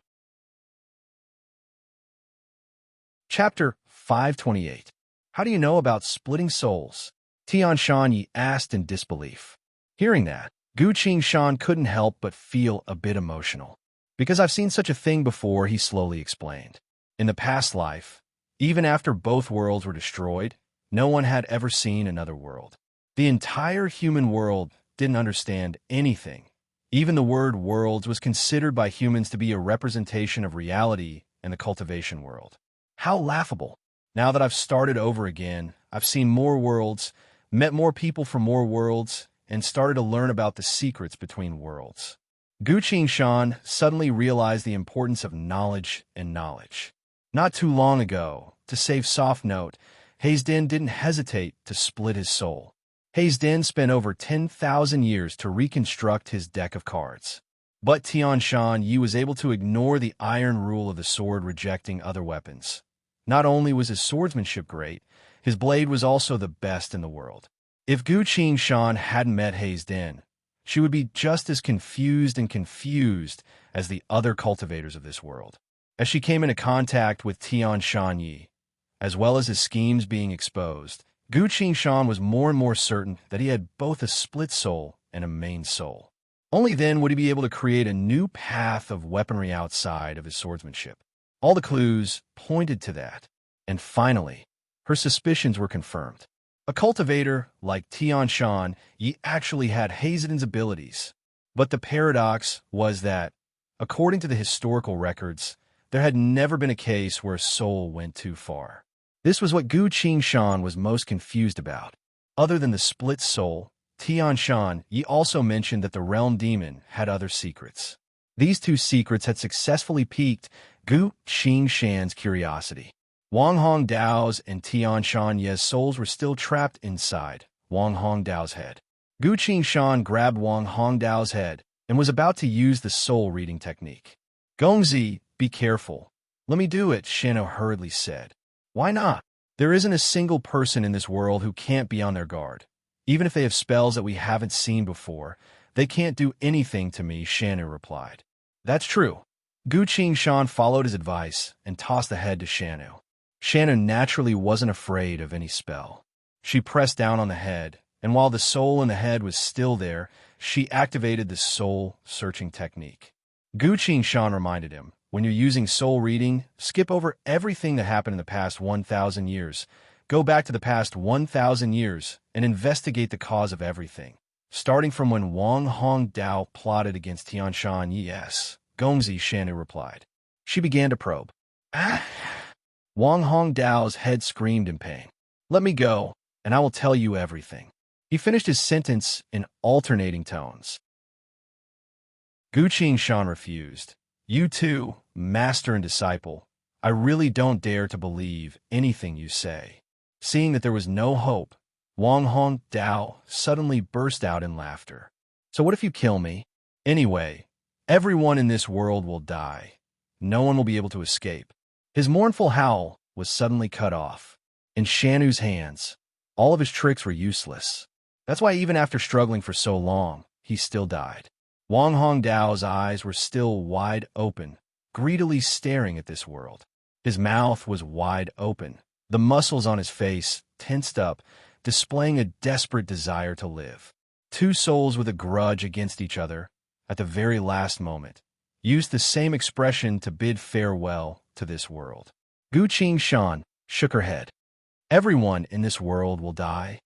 Chapter 528. How do you know about splitting souls? Tian Shan Yi asked in disbelief. Hearing that, Gu Qingshan couldn't help but feel a bit emotional. Because I've seen such a thing before, he slowly explained. In the past life, even after both worlds were destroyed, no one had ever seen another world. The entire human world didn't understand anything. Even the word worlds was considered by humans to be a representation of reality in the cultivation world. How laughable. Now that I've started over again, I've seen more worlds, met more people from more worlds, and started to learn about the secrets between worlds. Gu Qingshan suddenly realized the importance of knowledge and knowledge. Not too long ago, to save soft note, Hayesden didn't hesitate to split his soul. Hayesden spent over 10,000 years to reconstruct his deck of cards. But Tian Shan Yi was able to ignore the iron rule of the sword, rejecting other weapons. Not only was his swordsmanship great, his blade was also the best in the world. If Gu Qingshan hadn't met Hayesden, she would be just as confused as the other cultivators of this world. As she came into contact with Tian Shan Yi, as well as his schemes being exposed, Gu Qingshan was more and more certain that he had both a split soul and a main soul. Only then would he be able to create a new path of weaponry outside of his swordsmanship. All the clues pointed to that. And finally, her suspicions were confirmed. A cultivator like Tian Shan Yi actually had Hayesden's abilities. But the paradox was that, according to the historical records, there had never been a case where a soul went too far. This was what Gu Qingshan was most confused about. Other than the split soul, Tian Shan Yi also mentioned that the realm demon had other secrets. These two secrets had successfully piqued Gu Qingshan's curiosity. Wang Hong Dao's and Tian Shan Ye's souls were still trapped inside Wang Hong Dao's head. Gu Qingshan grabbed Wang Hong Dao's head and was about to use the soul reading technique. Gongzi, be careful. Let me do it, Shano hurriedly said. Why not? There isn't a single person in this world who can't be on their guard. Even if they have spells that we haven't seen before, they can't do anything to me, Shanu replied. That's true. Gu Qingshan followed his advice and tossed the head to Shanu. Shannon naturally wasn't afraid of any spell. She pressed down on the head, and while the soul in the head was still there, she activated the soul-searching technique. Gu Shan reminded him, when you're using soul reading, skip over everything that happened in the past 1,000 years. Go back to the past 1,000 years and investigate the cause of everything. Starting from when Wang Hong Dao plotted against Tianshan. Yes, Gongzi, Shanu replied. She began to probe. Ah! Wang Hong Dao's head screamed in pain. Let me go, and I will tell you everything. He finished his sentence in alternating tones. Gu Shan refused. You too, master and disciple. I really don't dare to believe anything you say. Seeing that there was no hope, Wang Hong Dao suddenly burst out in laughter. So what if you kill me? Anyway, everyone in this world will die. No one will be able to escape. His mournful howl was suddenly cut off. In Shanu's hands, all of his tricks were useless. That's why even after struggling for so long, he still died. Wang Hong Dao's eyes were still wide open, greedily staring at this world. His mouth was wide open, the muscles on his face tensed up, displaying a desperate desire to live. Two souls with a grudge against each other, at the very last moment, used the same expression to bid farewell to this world. Gu Shan shook her head. Everyone in this world will die.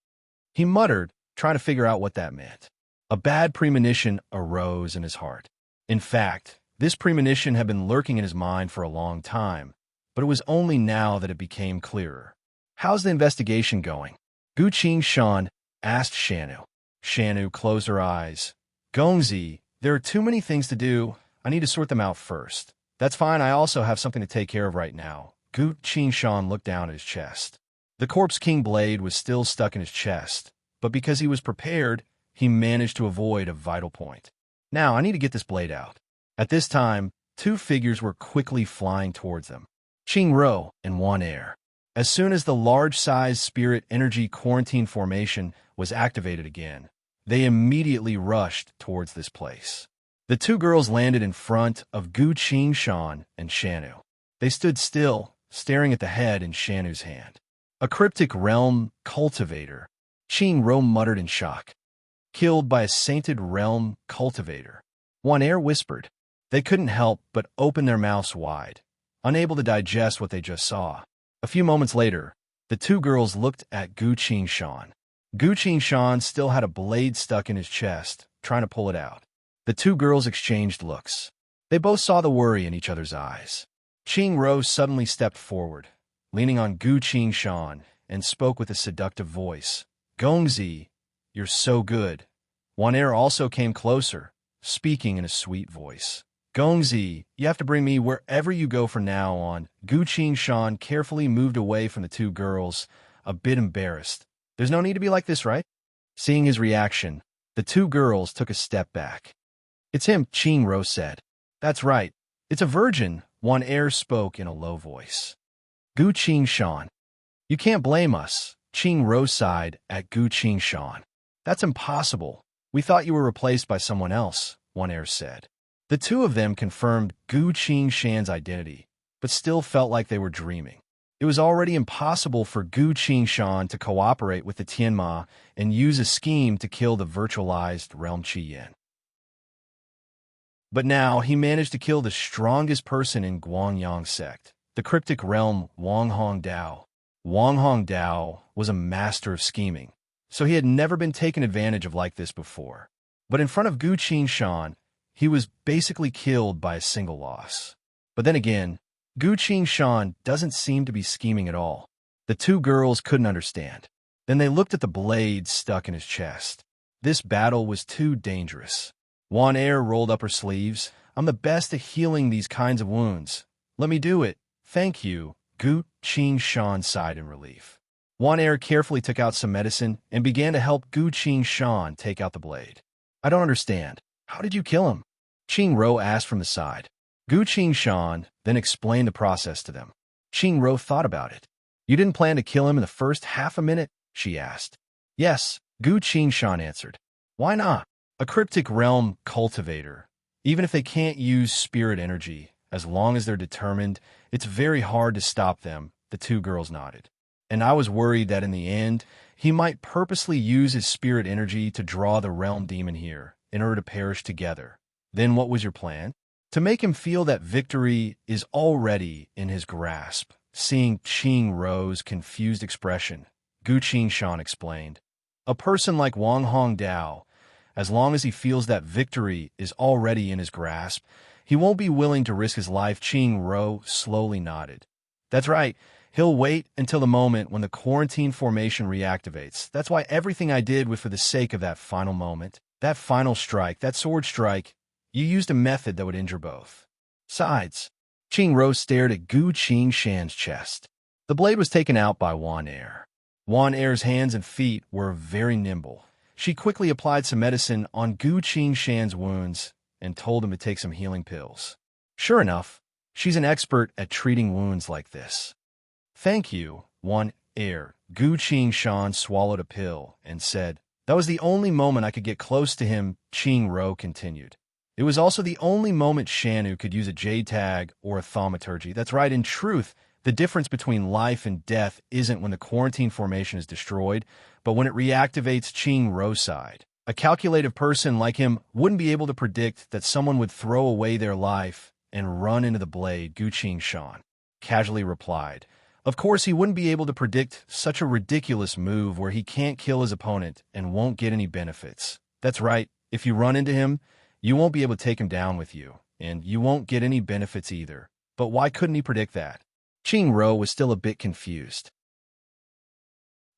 He muttered, trying to figure out what that meant. A bad premonition arose in his heart. In fact, this premonition had been lurking in his mind for a long time, but it was only now that it became clearer. How's the investigation going? Gu Shan asked Shanu. Shanu closed her eyes. Gongzi, there are too many things to do. I need to sort them out first. That's fine, I also have something to take care of right now. Gu Shan looked down at his chest. The Corpse King blade was still stuck in his chest, but because he was prepared, he managed to avoid a vital point. Now, I need to get this blade out. At this time, two figures were quickly flying towards them. Qingro and Wan Er. As soon as the large-sized spirit energy quarantine formation was activated again, they immediately rushed towards this place. The two girls landed in front of Gu Shan and Shanu. They stood still, staring at the head in Shanu's hand. A cryptic realm cultivator, Qingro muttered in shock. Killed by a sainted realm cultivator. Wan Er whispered. They couldn't help but open their mouths wide, unable to digest what they just saw. A few moments later, the two girls looked at Gu Shan. Gu Shan still had a blade stuck in his chest, trying to pull it out. The two girls exchanged looks. They both saw the worry in each other's eyes. Qingro suddenly stepped forward, leaning on Gu Shan, and spoke with a seductive voice. Gongzi, you're so good. Wan Er also came closer, speaking in a sweet voice. Gongzi, you have to bring me wherever you go from now on. Gu Shan carefully moved away from the two girls, a bit embarrassed. There's no need to be like this, right? Seeing his reaction, the two girls took a step back. It's him, Qingro said. That's right. It's a virgin, Wan Er spoke in a low voice. Gu Shan. You can't blame us, Qingro sighed at Gu Shan. That's impossible. We thought you were replaced by someone else, Wan Er said. The two of them confirmed Gu Shan's identity, but still felt like they were dreaming. It was already impossible for Gu Shan to cooperate with the Tianma and use a scheme to kill the virtualized realm Qi Yin. But now he managed to kill the strongest person in Guangyang sect, the cryptic realm Wang Hong Dao. Wang Hong Dao was a master of scheming, so he had never been taken advantage of like this before. But in front of Gu Shan, he was basically killed by a single loss. But then again, Gu Shan doesn't seem to be scheming at all. The two girls couldn't understand. Then they looked at the blade stuck in his chest. This battle was too dangerous. Wan Er rolled up her sleeves. I'm the best at healing these kinds of wounds. Let me do it. Thank you. Gu Shan sighed in relief. Wan Er carefully took out some medicine and began to help Gu Shan take out the blade. I don't understand. How did you kill him? Qingro asked from the side. Gu Shan then explained the process to them. Qingro thought about it. You didn't plan to kill him in the first half a minute? She asked. Yes, Gu Shan answered. Why not? A cryptic realm cultivator. Even if they can't use spirit energy, as long as they're determined, it's very hard to stop them. The two girls nodded. And I was worried that in the end, he might purposely use his spirit energy to draw the realm demon here, in order to perish together. Then what was your plan? To make him feel that victory is already in his grasp. Seeing Qing Ro's confused expression, Gu Qingshan explained, a person like Wang Hongdao, as long as he feels that victory is already in his grasp, he won't be willing to risk his life. Qing Ro slowly nodded. That's right. He'll wait until the moment when the quarantine formation reactivates. That's why everything I did was for the sake of that final moment. That final strike, that sword strike, you used a method that would injure both sides. Qing Ro stared at Gu Qingshan's chest. The blade was taken out by Wan Er. Wan Er's hands and feet were very nimble. She quickly applied some medicine on Gu Qingshan's wounds and told him to take some healing pills. Sure enough, she's an expert at treating wounds like this. Thank you, Wan Er. Gu Qingshan swallowed a pill and said, that was the only moment I could get close to him, Qing Ro continued. It was also the only moment Shanu could use a jade tag or a thaumaturgy. That's right, in truth, the difference between life and death isn't when the quarantine formation is destroyed, but when it reactivates. Qing Ro's side. A calculative person like him wouldn't be able to predict that someone would throw away their life and run into the blade, Gu Qingshan casually replied. Of course, he wouldn't be able to predict such a ridiculous move where he can't kill his opponent and won't get any benefits. That's right, if you run into him, you won't be able to take him down with you, and you won't get any benefits either. But why couldn't he predict that? Qing Ro was still a bit confused.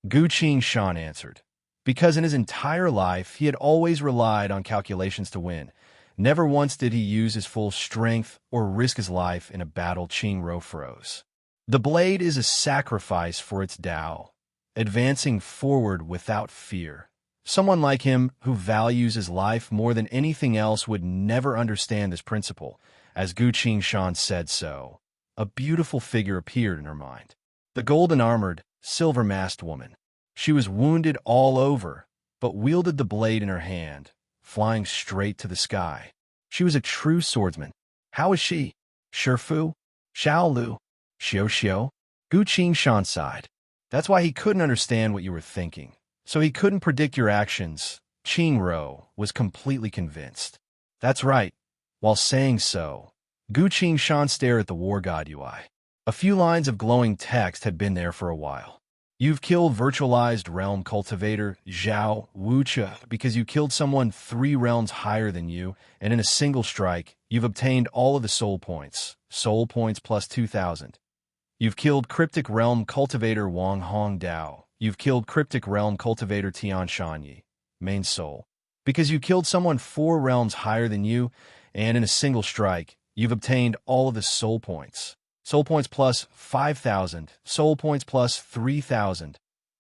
Gu Qingshan answered, because in his entire life, he had always relied on calculations to win. Never once did he use his full strength or risk his life in a battle. Qing Ro froze. The blade is a sacrifice for its Tao, advancing forward without fear. Someone like him, who values his life more than anything else, would never understand this principle. As Gu Qingshan said so, a beautiful figure appeared in her mind. The golden-armored, silver-masked woman. She was wounded all over, but wielded the blade in her hand, flying straight to the sky. She was a true swordsman. How is she? Shifu? Xiaolu? Xiao? Gu Qingshan sighed. That's why he couldn't understand what you were thinking. So he couldn't predict your actions. Qing Ro was completely convinced. That's right. While saying so, Gu Qingshan stared at the war god UI. A few lines of glowing text had been there for a while. You've killed virtualized realm cultivator Zhao Wucha because you killed someone 3 realms higher than you, and in a single strike, you've obtained all of the soul points. Soul points plus 2,000. You've killed Cryptic Realm Cultivator Wang Hongdao. You've killed Cryptic Realm Cultivator Tian Shanyi, main soul. Because you killed someone 4 realms higher than you, and in a single strike, you've obtained all of the soul points. Soul points plus 5,000, soul points plus 3,000,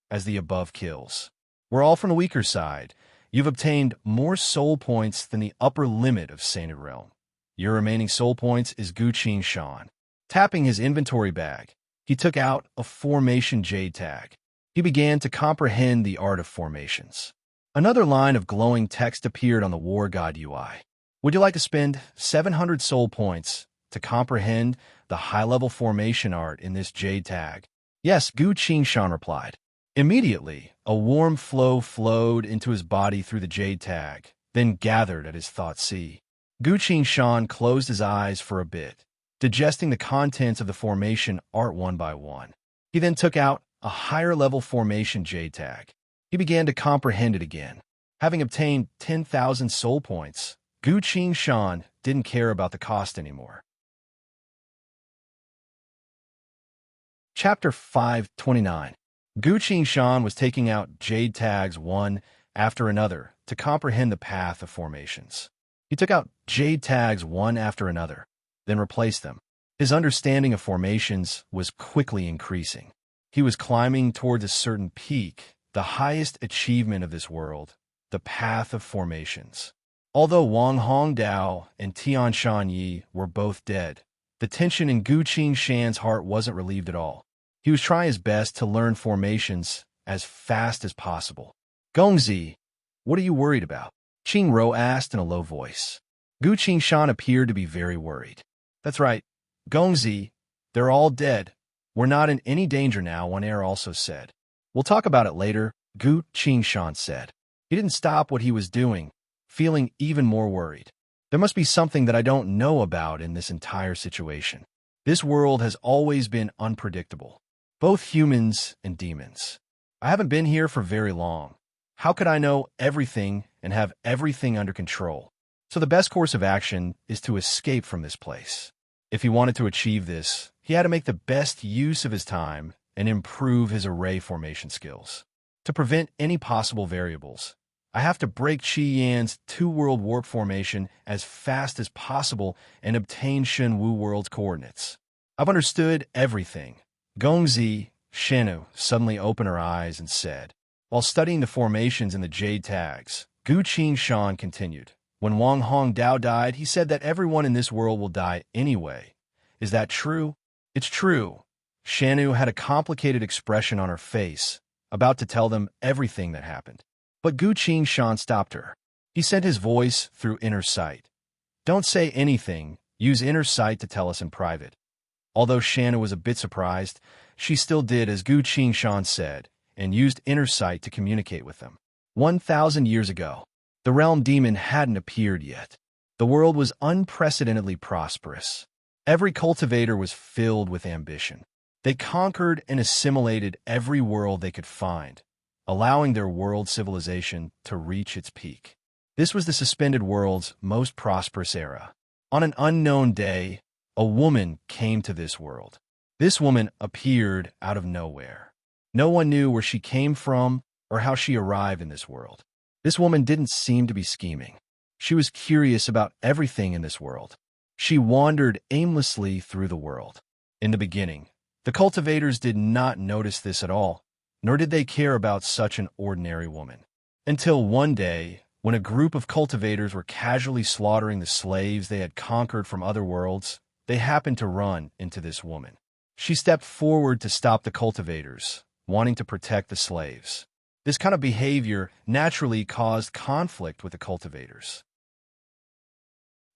as the above kills. We're all from the weaker side. You've obtained more soul points than the upper limit of Sainted Realm. Your remaining soul points is Gu Qingshan. Tapping his inventory bag, he took out a formation jade tag. He began to comprehend the art of formations. Another line of glowing text appeared on the war god UI. Would you like to spend 700 soul points to comprehend the high-level formation art in this jade tag? Yes, Gu Qingshan replied. Immediately, a warm flow flowed into his body through the jade tag, then gathered at his thought sea. Gu Qingshan closed his eyes for a bit, digesting the contents of the formation art one by one. He then took out a higher-level formation jade tag. He began to comprehend it again. Having obtained 10,000 soul points, Gu Qingshan didn't care about the cost anymore. Chapter 529. Gu Qingshan was taking out jade tags one after another to comprehend the path of formations. He took out jade tags one after another, then replaced them. His understanding of formations was quickly increasing. He was climbing towards a certain peak, the highest achievement of this world, the path of formations. Although Wang Hongdao and Tian Shanyi were both dead, the tension in Gu Qingshan's heart wasn't relieved at all. He was trying his best to learn formations as fast as possible. Gongzi, what are you worried about? Qing Ro asked in a low voice. Gu Qingshan appeared to be very worried. That's right, Gongzi, they're all dead. We're not in any danger now, One Air also said. We'll talk about it later, Gu Qingshan said. He didn't stop what he was doing, feeling even more worried. There must be something that I don't know about in this entire situation. This world has always been unpredictable, both humans and demons. I haven't been here for very long. How could I know everything and have everything under control? So the best course of action is to escape from this place. If he wanted to achieve this, he had to make the best use of his time and improve his array formation skills. To prevent any possible variables, I have to break Qi Yan's two-world warp formation as fast as possible and obtain Shen Wu world's coordinates. I've understood everything. Gongzi Shenu suddenly opened her eyes and said, while studying the formations in the jade tags, Gu Qingshan continued. When Wang Hong Dao died, he said that everyone in this world will die anyway. Is that true? It's true. Shanu had a complicated expression on her face, about to tell them everything that happened. But Gu Qingshan stopped her. He sent his voice through inner sight. Don't say anything. Use inner sight to tell us in private. Although Shanu was a bit surprised, she still did as Gu Qingshan said, and used inner sight to communicate with them. 1,000 years ago, the realm demon hadn't appeared yet. The world was unprecedentedly prosperous. Every cultivator was filled with ambition. They conquered and assimilated every world they could find, allowing their world civilization to reach its peak. This was the suspended world's most prosperous era. On an unknown day, a woman came to this world. This woman appeared out of nowhere. No one knew where she came from or how she arrived in this world. This woman didn't seem to be scheming. She was curious about everything in this world. She wandered aimlessly through the world. In the beginning, the cultivators did not notice this at all, nor did they care about such an ordinary woman. Until one day, when a group of cultivators were casually slaughtering the slaves they had conquered from other worlds, they happened to run into this woman. She stepped forward to stop the cultivators, wanting to protect the slaves. This kind of behavior naturally caused conflict with the cultivators.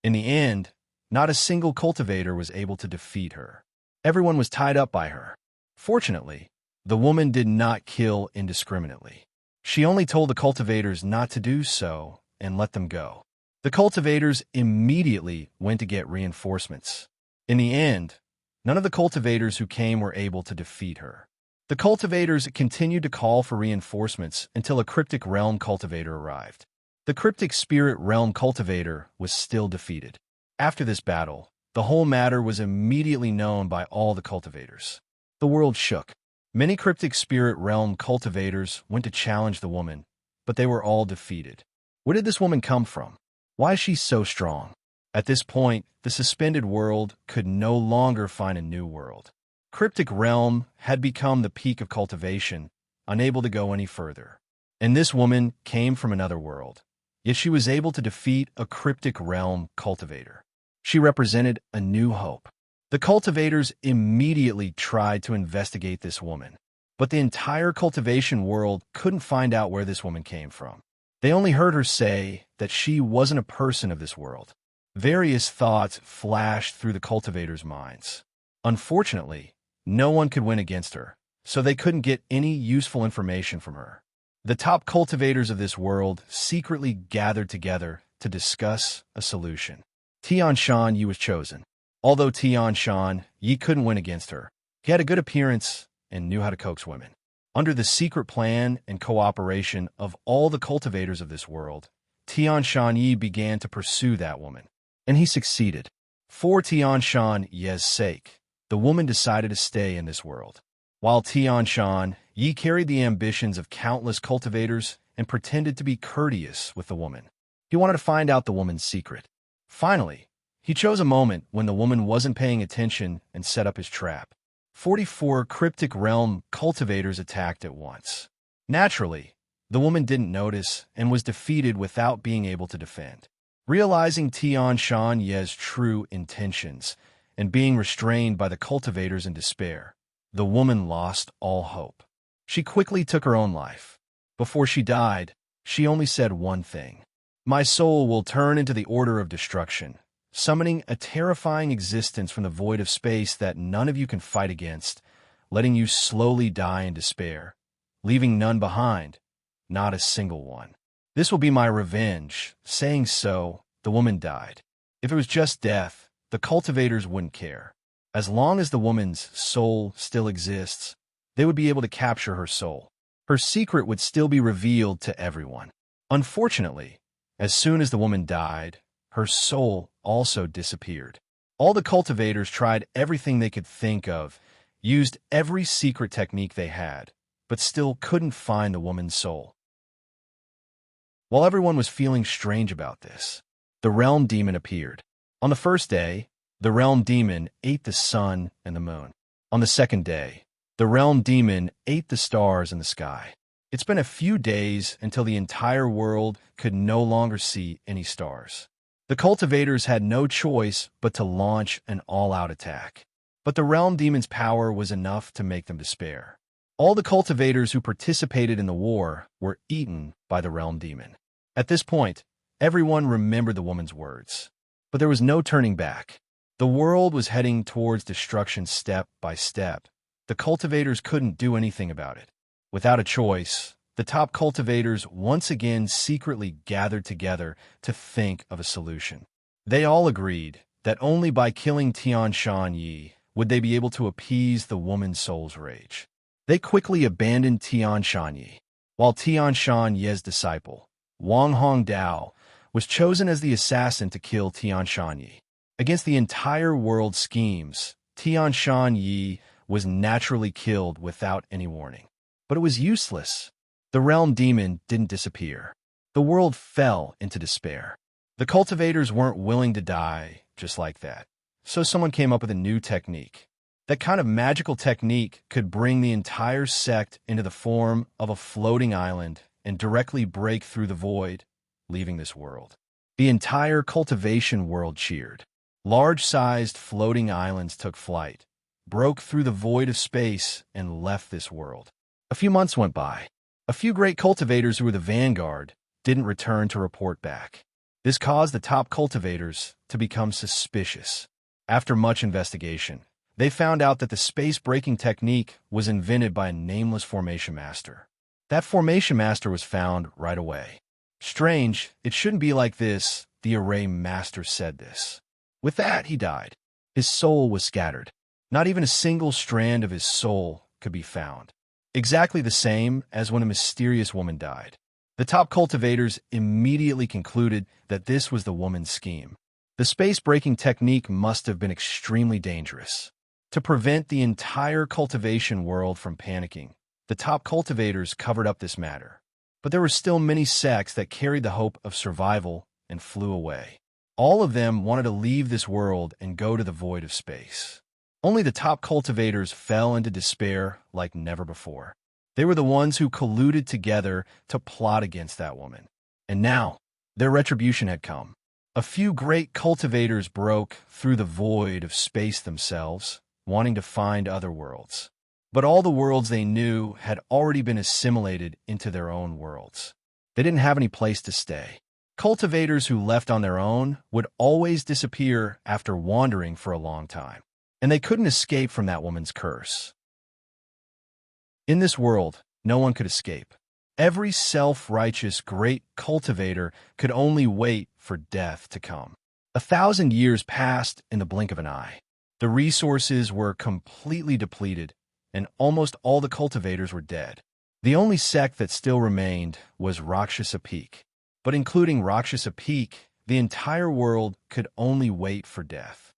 In the end, not a single cultivator was able to defeat her. Everyone was tied up by her. Fortunately, the woman did not kill indiscriminately. She only told the cultivators not to do so and let them go. The cultivators immediately went to get reinforcements. In the end, none of the cultivators who came were able to defeat her. The cultivators continued to call for reinforcements until a cryptic realm cultivator arrived. The cryptic spirit realm cultivator was still defeated. After this battle, the whole matter was immediately known by all the cultivators. The world shook. Many cryptic spirit realm cultivators went to challenge the woman, but they were all defeated. Where did this woman come from? Why is she so strong? At this point, the suspended world could no longer find a new world. Cryptic realm had become the peak of cultivation, unable to go any further. And this woman came from another world, yet she was able to defeat a cryptic realm cultivator. She represented a new hope. The cultivators immediately tried to investigate this woman, but the entire cultivation world couldn't find out where this woman came from. They only heard her say that she wasn't a person of this world. Various thoughts flashed through the cultivators' minds. Unfortunately, no one could win against her, so they couldn't get any useful information from her. The top cultivators of this world secretly gathered together to discuss a solution. Tianshan Yi was chosen. Although Tianshan Yi couldn't win against her, he had a good appearance and knew how to coax women. Under the secret plan and cooperation of all the cultivators of this world, Tianshan Yi began to pursue that woman, and he succeeded. For Tianshan Yi's sake, the woman decided to stay in this world. While Tianshan Yi carried the ambitions of countless cultivators and pretended to be courteous with the woman. He wanted to find out the woman's secret. Finally, he chose a moment when the woman wasn't paying attention and set up his trap. 44 cryptic realm cultivators attacked at once. Naturally, the woman didn't notice and was defeated without being able to defend. Realizing Tianshan Yi's true intentions and being restrained by the cultivators in despair, the woman lost all hope. She quickly took her own life. Before she died, she only said one thing: "My soul will turn into the order of destruction, summoning a terrifying existence from the void of space that none of you can fight against. letting you slowly die in despair, leaving none behind, not a single one. This will be my revenge. Saying so, the woman died. If it was just death, the cultivators wouldn't care. As long as the woman's soul still exists, they would be able to capture her soul. Her secret would still be revealed to everyone. Unfortunately, as soon as the woman died, her soul also disappeared. All the cultivators tried everything they could think of, used every secret technique they had, but still couldn't find the woman's soul. While everyone was feeling strange about this, the realm demon appeared. On the first day, the realm demon ate the sun and the moon. On the second day, the realm demon ate the stars in the sky. It's been a few days until the entire world could no longer see any stars. The cultivators had no choice but to launch an all-out attack. But the realm demon's power was enough to make them despair. All the cultivators who participated in the war were eaten by the realm demon. At this point, everyone remembered the woman's words. But there was no turning back. The world was heading towards destruction step by step. The cultivators couldn't do anything about it. Without a choice, the top cultivators once again secretly gathered together to think of a solution. They all agreed that only by killing Tian Shan Yi would they be able to appease the woman's soul's rage. They quickly abandoned Tian Shan Yi, while Tian Shan Ye's disciple, Wang Hongdao, was chosen as the assassin to kill Tian Shan Yi. Against the entire world's schemes, Tian Shan Yi was naturally killed without any warning. But it was useless. The realm demon didn't disappear. The world fell into despair. The cultivators weren't willing to die just like that. So someone came up with a new technique. That kind of magical technique could bring the entire sect into the form of a floating island and directly break through the void, leaving this world. The entire cultivation world cheered. Large-sized floating islands took flight, broke through the void of space, and left this world. A few months went by. A few great cultivators who were the vanguard didn't return to report back. This caused the top cultivators to become suspicious. After much investigation, they found out that the space-breaking technique was invented by a nameless formation master. That formation master was found right away. Strange, it shouldn't be like this, the array master said this. With that, he died. His soul was scattered. Not even a single strand of his soul could be found. Exactly the same as when a mysterious woman died. The top cultivators immediately concluded that this was the woman's scheme. The space-breaking technique must have been extremely dangerous. To prevent the entire cultivation world from panicking, the top cultivators covered up this matter. But there were still many sects that carried the hope of survival and flew away. All of them wanted to leave this world and go to the void of space. Only the top cultivators fell into despair like never before. They were the ones who colluded together to plot against that woman. And now, their retribution had come. A few great cultivators broke through the void of space themselves, wanting to find other worlds. But all the worlds they knew had already been assimilated into their own worlds. They didn't have any place to stay. Cultivators who left on their own would always disappear after wandering for a long time. And they couldn't escape from that woman's curse. In this world, no one could escape. Every self-righteous great cultivator could only wait for death to come. 1,000 years passed in the blink of an eye. The resources were completely depleted, and almost all the cultivators were dead. The only sect that still remained was Rakshasa Peak. But including Rakshasa Peak, the entire world could only wait for death.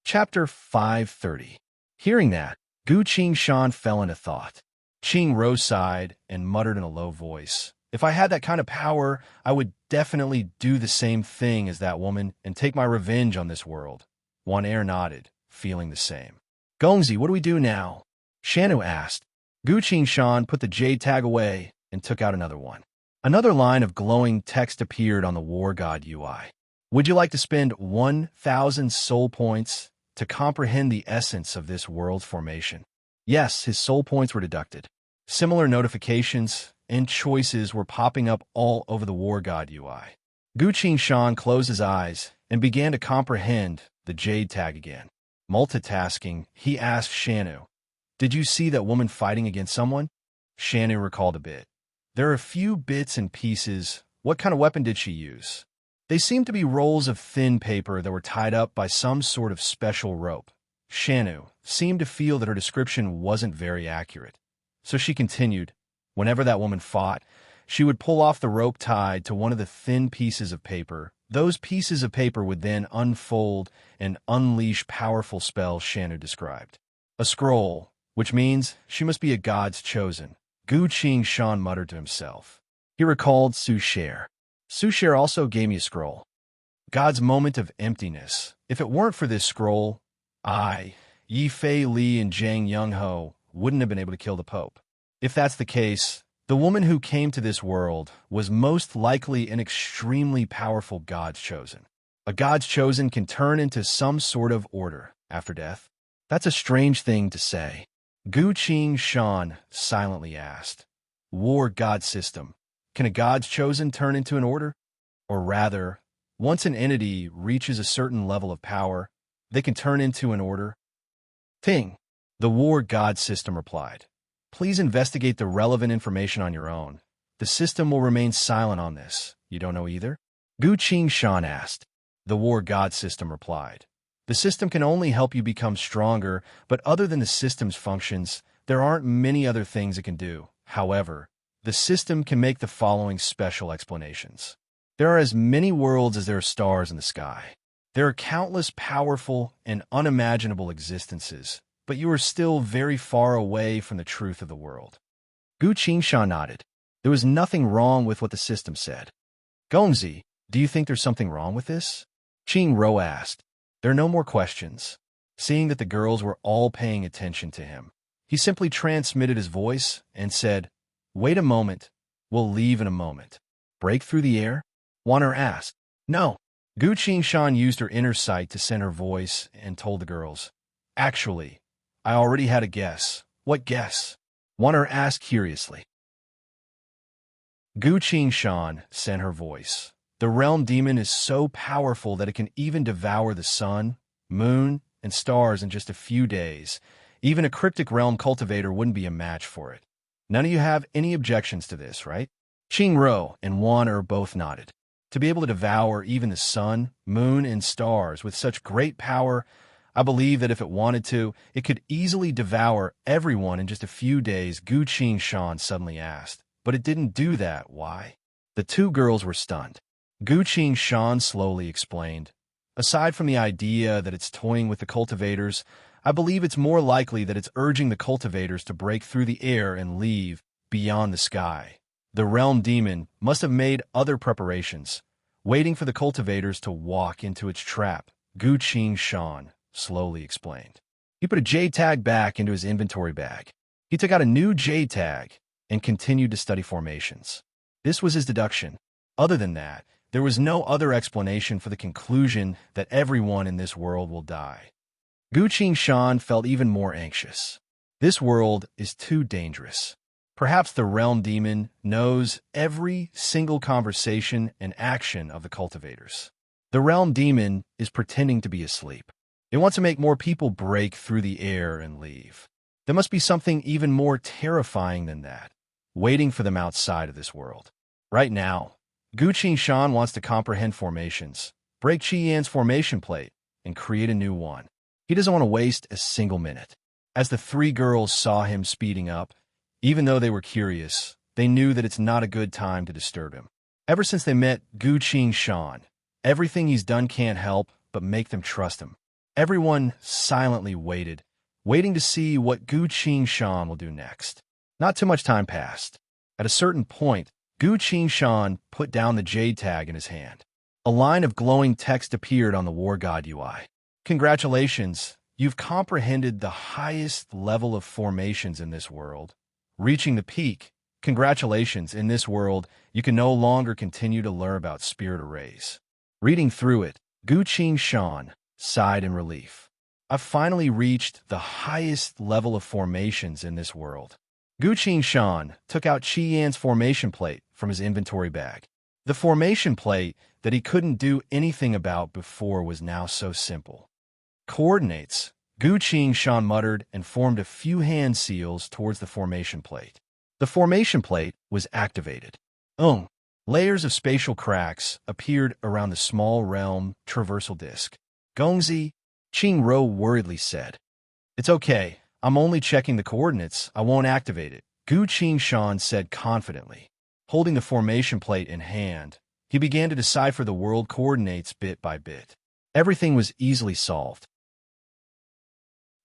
Chapter 530. Hearing that, Gu Qingshan fell into thought. Qing Rose sighed and muttered in a low voice, "If I had that kind of power, I would definitely do the same thing as that woman and take my revenge on this world." Wan Er nodded, feeling the same. "Gongzi, what do we do now?" Shanu asked. Gu Qingshan put the jade tag away and took out another one. Another line of glowing text appeared on the War God UI. "Would you like to spend 1,000 soul points to comprehend the essence of this world's formation?" Yes, his soul points were deducted. Similar notifications and choices were popping up all over the War God UI. Gu Qingshan closed his eyes and began to comprehend the jade tag again. Multitasking, he asked Shanu, "Did you see that woman fighting against someone?" Shanu recalled a bit. "There are a few bits and pieces. What kind of weapon did she use?" "They seemed to be rolls of thin paper that were tied up by some sort of special rope." Shanu seemed to feel that her description wasn't very accurate. So she continued, "Whenever that woman fought, she would pull off the rope tied to one of the thin pieces of paper. Those pieces of paper would then unfold and unleash powerful spells," Shanu described. "A scroll, which means she must be a god's chosen," Gu Qing-shan muttered to himself. He recalled Su Sher. Su Sher also gave me a scroll. God's moment of emptiness. If it weren't for this scroll, I, Yi Fei Li and Zhang Yongho, wouldn't have been able to kill the Pope. If that's the case, the woman who came to this world was most likely an extremely powerful God's chosen. A God's chosen can turn into some sort of order after death. That's a strange thing to say. Gu Qing-shan silently asked. War God system. Can a God's chosen turn into an order? Or rather, once an entity reaches a certain level of power, they can turn into an order? Ting. The War God system replied. Please investigate the relevant information on your own. The system will remain silent on this. You don't know either? Gu Qing-shan asked. The War God system replied. The system can only help you become stronger, but other than the system's functions, there aren't many other things it can do. However, the system can make the following special explanations. There are as many worlds as there are stars in the sky. There are countless powerful and unimaginable existences, but you are still very far away from the truth of the world. Gu Qing-shan nodded. There was nothing wrong with what the system said. Gongzi, do you think there's something wrong with this? Qing Ro asked. There are no more questions. Seeing that the girls were all paying attention to him, he simply transmitted his voice and said, Wait a moment. We'll leave in a moment. Break through the air? Wanner asked. No. Gu Qing-shan used her inner sight to send her voice and told the girls. Actually, I already had a guess. What guess? Wanner asked curiously. Gu Qing-shan sent her voice. The realm demon is so powerful that it can even devour the sun, moon, and stars in just a few days. Even a cryptic realm cultivator wouldn't be a match for it. None of you have any objections to this, right? Qing Ro and Wanner both nodded. To be able to devour even the sun, moon, and stars with such great power, I believe that if it wanted to, it could easily devour everyone in just a few days, Gu Qing-shan suddenly asked. But it didn't do that. Why? The two girls were stunned. Gu Qing-shan slowly explained. Aside from the idea that it's toying with the cultivators, I believe it's more likely that it's urging the cultivators to break through the air and leave beyond the sky. The realm demon must have made other preparations, waiting for the cultivators to walk into its trap, Gu Qing-shan slowly explained. He put a J-tag back into his inventory bag. He took out a new J-tag and continued to study formations. This was his deduction. Other than that, there was no other explanation for the conclusion that everyone in this world will die. Gu Qing-shan felt even more anxious. This world is too dangerous. Perhaps the realm demon knows every single conversation and action of the cultivators. The realm demon is pretending to be asleep. It wants to make more people break through the air and leave. There must be something even more terrifying than that, waiting for them outside of this world. Right now, Gu Qing-shan wants to comprehend formations, break Qi Yan's formation plate, and create a new one. He doesn't want to waste a single minute. As the three girls saw him speeding up, even though they were curious, they knew that it's not a good time to disturb him. Ever since they met Gu Qing-shan, everything he's done can't help but make them trust him. Everyone silently waited, waiting to see what Gu Qing-shan will do next. Not too much time passed. At a certain point, Gu Qing-shan put down the J-tag in his hand. A line of glowing text appeared on the War God UI. Congratulations, you've comprehended the highest level of formations in this world. Reaching the peak, congratulations, in this world, you can no longer continue to learn about spirit arrays. Reading through it, Gu Qing-shan sighed in relief. I've finally reached the highest level of formations in this world. Gu Qing-shan took out Qi Yan's formation plate from his inventory bag. The formation plate that he couldn't do anything about before was now so simple. Coordinates, Gu Qing-shan muttered and formed a few hand seals towards the formation plate. The formation plate was activated. Layers of spatial cracks appeared around the small realm traversal disk. Gongzi, Qing Ro worriedly said. It's okay. I'm only checking the coordinates. I won't activate it, Gu Qing-shan said confidently. Holding the formation plate in hand, he began to decipher the world coordinates bit by bit. Everything was easily solved.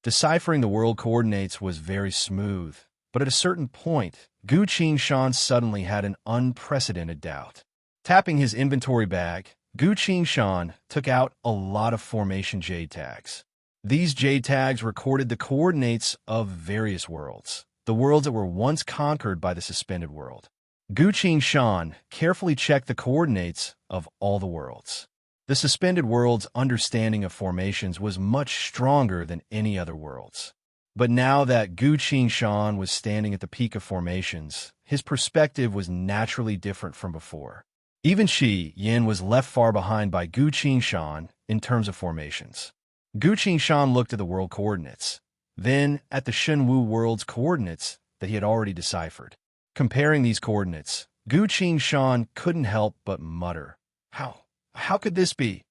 Deciphering the world coordinates was very smooth, but at a certain point, Gu Qing-shan suddenly had an unprecedented doubt. Tapping his inventory bag, Gu Qing-shan took out a lot of formation jade tags. These jade tags recorded the coordinates of various worlds, the worlds that were once conquered by the suspended world. Gu Qing-shan carefully checked the coordinates of all the worlds. The suspended world's understanding of formations was much stronger than any other world's. But now that Gu Qing-shan was standing at the peak of formations, his perspective was naturally different from before. Even Shi Yin was left far behind by Gu Qing-shan in terms of formations. Gu Qing-shan looked at the world coordinates, then at the Shenwu world's coordinates that he had already deciphered. Comparing these coordinates, Gu Qing-shan couldn't help but mutter, How could this be?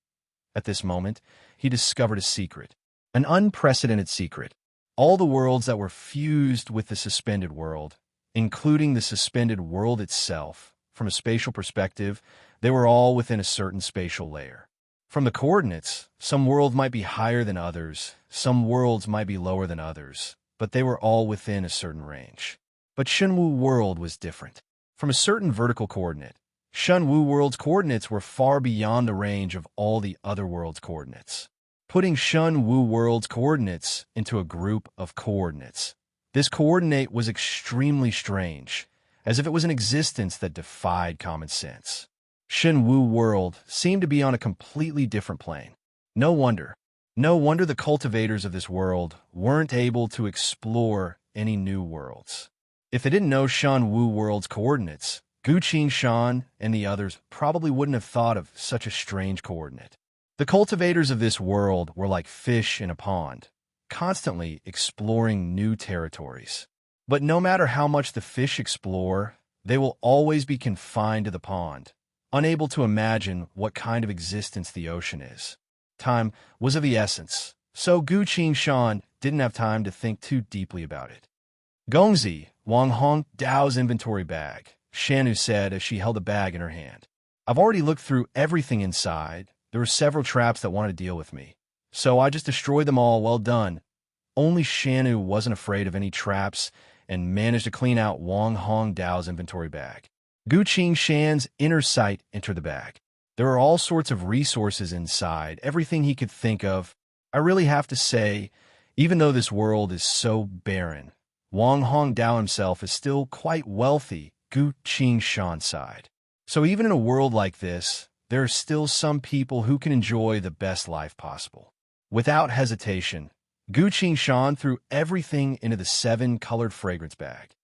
At this moment, he discovered a secret, an unprecedented secret. All the worlds that were fused with the suspended world, including the suspended world itself, from a spatial perspective, they were all within a certain spatial layer. From the coordinates, some worlds might be higher than others, some worlds might be lower than others, but they were all within a certain range. But Shenwu world was different. From a certain vertical coordinate, Shenwu world's coordinates were far beyond the range of all the other worlds' coordinates. Putting Shenwu world's coordinates into a group of coordinates, this coordinate was extremely strange, as if it was an existence that defied common sense. Shenwu world seemed to be on a completely different plane. No wonder the cultivators of this world weren't able to explore any new worlds. If they didn't know Shenwu world's coordinates, Gu Qing-shan and the others probably wouldn't have thought of such a strange coordinate. The cultivators of this world were like fish in a pond, constantly exploring new territories. But no matter how much the fish explore, they will always be confined to the pond, unable to imagine what kind of existence the ocean is. Time was of the essence, so Gu Qing-shan didn't have time to think too deeply about it. Gongzi, Wang Hong Dao's inventory bag, Shanu said as she held the bag in her hand. I've already looked through everything inside. There were several traps that wanted to deal with me, so I just destroyed them all. Well done. Only Shanu wasn't afraid of any traps and managed to clean out Wang Hong Dao's inventory bag. Gu Qing-shan's inner sight entered the bag. There were all sorts of resources inside, everything he could think of. I really have to say, even though this world is so barren, Wang Hong Dao himself is still quite wealthy, Gu Qing-shan sighed. So even in a world like this, there are still some people who can enjoy the best life possible. Without hesitation, Gu Qing-shan threw everything into the 7-colored fragrance bag.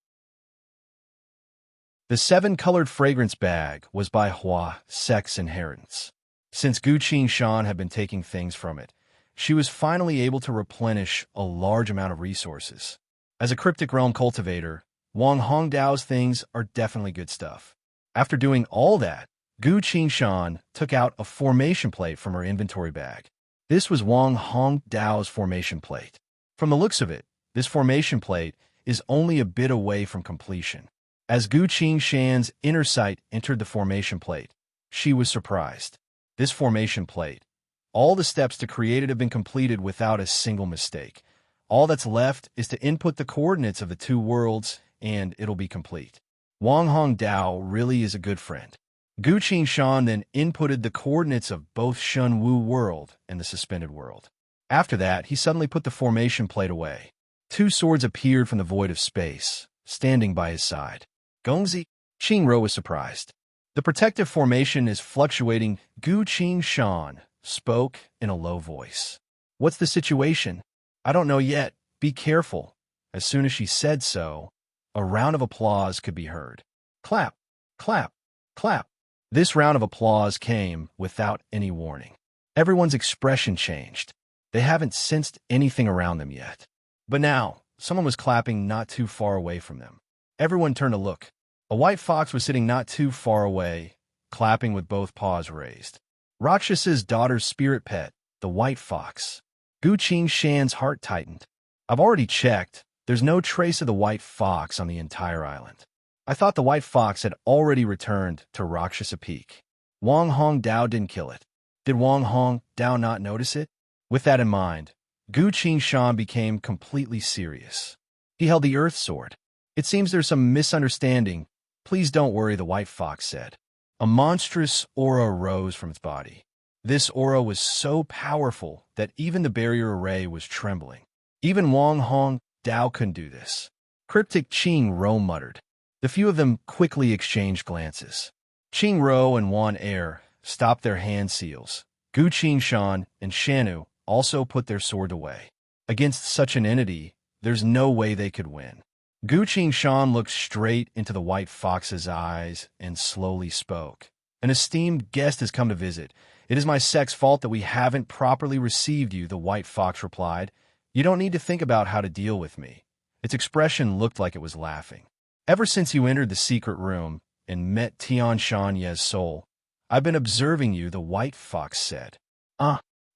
The 7-colored fragrance bag was by Hua Sex Inheritance. Since Gu Qing-shan had been taking things from it, she was finally able to replenish a large amount of resources. As a cryptic realm cultivator, Wang Hong Dao's things are definitely good stuff. After doing all that, Gu Qing-shan took out a formation plate from her inventory bag. This was Wang Hong Dao's formation plate. From the looks of it, this formation plate is only a bit away from completion. As Gu Qing-shan's inner sight entered the formation plate, she was surprised. This formation plate, all the steps to create it have been completed without a single mistake. All that's left is to input the coordinates of the two worlds, and it'll be complete. Wang Hong Dao really is a good friend. Gu Qing-shan then inputted the coordinates of both Shenwu world and the suspended world. After that, he suddenly put the formation plate away. Two swords appeared from the void of space, standing by his side. Gongzi, Qing-ro was surprised. The protective formation is fluctuating. Gu Qing-shan spoke in a low voice. What's the situation? I don't know yet. Be careful. As soon as she said so, a round of applause could be heard. Clap, clap, clap. This round of applause came without any warning. Everyone's expression changed. They haven't sensed anything around them yet. But now, someone was clapping not too far away from them. Everyone turned to look. A white fox was sitting not too far away, clapping with both paws raised. Rakshasa's daughter's spirit pet, the white fox. Gu Qingshan's heart tightened. I've already checked. There's no trace of the white fox on the entire island. I thought the white fox had already returned to Rakshasa Peak. Wang Hong Dao didn't kill it. Did Wang Hong Dao not notice it? With that in mind, Gu Qingshan became completely serious. He held the earth sword. It seems there's some misunderstanding. Please don't worry, the white fox said. A monstrous aura rose from its body. This aura was so powerful that even the barrier array was trembling. Even Wang Hong Dao couldn't do this. Cryptic Qing Ro muttered. The few of them quickly exchanged glances. Qing Ro and Wan Er stopped their hand seals. Gu Qingshan and Shanu also put their sword away. Against such an entity, there's no way they could win. Gu Qingshan looked straight into the white fox's eyes and slowly spoke. An esteemed guest has come to visit. It is my sect's fault that we haven't properly received you, the white fox replied. You don't need to think about how to deal with me. Its expression looked like it was laughing. Ever since you entered the secret room and met Tian Shanye's soul, I've been observing you, the white fox said.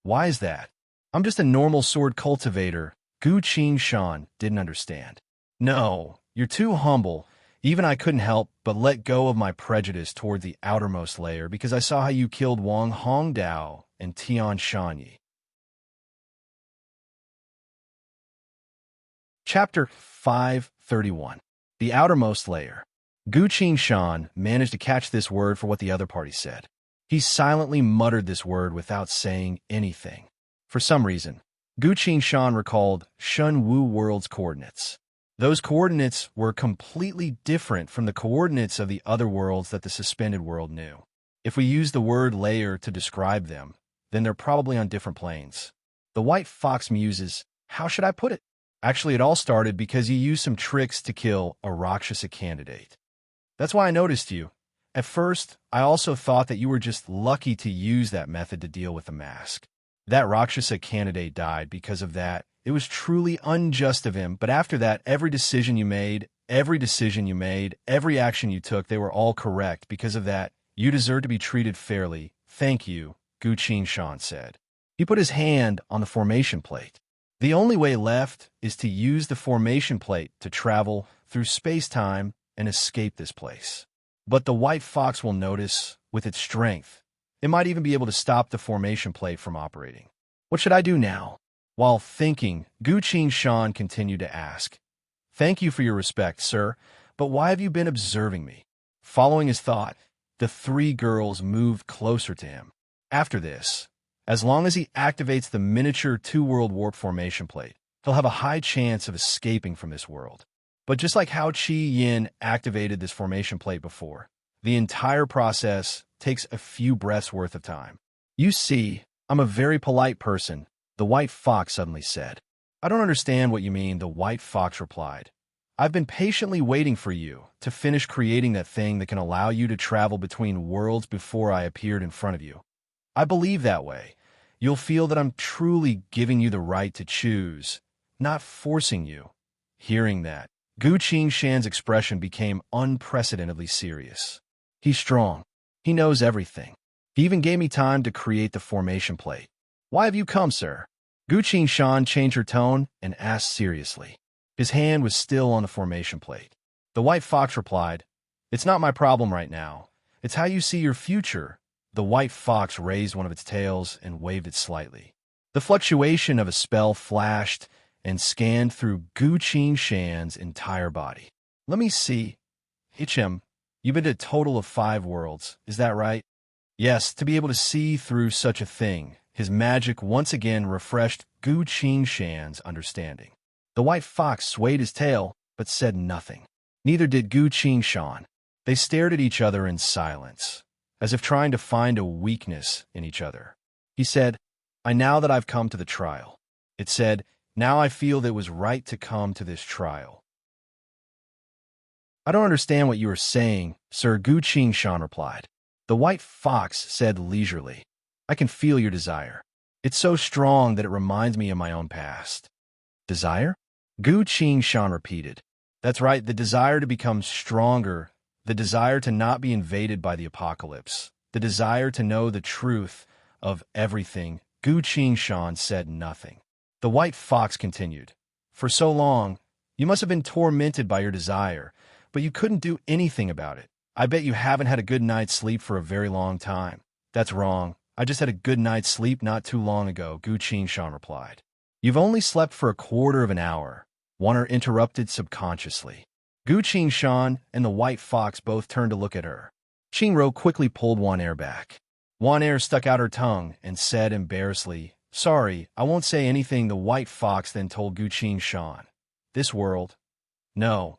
Why is that? I'm just a normal sword cultivator. Gu Qingshan didn't understand. No, you're too humble. Even I couldn't help but let go of my prejudice toward the outermost layer because I saw how you killed Wang Hong Dao and Tian Shanyi. Chapter 531. The Outermost Layer. Gu Qingshan managed to catch this word for what the other party said. He silently muttered this word without saying anything. For some reason, Gu Qingshan recalled Shun Wu World's coordinates. Those coordinates were completely different from the coordinates of the other worlds that the suspended world knew. If we use the word layer to describe them, then they're probably on different planes. The white fox muses, how should I put it? Actually, it all started because you used some tricks to kill a Rakshasa candidate. That's why I noticed you. At first, I also thought that you were just lucky to use that method to deal with the mask. That Rakshasa candidate died because of that. It was truly unjust of him, but after that, every decision you made, every action you took, they were all correct. Because of that, you deserve to be treated fairly. Thank you, Gu Qingshan said. He put his hand on the formation plate. The only way left is to use the formation plate to travel through space-time and escape this place. But the white fox will notice, with its strength, it might even be able to stop the formation plate from operating. What should I do now? While thinking, Gu Qingshan continued to ask, Thank you for your respect, sir, but why have you been observing me? Following his thought, the three girls moved closer to him. After this, as long as he activates the miniature two-world warp formation plate, he'll have a high chance of escaping from this world. But just like how Qi Yin activated this formation plate before, the entire process takes a few breaths worth of time. You see, I'm a very polite person, the white fox suddenly said. I don't understand what you mean, the white fox replied. I've been patiently waiting for you to finish creating that thing that can allow you to travel between worlds before I appeared in front of you. I believe that way. You'll feel that I'm truly giving you the right to choose, not forcing you. Hearing that, Gu Qingshan's expression became unprecedentedly serious. He's strong. He knows everything. He even gave me time to create the formation plate. Why have you come, sir? Gu Qingshan changed her tone and asked seriously. His hand was still on the formation plate. The white fox replied, It's not my problem right now. It's how you see your future. The white fox raised one of its tails and waved it slightly. The fluctuation of a spell flashed and scanned through Gu Qingshan's entire body. Let me see. Hichem, you've been to a total of 5 worlds, is that right? Yes, to be able to see through such a thing. His magic once again refreshed Gu Qingshan's understanding. The white fox swayed his tail, but said nothing. Neither did Gu Qingshan. They stared at each other in silence, as if trying to find a weakness in each other. He said, Now that I've come to the trial. It said, now I feel that it was right to come to this trial. I don't understand what you are saying, Sir, Gu Qingshan replied. The white fox said leisurely, I can feel your desire. It's so strong that it reminds me of my own past. Desire? Gu Qing repeated. That's right, the desire to become stronger, the desire to not be invaded by the apocalypse, the desire to know the truth of everything. Gu Qing said nothing. The white fox continued. For so long, you must have been tormented by your desire, but you couldn't do anything about it. I bet you haven't had a good night's sleep for a very long time. That's wrong. I just had a good night's sleep not too long ago, Gu Qing replied. You've only slept for a quarter of an hour, Wanner interrupted subconsciously. Gu Qing and the white fox both turned to look at her. Qingro quickly pulled Wanner back. Wanner stuck out her tongue and said embarrassedly, Sorry, I won't say anything. The white fox then told Gu Qing. This world? No.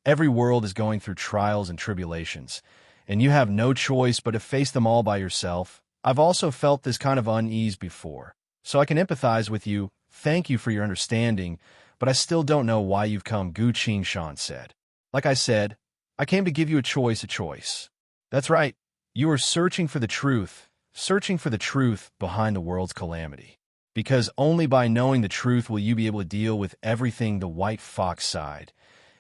Every world is going through trials and tribulations, and you have no choice but to face them all by yourself. I've also felt this kind of unease before, so I can empathize with you. Thank you for your understanding, but I still don't know why you've come, Gu Qing said. Like I said, I came to give you a choice. That's right. You are searching for the truth behind the world's calamity. Because only by knowing the truth will you be able to deal with everything, the white fox sighed.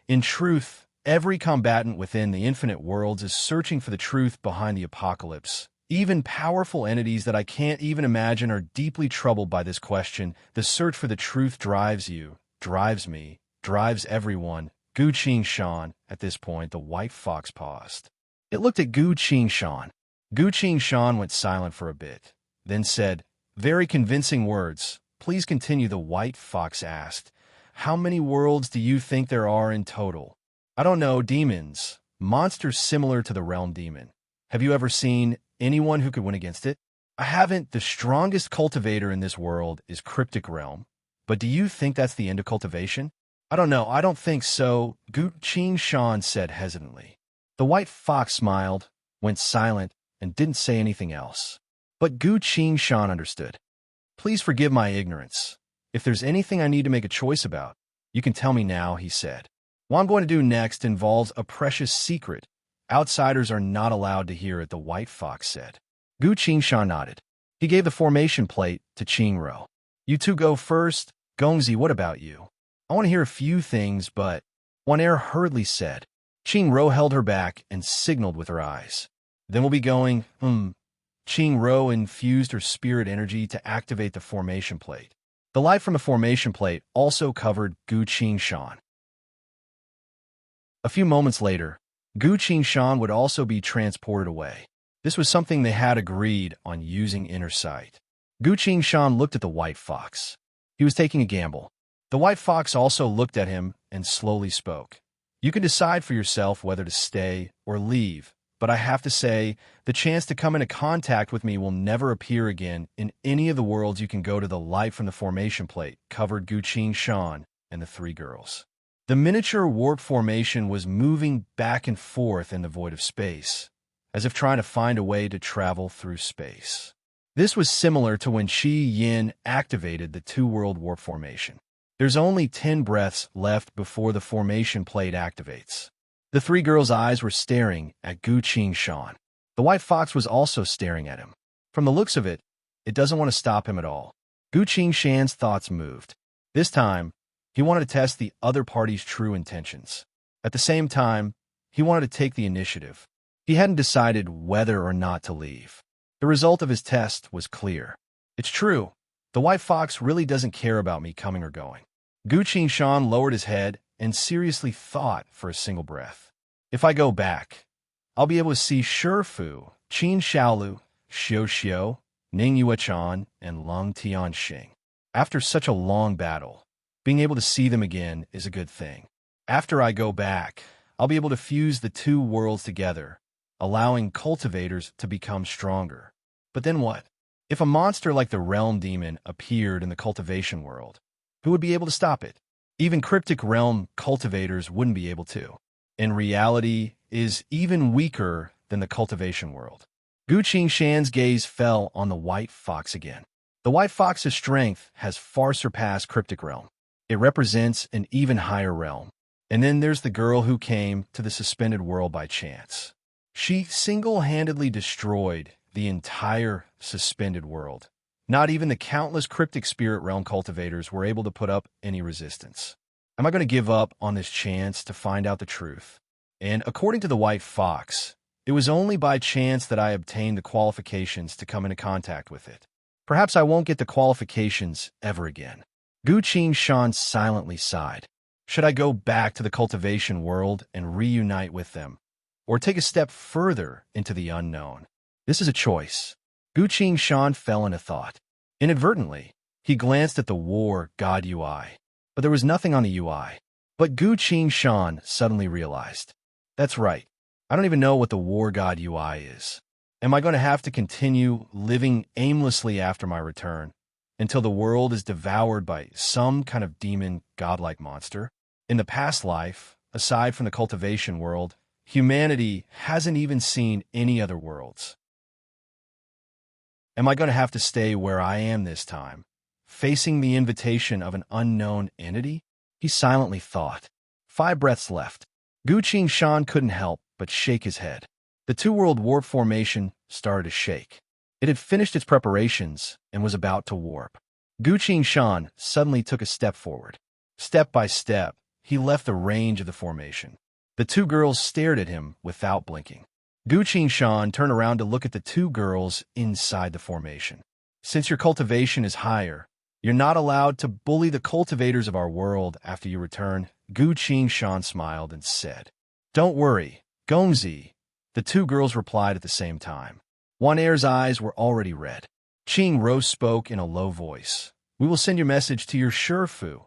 In truth, every combatant within the infinite worlds is searching for the truth behind the apocalypse. Even powerful entities that I can't even imagine are deeply troubled by this question. The search for the truth drives you, drives me, drives everyone. Gu Qing. At this point, the white fox paused. It looked at Gu Qing. Gu Qing went silent for a bit, then said, Very convincing words. Please continue, the white fox asked. How many worlds do you think there are in total? I don't know, demons. Monsters similar to the realm demon. Have you ever seen anyone who could win against it? I haven't. The strongest cultivator in this world is cryptic realm. But do you think that's the end of cultivation? I don't know. I don't think so, Gu Qing said hesitantly. The white fox smiled, went silent, and didn't say anything else. But Gu Qing understood. Please forgive my ignorance. If there's anything I need to make a choice about, you can tell me now, he said. What I'm going to do next involves a precious secret. Outsiders are not allowed to hear it, the white fox said. Gu Qing nodded. He gave the formation plate to Qingro. You two go first. Gongzi, what about you? I want to hear a few things, but Wanner hurriedly said. Qingro held her back and signaled with her eyes. Then we'll be going, Qingro infused her spirit energy to activate the formation plate. The light from the formation plate also covered Gu Qing. A few moments later, Gu Qing would also be transported away. This was something they had agreed on using inner sight. Gu Qing looked at the white fox. He was taking a gamble. The white fox also looked at him and slowly spoke. You can decide for yourself whether to stay or leave, but I have to say, the chance to come into contact with me will never appear again in any of the worlds. You can go to the light from the formation plate, covered Gu Qing and the three girls. The miniature warp formation was moving back and forth in the void of space, as if trying to find a way to travel through space. This was similar to when Qi Yin activated the two-world warp formation. There's only 10 breaths left before the formation plate activates. The three girls' eyes were staring at Gu Qing. The white fox was also staring at him. From the looks of it, it doesn't want to stop him at all. Gu Qing's thoughts moved. This time, he wanted to test the other party's true intentions. At the same time, he wanted to take the initiative. He hadn't decided whether or not to leave. The result of his test was clear. It's true. The white fox really doesn't care about me coming or going. Gu Qing lowered his head and seriously thought for a single breath. If I go back, I'll be able to see Shifu, Qin Xiaolu, Xiu Xiu, Ning Yuechan, and Lung Tianxing. After such a long battle, being able to see them again is a good thing. After I go back, I'll be able to fuse the two worlds together, allowing cultivators to become stronger. But then what? If a monster like the realm demon appeared in the cultivation world, who would be able to stop it? Even cryptic realm cultivators wouldn't be able to. In reality, is even weaker than the cultivation world. Gu Qing's gaze fell on the white fox again. The white fox's strength has far surpassed cryptic realm. It represents an even higher realm. And then there's the girl who came to the suspended world by chance. She single-handedly destroyed the entire suspended world. Not even the countless cryptic spirit realm cultivators were able to put up any resistance. Am I going to give up on this chance to find out the truth? And according to the White Fox, it was only by chance that I obtained the qualifications to come into contact with it. Perhaps I won't get the qualifications ever again. Gu Shan silently sighed. Should I go back to the cultivation world and reunite with them, or take a step further into the unknown? This is a choice. Gu Shan fell into thought. Inadvertently, he glanced at the War God UI, but there was nothing on the UI. But Gu Shan suddenly realized, that's right, I don't even know what the War God UI is. Am I going to have to continue living aimlessly after my return, until the world is devoured by some kind of demon godlike monster? In the past life, aside from the cultivation world, humanity hasn't even seen any other worlds. Am I going to have to stay where I am this time, facing the invitation of an unknown entity? He silently thought. 5 breaths left. Gu Shan couldn't help but shake his head. The two-world warp formation started to shake. It had finished its preparations and was about to warp. Gu Shan suddenly took a step forward. Step by step, he left the range of the formation. The 2 girls stared at him without blinking. Gu Shan turned around to look at the 2 girls inside the formation. Since your cultivation is higher, you're not allowed to bully the cultivators of our world after you return. Gu Shan smiled and said, Don't worry, Gongzi. The 2 girls replied at the same time. Wan Er's eyes were already red. Qing Rose spoke in a low voice. We will send your message to your Shifu.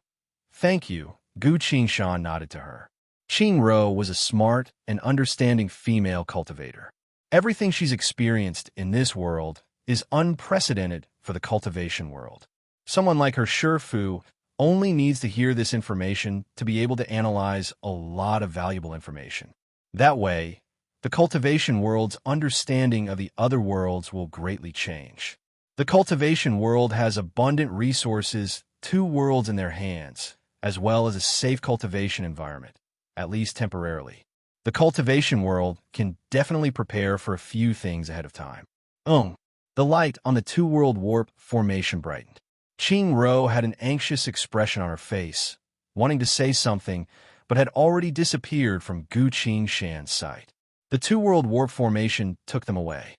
Thank you. Gu Shan nodded to her. Qing Ro was a smart and understanding female cultivator. Everything she's experienced in this world is unprecedented for the cultivation world. Someone like her Shifu only needs to hear this information to be able to analyze a lot of valuable information. That way, the cultivation world's understanding of the other worlds will greatly change. The cultivation world has abundant resources, 2 worlds in their hands, as well as a safe cultivation environment, at least temporarily. The cultivation world can definitely prepare for a few things ahead of time. The light on the 2-world warp formation brightened. Qing Ro had an anxious expression on her face, wanting to say something, but had already disappeared from Gu Shan's sight. The 2-world warp formation took them away.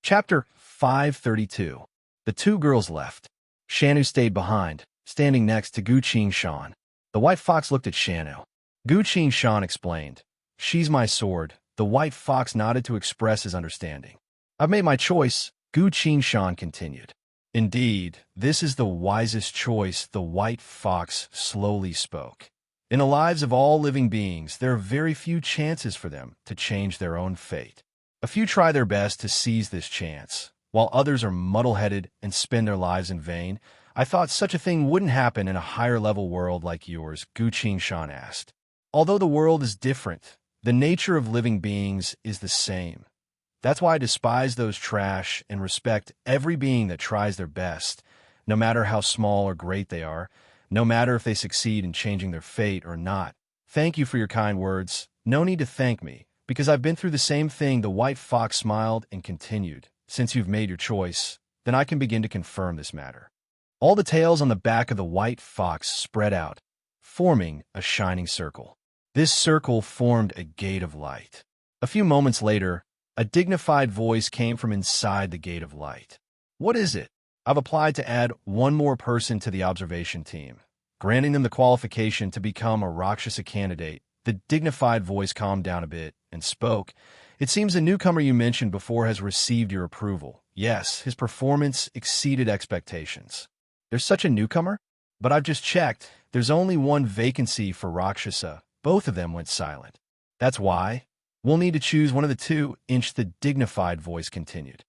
Chapter 532. The 2 girls left. Shanu stayed behind, standing next to Gu Shan. The White Fox looked at Shanu. Gu Shan explained, She's my sword. The White Fox nodded to express his understanding. I've made my choice, Gu Shan continued. Indeed, this is the wisest choice, the White Fox slowly spoke. In the lives of all living beings, there are very few chances for them to change their own fate. A few try their best to seize this chance, while others are muddle-headed and spend their lives in vain. I thought such a thing wouldn't happen in a higher-level world like yours, Gu Shan asked. Although the world is different, the nature of living beings is the same. That's why I despise those trash and respect every being that tries their best, no matter how small or great they are, no matter if they succeed in changing their fate or not. Thank you for your kind words. No need to thank me, because I've been through the same thing. The White Fox smiled and continued. Since you've made your choice, then I can begin to confirm this matter. All the tails on the back of the White Fox spread out, forming a shining circle. This circle formed a gate of light. A few moments later, a dignified voice came from inside the gate of light. What is it? I've applied to add 1 more person to the observation team, granting them the qualification to become a Rakshasa candidate. The dignified voice calmed down a bit and spoke. It seems the newcomer you mentioned before has received your approval. Yes, his performance exceeded expectations. There's such a newcomer? But I've just checked. There's only 1 vacancy for Rakshasa. Both of them went silent. That's why. We'll need to choose one of the 2. The dignified voice continued.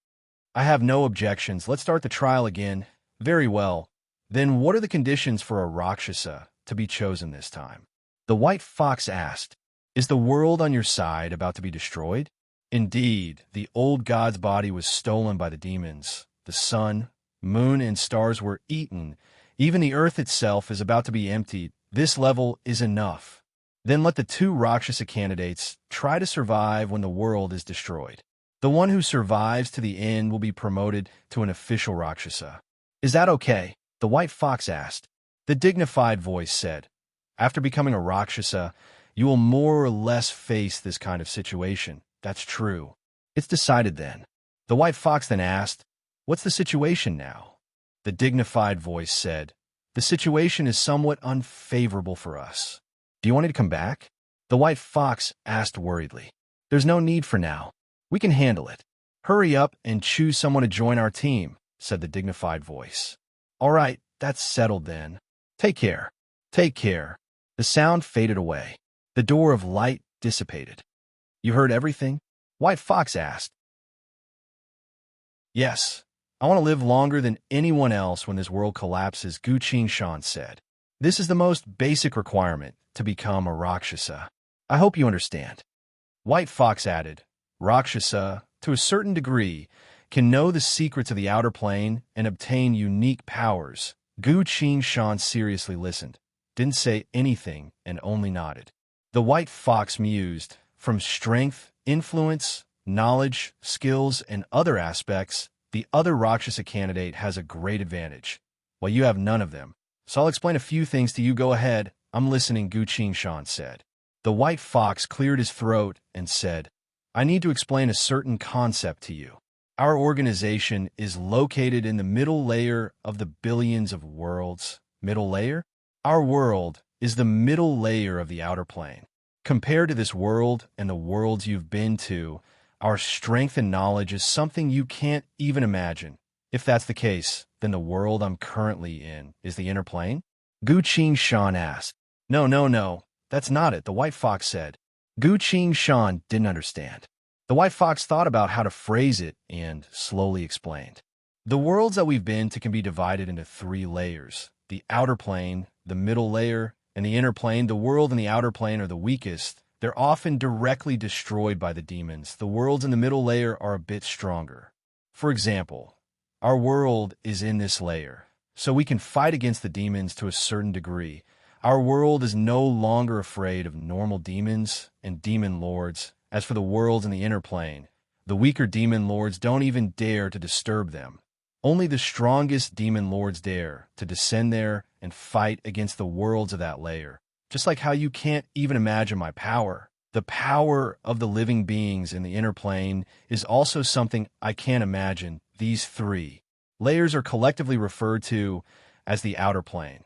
I have no objections. Let's start the trial again. Very well. Then what are the conditions for a Rakshasa to be chosen this time? The White Fox asked. Is the world on your side about to be destroyed? Indeed, the old god's body was stolen by the demons. The sun, moon, and stars were eaten. Even the earth itself is about to be emptied. This level is enough. Then let the two Rakshasa candidates try to survive when the world is destroyed. The one who survives to the end will be promoted to an official Rakshasa. Is that okay? The white fox asked. The dignified voice said, after becoming a Rakshasa, you will more or less face this kind of situation. That's true. It's decided then. The white fox then asked, what's the situation now? The dignified voice said, the situation is somewhat unfavorable for us. Do you want me to come back? The white fox asked worriedly. There's no need for now. We can handle it. Hurry up and choose someone to join our team, said the dignified voice. All right, that's settled then. Take care. Take care. The sound faded away. The door of light dissipated. You heard everything? White Fox asked. Yes. I want to live longer than anyone else when this world collapses, Gu Shan said. This is the most basic requirement to become a Rakshasa. I hope you understand. White Fox added, Rakshasa, to a certain degree, can know the secrets of the outer plane and obtain unique powers. Gu Shan seriously listened, didn't say anything, and only nodded. The white fox mused, from strength, influence, knowledge, skills, and other aspects, the other Rakshasa candidate has a great advantage. Well, you have none of them. So I'll explain a few things to you. Go ahead. I'm listening, Gu Shan said. The white fox cleared his throat and said, I need to explain a certain concept to you. Our organization is located in the middle layer of the billions of worlds. Middle layer? Our world is the middle layer of the outer plane. Compared to this world and the worlds you've been to, our strength and knowledge is something you can't even imagine. If that's the case, then the world I'm currently in is the inner plane? Gu Shan asked. No, that's not it, the white fox said. Gu Shan didn't understand. The white fox thought about how to phrase it and slowly explained. The worlds that we've been to can be divided into 3 layers. The outer plane, the middle layer, and the inner plane. The world and the outer plane are the weakest. They're often directly destroyed by the demons. The worlds in the middle layer are a bit stronger. For example, our world is in this layer, so we can fight against the demons to a certain degree. Our world is no longer afraid of normal demons and demon lords. As for the worlds in the inner plane, the weaker demon lords don't even dare to disturb them. Only the strongest demon lords dare to descend there and fight against the worlds of that layer. Just like how you can't even imagine my power. The power of the living beings in the inner plane is also something I can't imagine. These 3 layers are collectively referred to as the outer plane.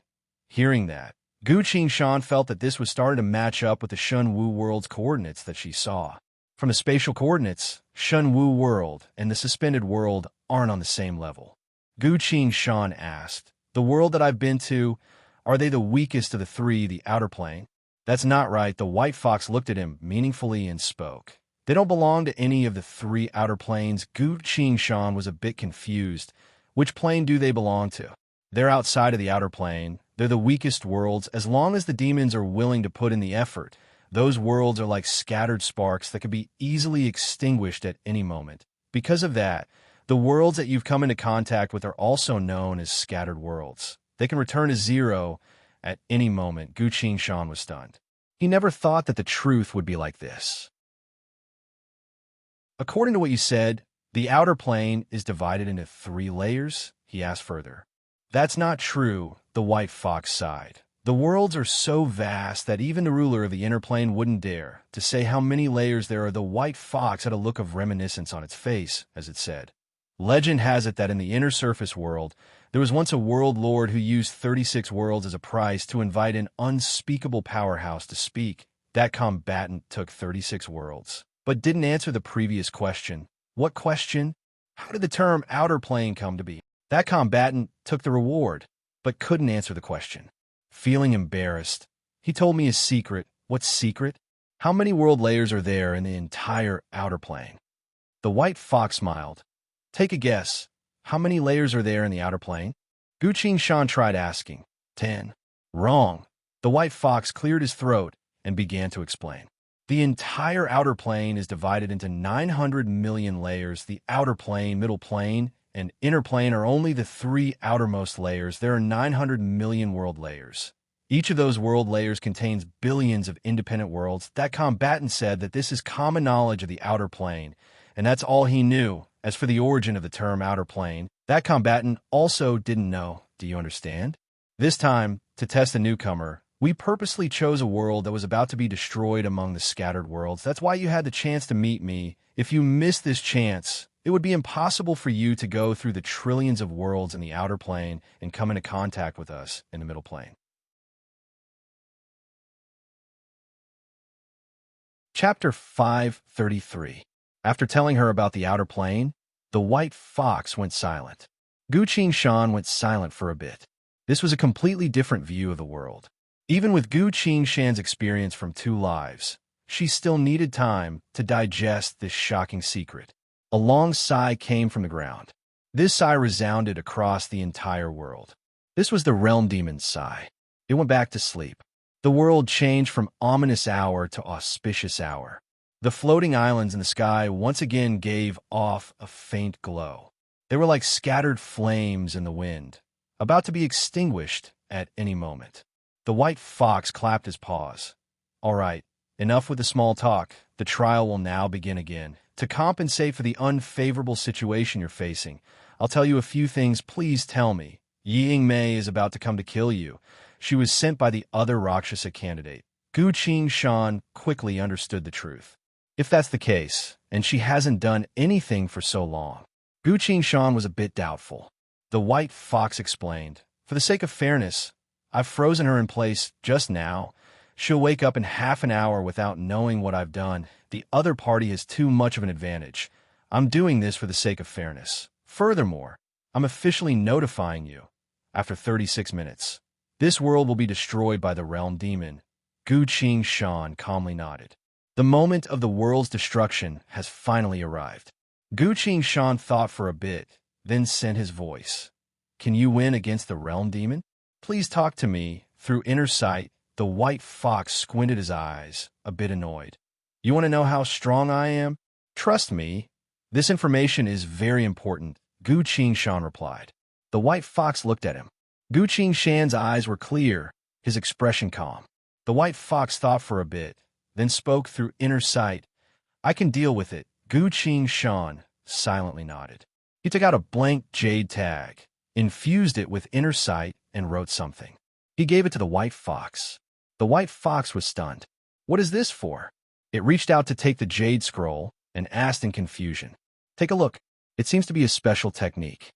Hearing that, Gu Shan felt that this was starting to match up with the Shun Wu world's coordinates that she saw. From the spatial coordinates, Shun Wu world and the suspended world aren't on the same level. Gu Shan asked, the world that I've been to, are they the weakest of the 3, the outer plane? That's not right. The white fox looked at him meaningfully and spoke. They don't belong to any of the 3 outer planes. Gu Shan was a bit confused. Which plane do they belong to? They're outside of the outer plane. They're the weakest worlds. As long as the demons are willing to put in the effort, those worlds are like scattered sparks that can be easily extinguished at any moment. Because of that, the worlds that you've come into contact with are also known as scattered worlds. They can return to 0 at any moment. Gu Shan was stunned. He never thought that the truth would be like this. According to what you said, the outer plane is divided into 3 layers? He asked further. That's not true, the white fox sighed. The worlds are so vast that even the ruler of the inner plane wouldn't dare to say how many layers there are. The white fox had a look of reminiscence on its face, as it said. Legend has it that in the inner surface world, there was once a world lord who used 36 worlds as a price to invite an unspeakable powerhouse to speak. That combatant took 36 worlds, but didn't answer the previous question. What question? How did the term outer plane come to be? That combatant took the reward, but couldn't answer the question. Feeling embarrassed, he told me his secret. What secret? How many world layers are there in the entire outer plane? The white fox smiled. Take a guess. How many layers are there in the outer plane? Gu Shan tried asking. 10. Wrong. The white fox cleared his throat and began to explain. The entire outer plane is divided into 900 million layers. The outer plane, middle plane, and inner plane are only the 3 outermost layers. There are 900 million world layers. Each of those world layers contains billions of independent worlds. That combatant said that this is common knowledge of the outer plane, and that's all he knew. As for the origin of the term outer plane, that combatant also didn't know. Do you understand? This time, to test the newcomer, we purposely chose a world that was about to be destroyed among the scattered worlds. That's why you had the chance to meet me. If you missed this chance, it would be impossible for you to go through the trillions of worlds in the outer plane and come into contact with us in the middle plane. Chapter 533. After telling her about the outer plane, the white fox went silent. Gu Qingshan went silent for a bit. This was a completely different view of the world. Even with Gu Qingshan's experience from 2 lives, she still needed time to digest this shocking secret. A long sigh came from the ground. This sigh resounded across the entire world. This was the realm demon's sigh. It went back to sleep. The world changed from ominous hour to auspicious hour. The floating islands in the sky once again gave off a faint glow. They were like scattered flames in the wind, about to be extinguished at any moment. The white fox clapped his paws. All right, enough with the small talk. The trial will now begin again. To compensate for the unfavorable situation you're facing, I'll tell you a few things. Please tell me. Ying Mei is about to come to kill you. She was sent by the other Rakshasa candidate. Gu Qingshan quickly understood the truth. If that's the case, and she hasn't done anything for so long. Gu Qingshan was a bit doubtful. The white fox explained, for the sake of fairness, I've frozen her in place just now. She'll wake up in half an hour without knowing what I've done. The other party has too much of an advantage. I'm doing this for the sake of fairness. Furthermore, I'm officially notifying you. After 36 minutes, this world will be destroyed by the realm demon. Gu Qingshan calmly nodded. The moment of the world's destruction has finally arrived. Gu Qingshan thought for a bit, then sent his voice. Can you win against the realm demon? Please talk to me. Through inner sight, the white fox squinted his eyes, a bit annoyed. You want to know how strong I am? Trust me. This information is very important, Gu Qingshan replied. The white fox looked at him. Gu Qingshan's eyes were clear, his expression calm. The white fox thought for a bit, then spoke through inner sight. I can deal with it. Gu Qingshan silently nodded. He took out a blank jade tag, infused it with inner sight, and wrote something. He gave it to the white fox. The white fox was stunned. What is this for? It reached out to take the jade scroll and asked in confusion. Take a look. It seems to be a special technique.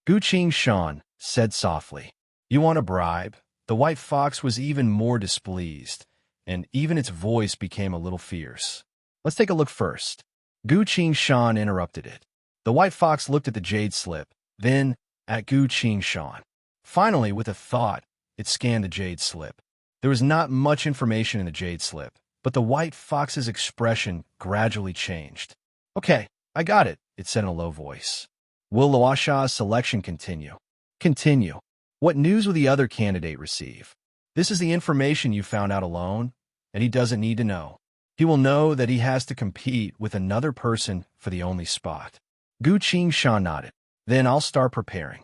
Gu Qingshan said softly. You want a bribe? The white fox was even more displeased, and even its voice became a little fierce. Let's take a look first. Gu Qingshan interrupted it. The white fox looked at the jade slip, then at Gu Qingshan. Finally, with a thought, it scanned the jade slip. There was not much information in the jade slip, but the white fox's expression gradually changed. Okay, I got it, it said in a low voice. Will Luosha's selection continue? Continue. What news will the other candidate receive? This is the information you found out alone, and he doesn't need to know. He will know that he has to compete with another person for the only spot. Gu Qingshan nodded. Then I'll start preparing.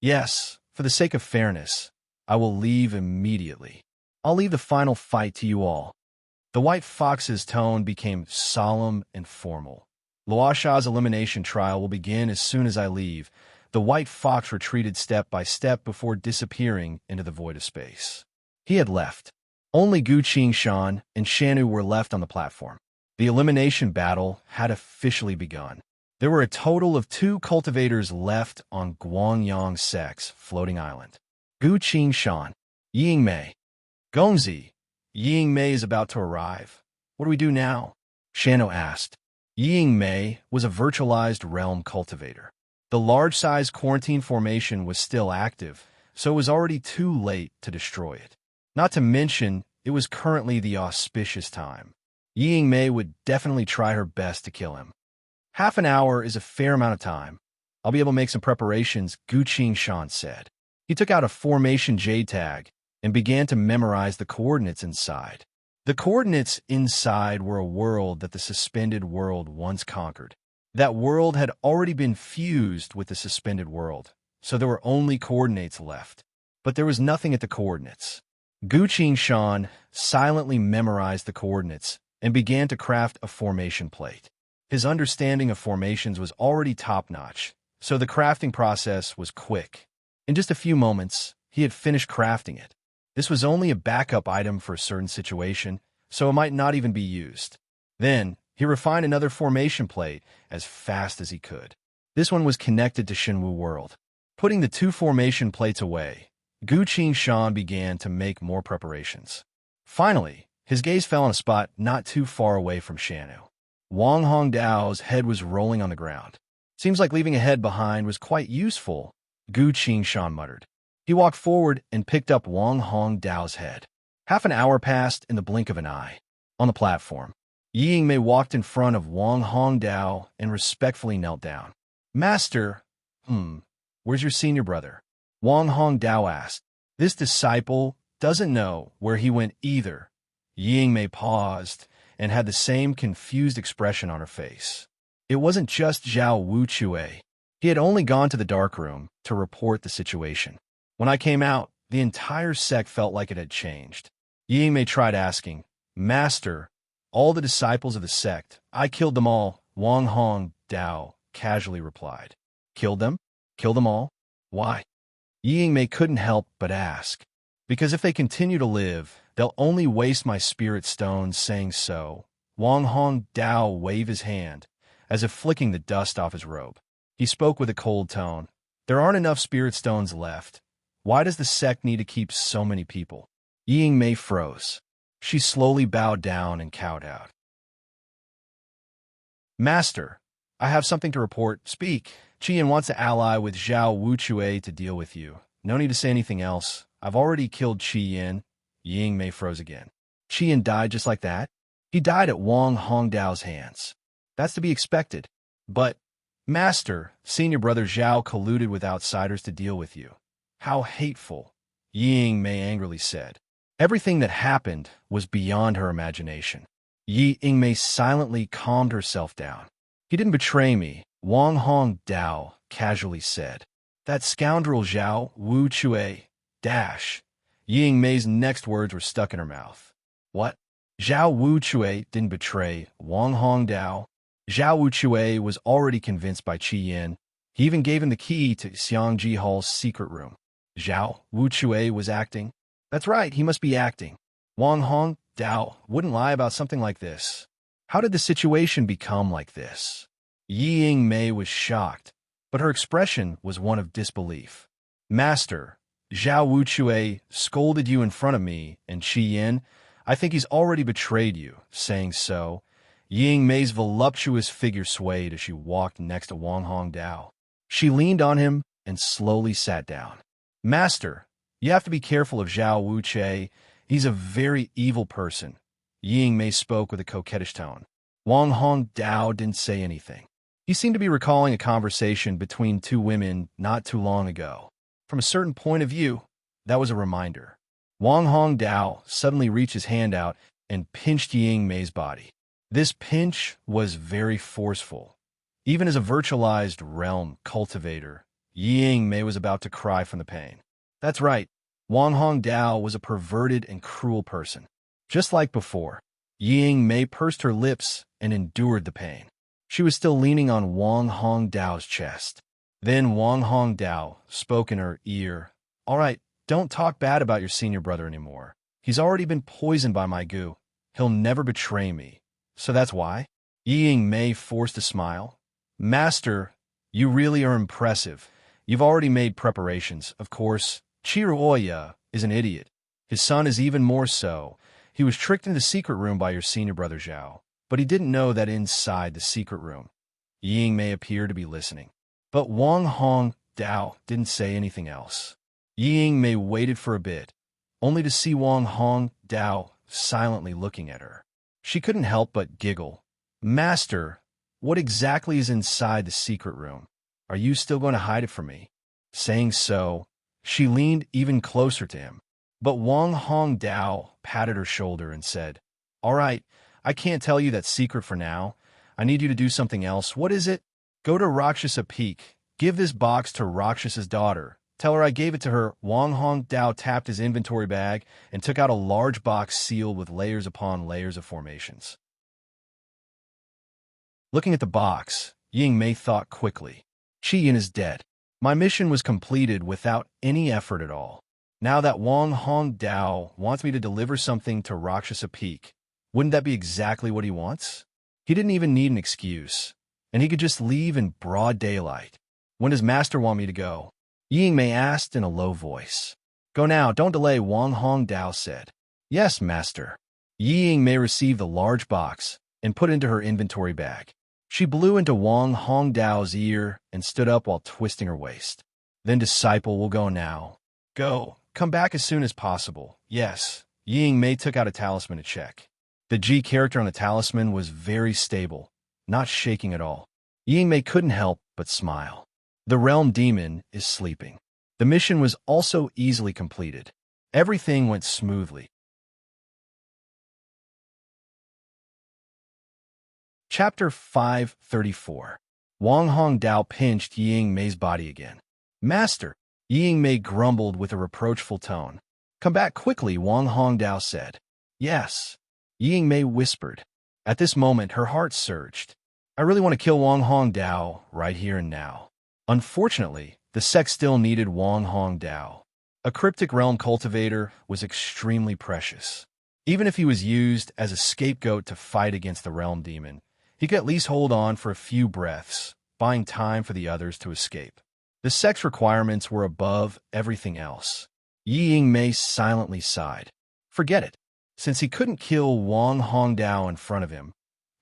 Yes, for the sake of fairness, I will leave immediately. I'll leave the final fight to you all. The white fox's tone became solemn and formal. Luosha's elimination trial will begin as soon as I leave. The white fox retreated step by step before disappearing into the void of space. He had left. Only Gu Qingshan and Shanu were left on the platform. The elimination battle had officially begun. There were a total of 2 cultivators left on Guangyang Sec's floating island. Gu Qingshan, Ying Mei. Gongzi, Ying Mei is about to arrive. What do we do now? Shano asked. Ying Mei was a virtualized realm cultivator. The large-size quarantine formation was still active, so it was already too late to destroy it. Not to mention, it was currently the auspicious time. Ying Mei would definitely try her best to kill him. Half an hour is a fair amount of time. I'll be able to make some preparations, Gu Qingshan said. He took out a formation jade tag and began to memorize the coordinates inside. The coordinates inside were a world that the suspended world once conquered. That world had already been fused with the suspended world, so there were only coordinates left. but there was nothing at the coordinates. Gu Qingshan silently memorized the coordinates and began to craft a formation plate. His understanding of formations was already top-notch, so the crafting process was quick. In just a few moments, he had finished crafting it. This was only a backup item for a certain situation, so it might not even be used. Then, he refined another formation plate as fast as he could. This one was connected to Shenwu World. Putting the two formation plates away, Gu Qingshan began to make more preparations. Finally, his gaze fell on a spot not too far away from Shanu. Wang Hongdao's head was rolling on the ground. Seems like leaving a head behind was quite useful, Gu Qingshan muttered. He walked forward and picked up Wang Hongdao's head. Half an hour passed in the blink of an eye. On the platform, Yi Yingmei walked in front of Wang Hongdao and respectfully knelt down. Master, where's your senior brother? Wang Hongdao asked. This disciple doesn't know where he went either. Yi Yingmei paused and had the same confused expression on her face. It wasn't just Zhao Wuchue. He had only gone to the dark room to report the situation. When I came out, the entire sect felt like it had changed. Yi Yingmei tried asking, Master, all the disciples of the sect, I killed them all, Wang Hongdao casually replied. Killed them? Kill them all? Why? Yi Yingmei couldn't help but ask. Because if they continue to live, they'll only waste my spirit stones saying so. Wang Hongdao waved his hand, as if flicking the dust off his robe. He spoke with a cold tone. There aren't enough spirit stones left. Why does the sect need to keep so many people? Yi Yingmei froze. She slowly bowed down and kowtowed. Master, I have something to report. Speak. Qian wants to ally with Zhao Wuchue to deal with you. No need to say anything else. I've already killed Qian. Yi Yingmei froze again. Qian died just like that? He died at Wang Hongdao's hands. That's to be expected. But, Master, senior brother Zhao colluded with outsiders to deal with you. How hateful, Yi Yingmei angrily said. Everything that happened was beyond her imagination. Yi Yingmei silently calmed herself down. He didn't betray me, Wang Hongdao casually said. That scoundrel Zhao Wuchue, dash. Yi Yingmei's next words were stuck in her mouth. What? Zhao Wuchue didn't betray Wang Hongdao. Zhao Wuchue was already convinced by Qian. He even gave him the key to Xiangji Hall's secret room. Zhao Wuchue was acting. That's right, he must be acting. Wang Hongdao wouldn't lie about something like this. How did the situation become like this? Yi Yingmei was shocked, but her expression was one of disbelief. Master, Zhao Wuchue scolded you in front of me and Qian. I think he's already betrayed you, saying so. Yi Yingmei's voluptuous figure swayed as she walked next to Wang Hongdao. She leaned on him and slowly sat down. Master, you have to be careful of Zhao Wuchue. He's a very evil person. Yi Yingmei spoke with a coquettish tone. Wang Hongdao didn't say anything. He seemed to be recalling a conversation between two women not too long ago. From a certain point of view, that was a reminder. Wang Hongdao suddenly reached his hand out and pinched Yi Yingmei's body. This pinch was very forceful. Even as a virtualized realm cultivator, Yi Yingmei was about to cry from the pain. That's right, Wang Hongdao was a perverted and cruel person. Just like before, Yi Yingmei pursed her lips and endured the pain. She was still leaning on Wang Hongdao's chest. Then Wang Hongdao spoke in her ear. All right, don't talk bad about your senior brother anymore. He's already been poisoned by my goo. He'll never betray me. So that's why? Yi Yingmei forced a smile. Master, you really are impressive. You've already made preparations. Of course, Chiruoya is an idiot. His son is even more so. He was tricked into the secret room by your senior brother Zhao, but he didn't know that inside the secret room, Yi Yingmei appeared to be listening. But Wang Hongdao didn't say anything else. Yi Yingmei waited for a bit, only to see Wang Hongdao silently looking at her. She couldn't help but giggle. Master, what exactly is inside the secret room? Are you still going to hide it from me? Saying so, she leaned even closer to him. But Wang Hongdao patted her shoulder and said, All right, I can't tell you that secret for now. I need you to do something else. What is it? Go to Rakshasa Peak. Give this box to Rakshas's daughter. Tell her I gave it to her. Wang Hong Dao tapped his inventory bag and took out a large box sealed with layers upon layers of formations. Looking at the box, Ying Mei thought quickly. Qi Yin is dead. My mission was completed without any effort at all. Now that Wang Hong Dao wants me to deliver something to Rakshasa Peak, wouldn't that be exactly what he wants? He didn't even need an excuse, and he could just leave in broad daylight. When does Master want me to go? Ying Mei asked in a low voice. Go now, don't delay, Wang Hong Dao said. Yes, Master. Ying Mei received the large box and put it into her inventory bag. She blew into Wang Hong Dao's ear and stood up while twisting her waist. Then disciple will go now. Go. Come back as soon as possible. Yes. Ying Mei took out a talisman to check. The G character on the talisman was very stable, not shaking at all. Ying Mei couldn't help but smile. The realm demon is sleeping. The mission was also easily completed. Everything went smoothly. Chapter 534. Wang Hong Dao pinched Ying Mei's body again. Master, Ying Mei grumbled with a reproachful tone. Come back quickly, Wang Hong Dao said. Yes. Ying Mei whispered. At this moment, her heart surged. I really want to kill Wang Hong Dao right here and now. Unfortunately, the sect still needed Wang Hong Dao. A cryptic realm cultivator was extremely precious. Even if he was used as a scapegoat to fight against the realm demon, he could at least hold on for a few breaths, buying time for the others to escape. The sect's requirements were above everything else. Ying Mei silently sighed. Forget it. Since he couldn't kill Wang Hong Dao in front of him,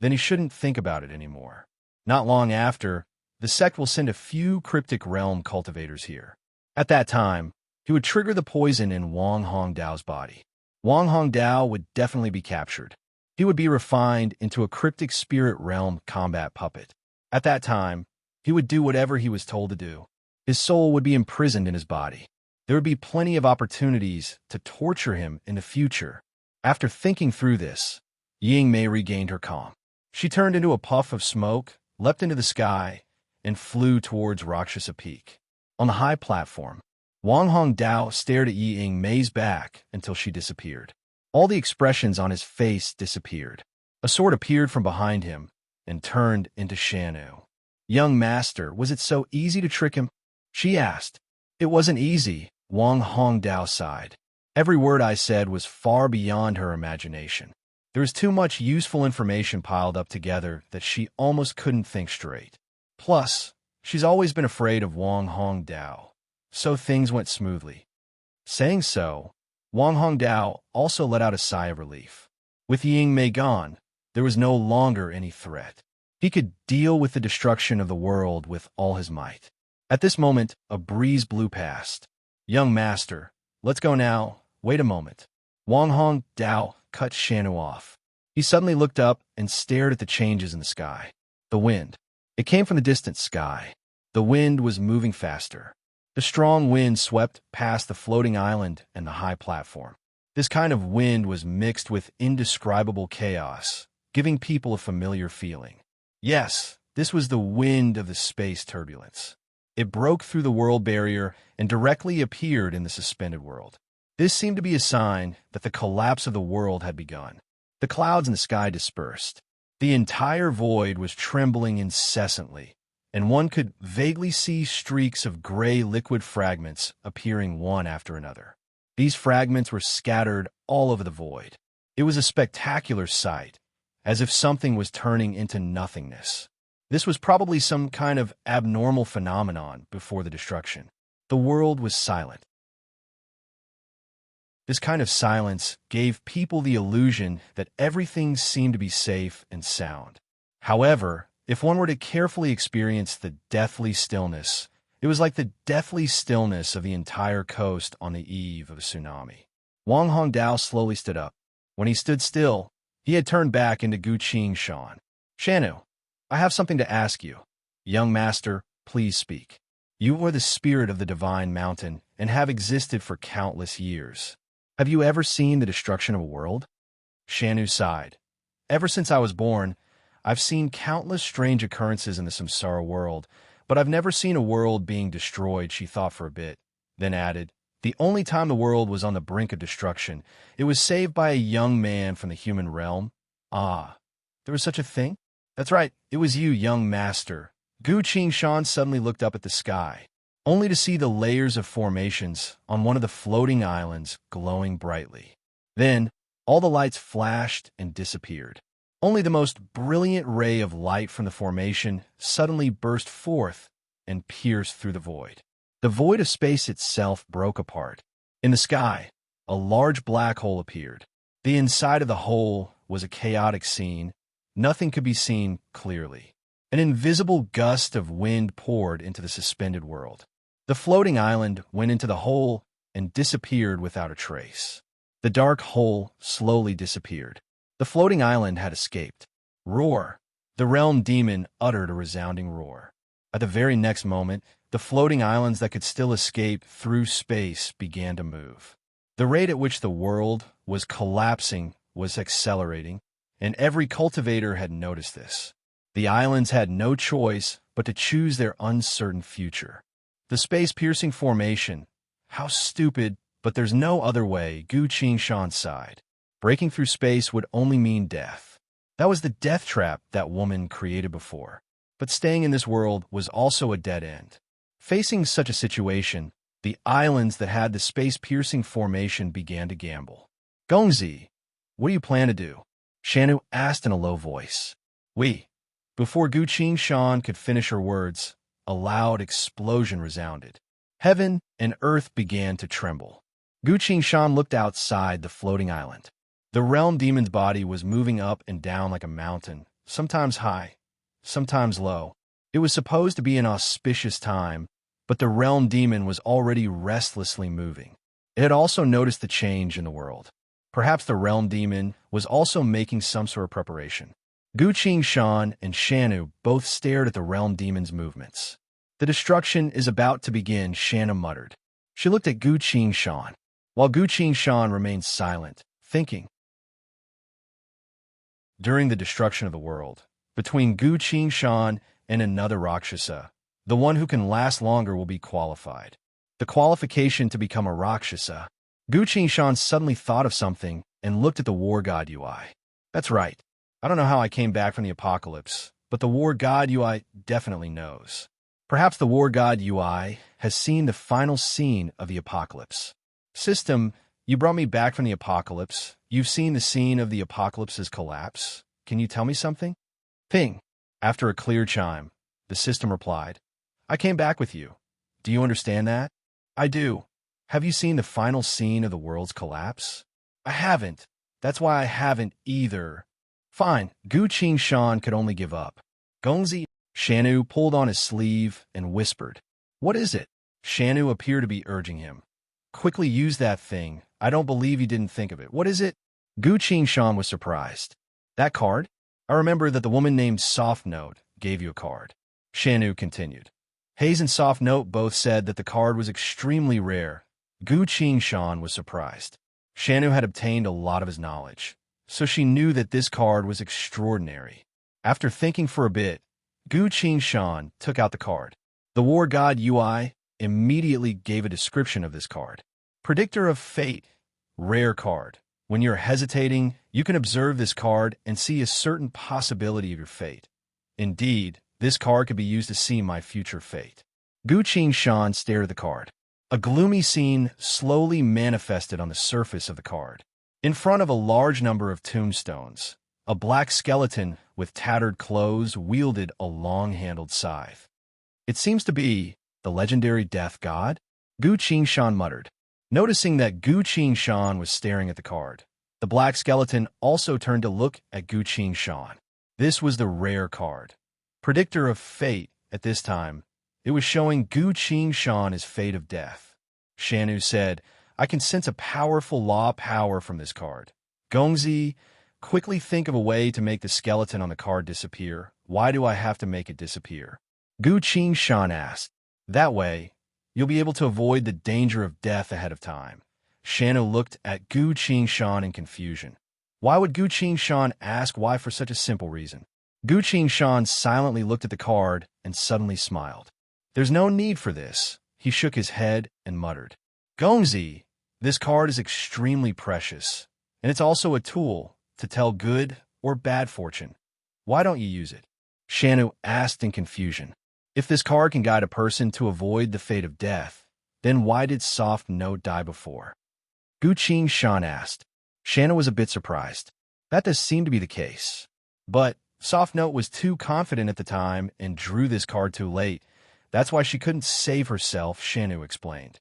then he shouldn't think about it anymore. Not long after, the sect will send a few cryptic realm cultivators here. At that time, he would trigger the poison in Wang Hong Dao's body. Wang Hong Dao would definitely be captured. He would be refined into a cryptic spirit realm combat puppet. At that time, he would do whatever he was told to do. His soul would be imprisoned in his body. There would be plenty of opportunities to torture him in the future. After thinking through this, Ying Mei regained her calm. She turned into a puff of smoke, leapt into the sky, and flew towards Rakshasa Peak. On the high platform, Wang Hong Dao stared at Ying Mei's back until she disappeared. All the expressions on his face disappeared. A sword appeared from behind him and turned into Shanu. Young master, was it so easy to trick him? She asked. It wasn't easy, Wang Hong Dao sighed. Every word I said was far beyond her imagination. There was too much useful information piled up together that she almost couldn't think straight. Plus, she's always been afraid of Wang Hong Dao, so things went smoothly. Saying so, Wang Hong Dao also let out a sigh of relief. With Ying Mei gone, there was no longer any threat. He could deal with the destruction of the world with all his might. At this moment, a breeze blew past. Young master, let's go now. Wait a moment. Wang Hong Dao cut Shanu off. He suddenly looked up and stared at the changes in the sky. The wind. It came from the distant sky. The wind was moving faster. The strong wind swept past the floating island and the high platform. This kind of wind was mixed with indescribable chaos, giving people a familiar feeling. Yes, this was the wind of the space turbulence. It broke through the world barrier and directly appeared in the suspended world. This seemed to be a sign that the collapse of the world had begun. The clouds in the sky dispersed. The entire void was trembling incessantly, and one could vaguely see streaks of gray liquid fragments appearing one after another. These fragments were scattered all over the void. It was a spectacular sight, as if something was turning into nothingness. This was probably some kind of abnormal phenomenon before the destruction. The world was silent. This kind of silence gave people the illusion that everything seemed to be safe and sound. However, if one were to carefully experience the deathly stillness, it was like the deathly stillness of the entire coast on the eve of a tsunami. Wang Hong Dao slowly stood up. When he stood still, he had turned back into Gu Qing Shan. Shanu, I have something to ask you. Young master, please speak. You are the spirit of the divine mountain and have existed for countless years. Have you ever seen the destruction of a world? Shanu sighed. Ever since I was born, I've seen countless strange occurrences in the samsara world, but I've never seen a world being destroyed, she thought for a bit. then added, the only time the world was on the brink of destruction, it was saved by a young man from the human realm. Ah, there was such a thing? That's right, it was you, young master. Gu Shan suddenly looked up at the sky, only to see the layers of formations on one of the floating islands glowing brightly. Then, all the lights flashed and disappeared. Only the most brilliant ray of light from the formation suddenly burst forth and pierced through the void. The void of space itself broke apart. In the sky, a large black hole appeared. The inside of the hole was a chaotic scene. Nothing could be seen clearly. An invisible gust of wind poured into the suspended world. The floating island went into the hole and disappeared without a trace. The dark hole slowly disappeared. The floating island had escaped. Roar! The realm demon uttered a resounding roar. At the very next moment, the floating islands that could still escape through space began to move. The rate at which the world was collapsing was accelerating, and every cultivator had noticed this. The islands had no choice but to choose their uncertain future. The space-piercing formation. How stupid, but there's no other way, Gu Shan sighed. Breaking through space would only mean death. That was the death trap that woman created before. But staying in this world was also a dead end. Facing such a situation, the islands that had the space-piercing formation began to gamble. Gongzi, what do you plan to do? Shanu asked in a low voice. Before Gu Shan could finish her words, a loud explosion resounded. Heaven and earth began to tremble. Gu Shan looked outside the floating island. The realm demon's body was moving up and down like a mountain, sometimes high, sometimes low. It was supposed to be an auspicious time, but the realm demon was already restlessly moving. It had also noticed the change in the world. Perhaps the realm demon was also making some sort of preparation. Gu Shan and Shanu both stared at the realm demon's movements. The destruction is about to begin, Shanu muttered. She looked at Gu Shan, while Gu Shan remained silent, thinking. During the destruction of the world, between Gu Shan and another Rakshasa, the one who can last longer will be qualified. The qualification to become a Rakshasa. Gu Shan suddenly thought of something and looked at the war god Ui. That's right. I don't know how I came back from the apocalypse, but the war god Ui definitely knows. Perhaps the war god Ui has seen the final scene of the apocalypse. System, you brought me back from the apocalypse. You've seen the scene of the apocalypse's collapse. Can you tell me something? Ping. After a clear chime, the system replied, I came back with you. Do you understand that? I do. Have you seen the final scene of the world's collapse? I haven't. That's why I haven't either. Fine. Gu Shan could only give up. Gongzi. Shanu pulled on his sleeve and whispered. What is it? Shanu appeared to be urging him. Quickly use that thing. I don't believe you didn't think of it. What is it? Gu Shan was surprised. That card? I remember that the woman named Soft Note gave you a card. Shanu continued. Hayes and Soft Note both said that the card was extremely rare. Gu Shan was surprised. Shanu had obtained a lot of his knowledge, so she knew that this card was extraordinary. After thinking for a bit, Gu Shan took out the card. The war god Ui immediately gave a description of this card. Predictor of Fate. Rare card. When you're hesitating, you can observe this card and see a certain possibility of your fate. Indeed, this card could be used to see my future fate. Gu Shan stared at the card. A gloomy scene slowly manifested on the surface of the card. In front of a large number of tombstones, a black skeleton with tattered clothes wielded a long-handled scythe. It seems to be the legendary death god? Gu Shan muttered. Noticing that Gu Shan was staring at the card, the black skeleton also turned to look at Gu Shan. This was the rare card. Predictor of Fate. At this time, it was showing Gu Shan his fate of death. Shanu said, I can sense a powerful law power from this card. Gongzi, quickly think of a way to make the skeleton on the card disappear. Why do I have to make it disappear? Gu Shan asked. That way, you'll be able to avoid the danger of death ahead of time. Shanu looked at Gu Shan in confusion. Why would Gu Shan ask why for such a simple reason? Gu Shan silently looked at the card and suddenly smiled. There's no need for this, he shook his head and muttered, Gongzi, this card is extremely precious, and it's also a tool to tell good or bad fortune. Why don't you use it? Shanu asked in confusion. If this card can guide a person to avoid the fate of death, then why did Soft Note die before? Gu Qing asked. Shanu was a bit surprised. That does seem to be the case. But Soft Note was too confident at the time and drew this card too late. That's why she couldn't save herself, Shanu explained.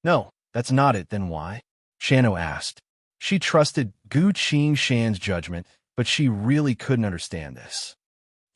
No, that's not it, then why? Shanu asked. She trusted Gu Qing judgment, but she really couldn't understand this.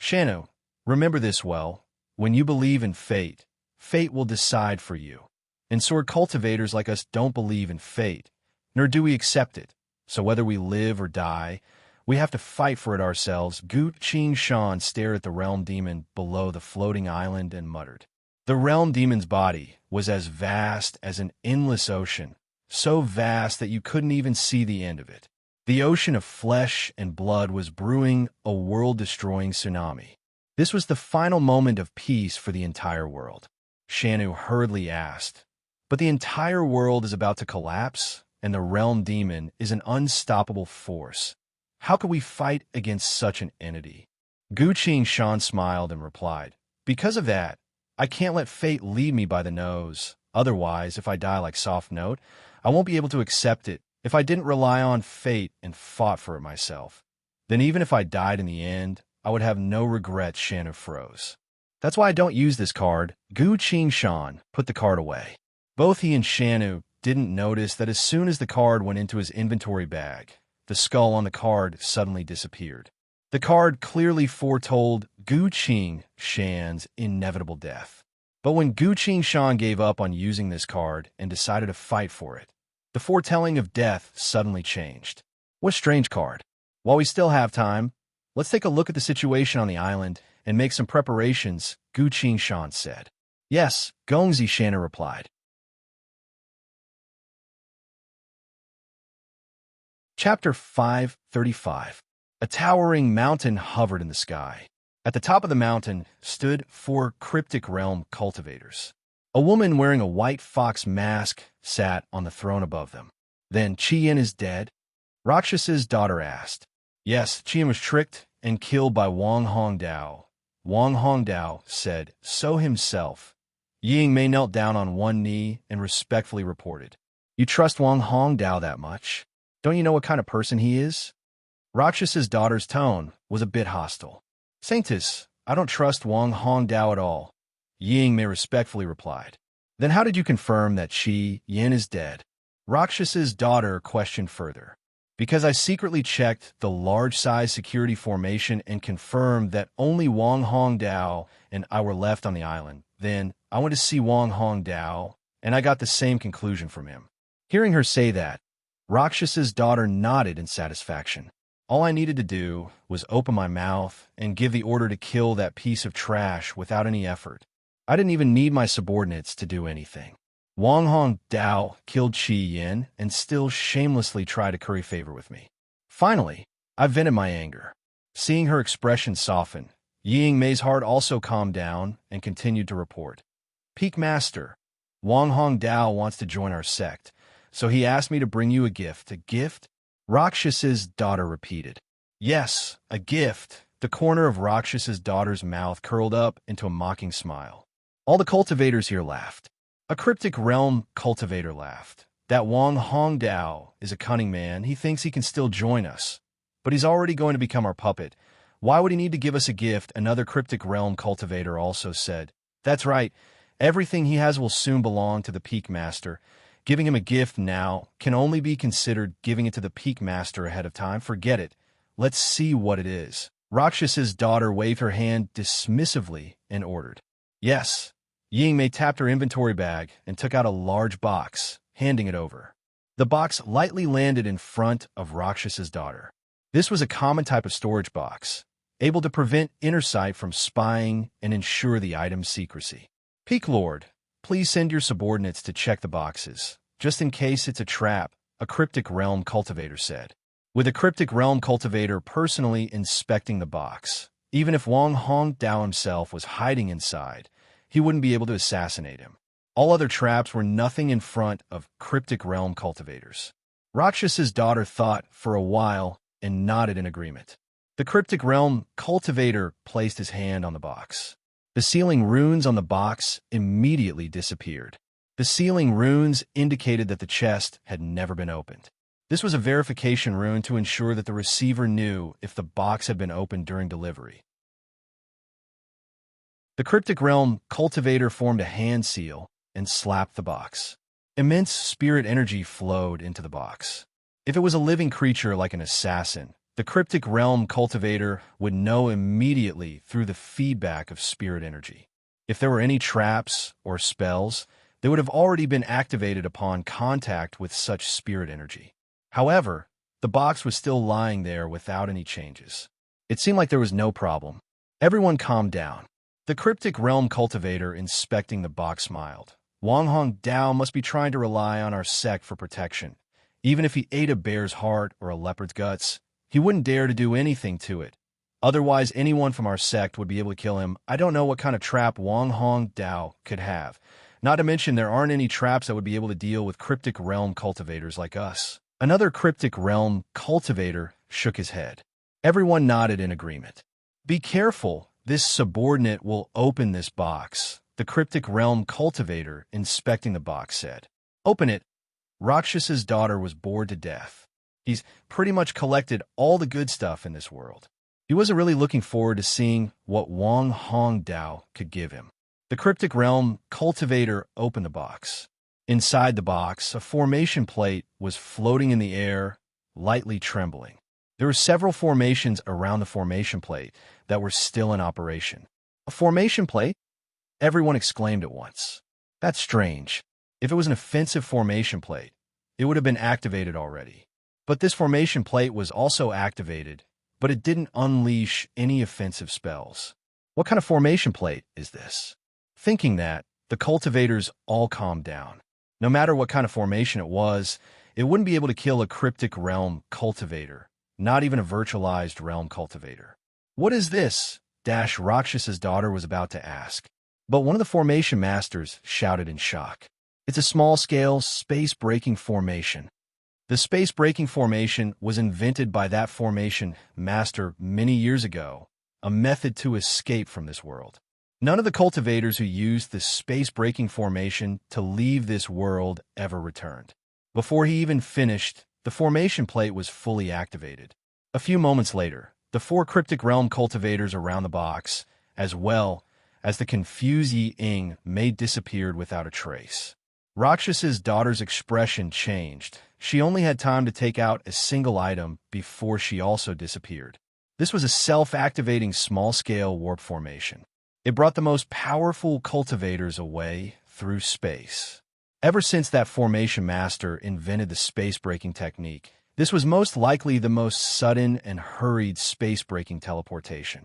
Shanu, remember this well. When you believe in fate, fate will decide for you. And sword cultivators like us don't believe in fate, nor do we accept it. So whether we live or die, we have to fight for it ourselves. Gu Qing stared at the realm demon below the floating island and muttered. The realm demon's body was as vast as an endless ocean, so vast that you couldn't even see the end of it. The ocean of flesh and blood was brewing a world-destroying tsunami. This was the final moment of peace for the entire world. Shanu hurriedly asked, but the entire world is about to collapse, and the realm demon is an unstoppable force. How could we fight against such an entity? Gu Qing smiled and replied, because of that, I can't let fate lead me by the nose. Otherwise, if I die like Soft Note, I won't be able to accept it. If I didn't rely on fate and fought for it myself, then even if I died in the end, I would have no regrets. Shanu froze. That's why I don't use this card. Gu Qing put the card away. Both he and Shanu didn't notice that as soon as the card went into his inventory bag, the skull on the card suddenly disappeared. The card clearly foretold Gu Qing's inevitable death. But when Gu Qing gave up on using this card and decided to fight for it, the foretelling of death suddenly changed. What a strange card. While we still have time, let's take a look at the situation on the island and make some preparations, Gu Qing said. Yes, Gongzi, Shanu replied. Chapter 535. A towering mountain hovered in the sky. At the top of the mountain stood 4 cryptic realm cultivators. A woman wearing a white fox mask sat on the throne above them. Then Qian is dead? Rakshas's daughter asked. Yes, Qian was tricked and killed by Wang Hongdao. Wang Hongdao said so himself. Ying Mei knelt down on one knee and respectfully reported. You trust Wang Hongdao that much? Don't you know what kind of person he is? Rakshas's daughter's tone was a bit hostile. Saintess, I don't trust Wang Hongdao at all. Ying Mei respectfully replied. Then how did you confirm that Yin is dead? Rakshas's daughter questioned further. Because I secretly checked the large-size security formation and confirmed that only Wang Hongdao and I were left on the island. Then I went to see Wang Hongdao, and I got the same conclusion from him. Hearing her say that, Rakshas's daughter nodded in satisfaction. All I needed to do was open my mouth and give the order to kill that piece of trash without any effort. I didn't even need my subordinates to do anything. Wang Hongdao killed Qi Yin and still shamelessly tried to curry favor with me. Finally, I vented my anger. Seeing her expression soften, Ying Mei's heart also calmed down and continued to report. Peak Master, Wang Hongdao wants to join our sect, so he asked me to bring you a gift. A gift? Rakshas's daughter repeated. Yes, a gift. The corner of Rakshas's daughter's mouth curled up into a mocking smile. All the cultivators here laughed. A cryptic realm cultivator laughed. That Wang Hongdao is a cunning man. He thinks he can still join us. But he's already going to become our puppet. Why would he need to give us a gift? Another cryptic realm cultivator also said. That's right. Everything he has will soon belong to the Peak Master. Giving him a gift now can only be considered giving it to the Peak Master ahead of time. Forget it. Let's see what it is. Rakshas's daughter waved her hand dismissively and ordered. Yes. Ying Mei tapped her inventory bag and took out a large box, handing it over. The box lightly landed in front of Rakshas's daughter. This was a common type of storage box, able to prevent inner sight from spying and ensure the item's secrecy. Peak Lord, please send your subordinates to check the boxes, just in case it's a trap, a cryptic realm cultivator said. With a cryptic realm cultivator personally inspecting the box, even if Wang Hongdao himself was hiding inside, he wouldn't be able to assassinate him. All other traps were nothing in front of cryptic realm cultivators. Rakshas's daughter thought for a while and nodded in agreement. The cryptic realm cultivator placed his hand on the box. The sealing runes on the box immediately disappeared. The sealing runes indicated that the chest had never been opened. This was a verification rune to ensure that the receiver knew if the box had been opened during delivery. The cryptic realm cultivator formed a hand seal and slapped the box. Immense spirit energy flowed into the box. If it was a living creature like an assassin, the cryptic realm cultivator would know immediately through the feedback of spirit energy. If there were any traps or spells, they would have already been activated upon contact with such spirit energy. However, the box was still lying there without any changes. It seemed like there was no problem. Everyone calmed down. The cryptic realm cultivator inspecting the box smiled. Wang Hong Dao must be trying to rely on our sect for protection. Even if he ate a bear's heart or a leopard's guts, he wouldn't dare to do anything to it. Otherwise, anyone from our sect would be able to kill him. I don't know what kind of trap Wang Hong Dao could have. Not to mention, there aren't any traps that would be able to deal with cryptic realm cultivators like us. Another cryptic realm cultivator shook his head. Everyone nodded in agreement. Be careful, this subordinate will open this box, the cryptic realm cultivator inspecting the box said. Open it. Rakshas's daughter was bored to death. He's pretty much collected all the good stuff in this world. He wasn't really looking forward to seeing what Wang Hong Dao could give him. The cryptic realm cultivator opened the box. Inside the box, a formation plate was floating in the air, lightly trembling. There were several formations around the formation plate that were still in operation. A formation plate? Everyone exclaimed at once. That's strange. If it was an offensive formation plate, it would have been activated already. But this formation plate was also activated, but it didn't unleash any offensive spells. What kind of formation plate is this? Thinking that, the cultivators all calmed down. No matter what kind of formation it wouldn't be able to kill a cryptic realm cultivator, not even a virtualized realm cultivator. What is this? Rakshas's daughter was about to ask. But one of the formation masters shouted in shock. It's a small-scale, space-breaking formation. The space-breaking formation was invented by that formation master many years ago, a method to escape from this world. None of the cultivators who used the space-breaking formation to leave this world ever returned. Before he even finished, the formation plate was fully activated. A few moments later, the 4 cryptic realm cultivators around the box, as well as the confused Yi Ying, disappeared without a trace. Rakshas's daughter's expression changed. She only had time to take out a single item before she also disappeared. This was a self-activating small-scale warp formation. It brought the most powerful cultivators away through space. Ever since that formation master invented the space-breaking technique, this was most likely the most sudden and hurried space-breaking teleportation.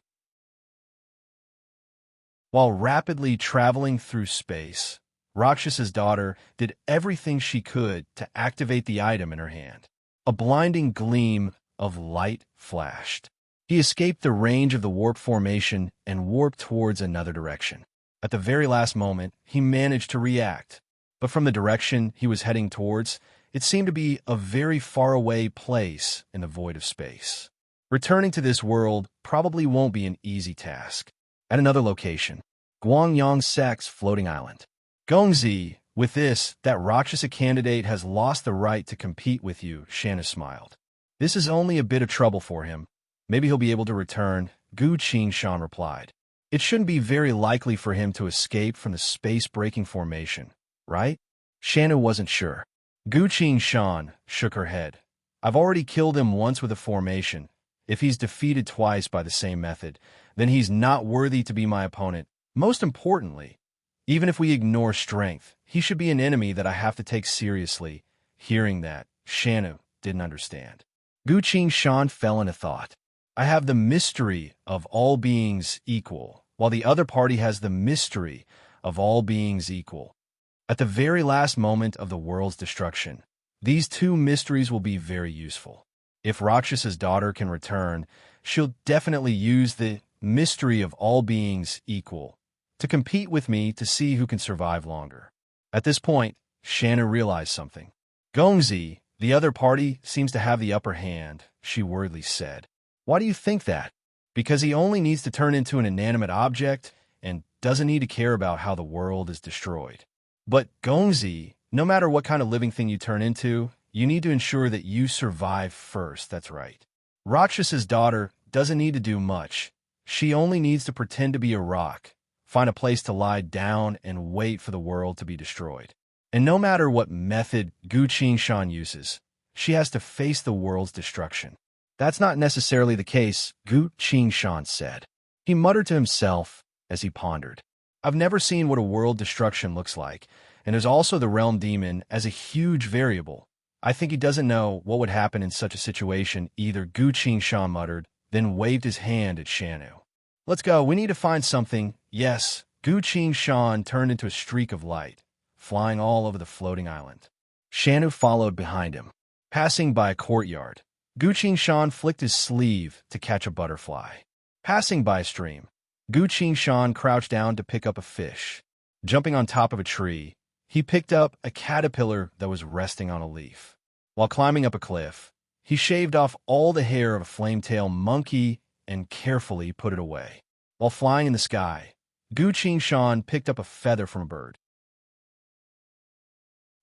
While rapidly traveling through space, Rakshas's daughter did everything she could to activate the item in her hand. A blinding gleam of light flashed. He escaped the range of the warp formation and warped towards another direction. At the very last moment, he managed to react. But from the direction he was heading towards, it seemed to be a very far-away place in the void of space. Returning to this world probably won't be an easy task. At another location, Guangyang Sect's floating island. Gongzi, with this, that Rakshasa candidate has lost the right to compete with you, Shanna smiled. This is only a bit of trouble for him. Maybe he'll be able to return, Gu Qingshan replied. It shouldn't be very likely for him to escape from the space-breaking formation, right? Shanna wasn't sure. Gu Qingshan shook her head. I've already killed him once with a formation. If he's defeated twice by the same method, then he's not worthy to be my opponent. Most importantly, even if we ignore strength, he should be an enemy that I have to take seriously. Hearing that, Shanna didn't understand. Gu Qingshan fell into thought. I have the mystery of all beings equal, while the other party has the mystery of all beings equal. At the very last moment of the world's destruction, these 2 mysteries will be very useful. If Rakshas's daughter can return, she'll definitely use the mystery of all beings equal to compete with me to see who can survive longer. At this point, Shanna realized something. Gongzi, the other party, seems to have the upper hand, she worriedly said. Why do you think that? Because he only needs to turn into an inanimate object and doesn't need to care about how the world is destroyed. But Gongzi, no matter what kind of living thing you turn into, you need to ensure that you survive first, that's right. Rakshas's daughter doesn't need to do much. She only needs to pretend to be a rock, find a place to lie down, and wait for the world to be destroyed. And no matter what method Gu Qingshan uses, she has to face the world's destruction. That's not necessarily the case, Gu Qingshan said. He muttered to himself as he pondered. I've never seen what a world destruction looks like, and there's also the realm demon as a huge variable. I think he doesn't know what would happen in such a situation either, Gu Qingshan muttered, then waved his hand at Shanu. Let's go, we need to find something. Yes, Gu Qingshan turned into a streak of light, flying all over the floating island. Shanu followed behind him. Passing by a courtyard, Gu Qingshan flicked his sleeve to catch a butterfly. Passing by a stream, Gu Qingshan crouched down to pick up a fish. Jumping on top of a tree, he picked up a caterpillar that was resting on a leaf. While climbing up a cliff, he shaved off all the hair of a flame-tailed monkey and carefully put it away. While flying in the sky, Gu Qingshan picked up a feather from a bird.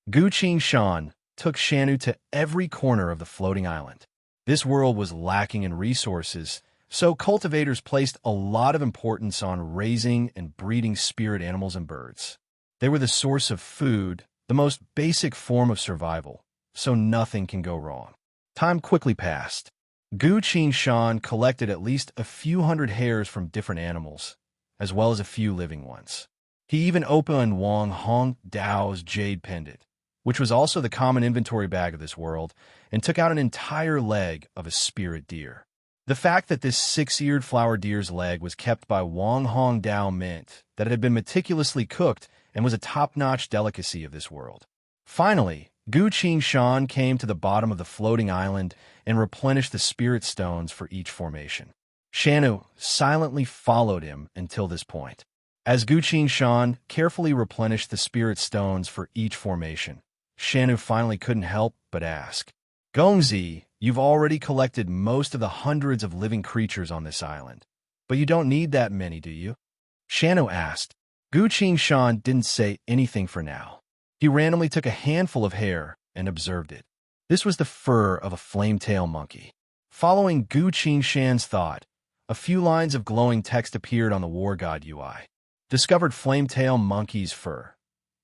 Gu Qingshan took Shanu to every corner of the floating island. This world was lacking in resources, so cultivators placed a lot of importance on raising and breeding spirit animals and birds. They were the source of food, the most basic form of survival, so nothing can go wrong. Time quickly passed. Gu Qingshan collected at least a few hundred hairs from different animals, as well as a few living ones. He even opened Wang Hong Dao's jade pendant, which was also the common inventory bag of this world, and took out an entire leg of a spirit deer. The fact that this six-eared flower deer's leg was kept by Wang Hong Dao meant that it had been meticulously cooked and was a top-notch delicacy of this world. Finally, Gu Qingshan came to the bottom of the floating island and replenished the spirit stones for each formation. Shanu silently followed him until this point. As Gu Qingshan carefully replenished the spirit stones for each formation, Shanu finally couldn't help but ask, Gongzi, you've already collected most of the hundreds of living creatures on this island, but you don't need that many, do you? Shanu asked. Gu Qingshan didn't say anything for now. He randomly took a handful of hair and observed it. This was the fur of a flame-tailed monkey. Following Gu Qingshan's thought, a few lines of glowing text appeared on the War God UI. Discovered flame-tailed monkey's fur.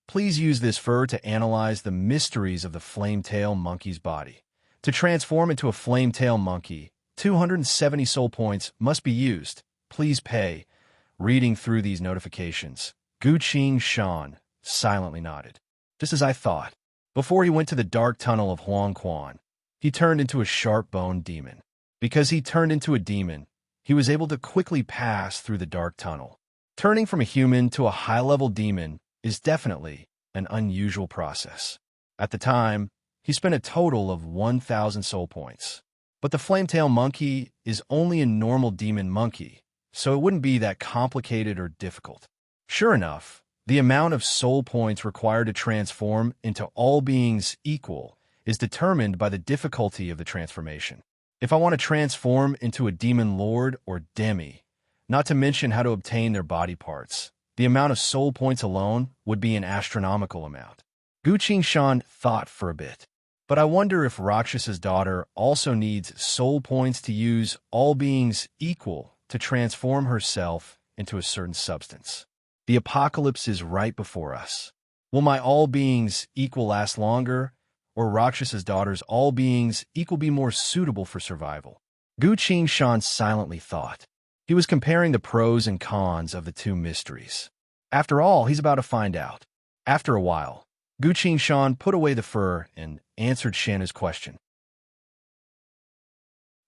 Please use this fur to analyze the mysteries of the flame-tailed monkey's body. To transform into a flame-tailed monkey, 270 soul points must be used. Please pay. Reading through these notifications, Gu Qingshan silently nodded. Just as I thought. Before he went to the dark tunnel of Huang Quan, he turned into a sharp-boned demon. Because he turned into a demon, he was able to quickly pass through the dark tunnel. Turning from a human to a high-level demon is definitely an unusual process. At the time, he spent a total of 1,000 soul points. But the flame-tailed monkey is only a normal demon monkey, so it wouldn't be that complicated or difficult. Sure enough, the amount of soul points required to transform into all beings equal is determined by the difficulty of the transformation. If I want to transform into a demon lord or demi, not to mention how to obtain their body parts, the amount of soul points alone would be an astronomical amount. Gu Qingshan thought for a bit. But I wonder if Rakshas's daughter also needs soul points to use all beings equal to transform herself into a certain substance. The apocalypse is right before us. Will my all beings equal last longer, or Rakshas's daughter's all beings equal be more suitable for survival? Gu Qingshan silently thought. He was comparing the pros and cons of the two mysteries. After all, he's about to find out. After a while, Gu Qingshan put away the fur and answered Shanu's question.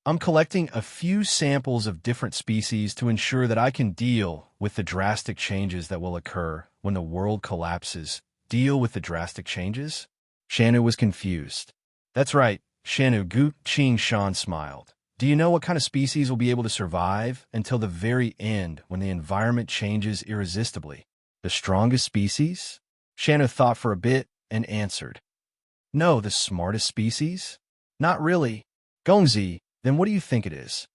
I'm collecting a few samples of different species to ensure that I can deal with the drastic changes that will occur when the world collapses. Deal with the drastic changes? Shanu was confused. That's right, Shanu. Gu Qingshan smiled. Do you know what kind of species will be able to survive until the very end when the environment changes irresistibly? The strongest species? Shanu thought for a bit and answered, No, the smartest species? Not really. Gongzi, then what do you think it is?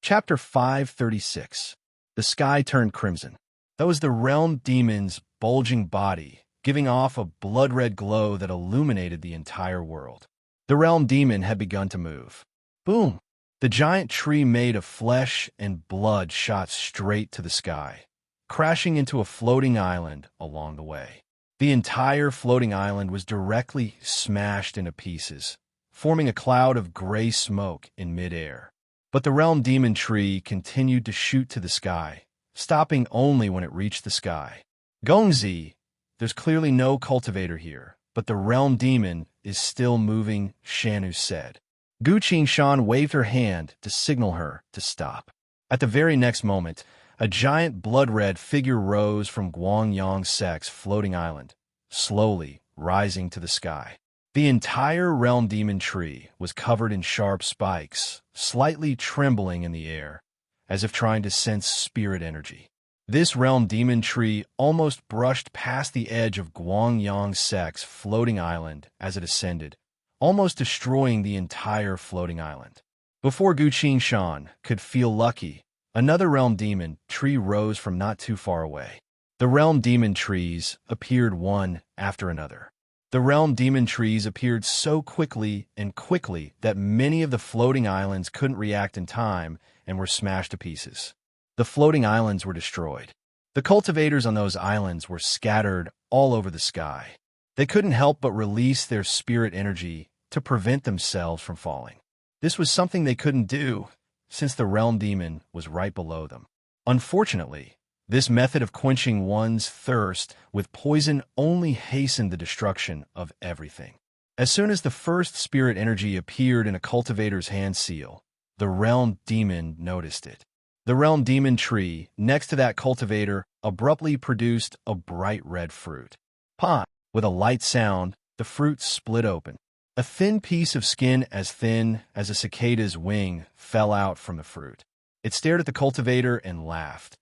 Chapter 536. The sky turned crimson. That was the realm demon's bulging body, giving off a blood-red glow that illuminated the entire world. The realm demon had begun to move. Boom! The giant tree made of flesh and blood shot straight to the sky, crashing into a floating island along the way. The entire floating island was directly smashed into pieces, forming a cloud of gray smoke in midair. But the realm demon tree continued to shoot to the sky, stopping only when it reached the sky. Gongzi, there's clearly no cultivator here, but the realm demon is still moving, Shanu said. Gu Qingshan waved her hand to signal her to stop. At the very next moment, a giant blood-red figure rose from Guangyang Sec's floating island, slowly rising to the sky. The entire realm demon tree was covered in sharp spikes, slightly trembling in the air, as if trying to sense spirit energy. This realm demon tree almost brushed past the edge of Guangyang Sec's floating island as it ascended, almost destroying the entire floating island. Before Gu Qingshan could feel lucky, another realm demon tree rose from not too far away. The realm demon trees appeared one after another. The realm demon trees appeared so quickly that many of the floating islands couldn't react in time and were smashed to pieces. The floating islands were destroyed. The cultivators on those islands were scattered all over the sky. They couldn't help but release their spirit energy to prevent themselves from falling. This was something they couldn't do, since the realm demon was right below them. Unfortunately, this method of quenching one's thirst with poison only hastened the destruction of everything. As soon as the first spirit energy appeared in a cultivator's hand seal, the realm demon noticed it. The realm demon tree next to that cultivator abruptly produced a bright red fruit. Pah! With a light sound, the fruit split open. A thin piece of skin as thin as a cicada's wing fell out from the fruit. It stared at the cultivator and laughed.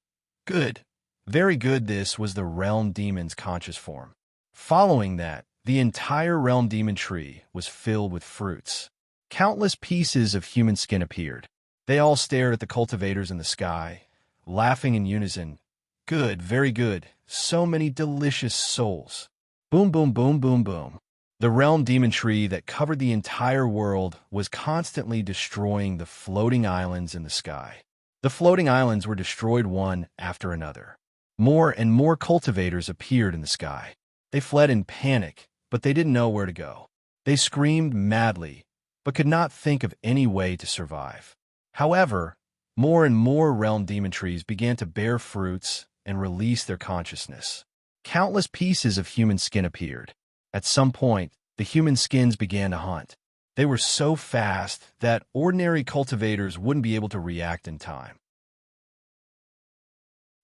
Good. Very good. This was the realm demon's conscious form. Following that, the entire realm demon tree was filled with fruits. Countless pieces of human skin appeared. They all stared at the cultivators in the sky, laughing in unison. Good, very good. So many delicious souls. Boom, boom, boom, boom, boom. The realm demon tree that covered the entire world was constantly destroying the floating islands in the sky. The floating islands were destroyed one after another. More and more cultivators appeared in the sky. They fled in panic, but they didn't know where to go. They screamed madly, but could not think of any way to survive. However, more and more realm demon trees began to bear fruits and release their consciousness. Countless pieces of human skin appeared. At some point, the human skins began to hunt. They were so fast that ordinary cultivators wouldn't be able to react in time.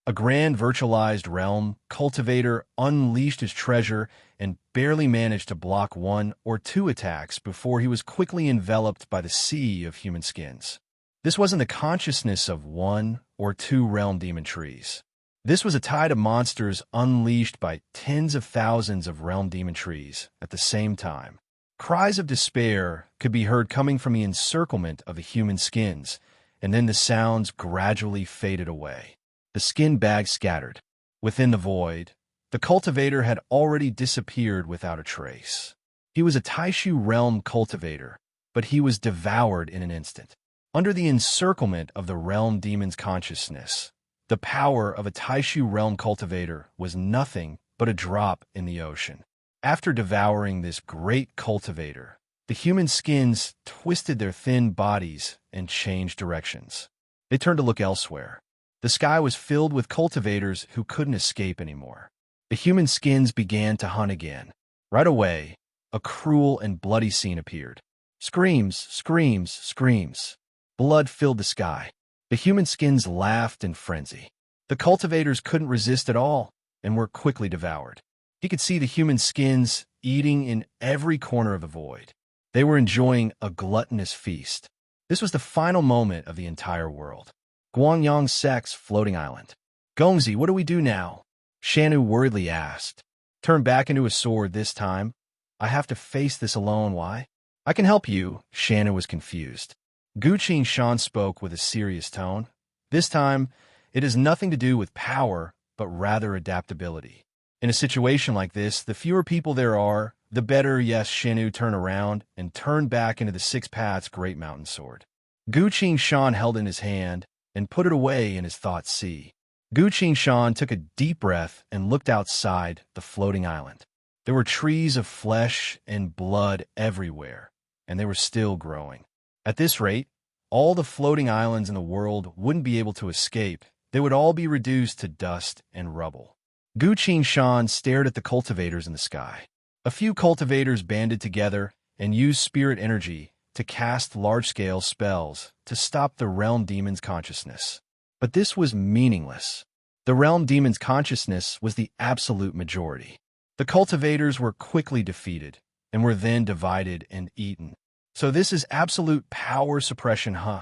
A grand virtualized realm cultivator unleashed his treasure and barely managed to block one or two attacks before he was quickly enveloped by the sea of human skins. This wasn't the consciousness of one or two realm demon trees. This was a tide of monsters unleashed by tens of thousands of realm demon trees at the same time. Cries of despair could be heard coming from the encirclement of the human skins, and then the sounds gradually faded away. The skin bag scattered. Within the void, the cultivator had already disappeared without a trace. He was a Taishu realm cultivator, but he was devoured in an instant. Under the encirclement of the realm demon's consciousness, the power of a Taishu realm cultivator was nothing but a drop in the ocean. After devouring this great cultivator, the human skins twisted their thin bodies and changed directions. They turned to look elsewhere. The sky was filled with cultivators who couldn't escape anymore. The human skins began to hunt again. Right away, a cruel and bloody scene appeared. Screams, screams, screams. Blood filled the sky. The human skins laughed in frenzy. The cultivators couldn't resist at all and were quickly devoured. He could see the human skins eating in every corner of the void. They were enjoying a gluttonous feast. This was the final moment of the entire world. Guangyang Sek's floating island. Gongzi, what do we do now? Shanu worriedly asked. Turn back into a sword this time. I have to face this alone, why? I can help you, Shanu was confused. Gu Qingshan spoke with a serious tone. This time, it has nothing to do with power, but rather adaptability. In a situation like this, the fewer people there are, the better. Yes, Shanu turned around and turned back into the Six Paths Great Mountain Sword. Gu Qingshan held in his hand and put it away in his thoughts sea. Gu Qingshan took a deep breath and looked outside the floating island. There were trees of flesh and blood everywhere, and they were still growing. At this rate, all the floating islands in the world wouldn't be able to escape. They would all be reduced to dust and rubble. Gu Qingshan stared at the cultivators in the sky. A few cultivators banded together and used spirit energy to cast large-scale spells to stop the realm demon's consciousness. But this was meaningless. The realm demon's consciousness was the absolute majority. The cultivators were quickly defeated and were then divided and eaten. So this is absolute power suppression, huh?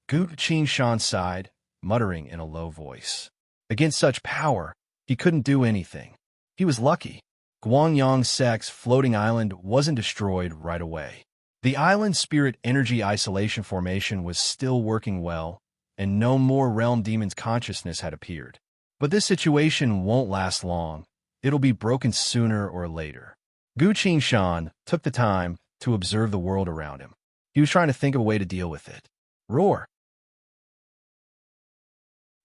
Gu Qingshan sighed, muttering in a low voice. Against such power, he couldn't do anything. He was lucky. Guangyang Sek's floating island wasn't destroyed right away. The island's spirit energy isolation formation was still working well, and no more realm demon's consciousness had appeared. But this situation won't last long. It'll be broken sooner or later. Gu Qingshan took the time to observe the world around him. He was trying to think of a way to deal with it. Roar!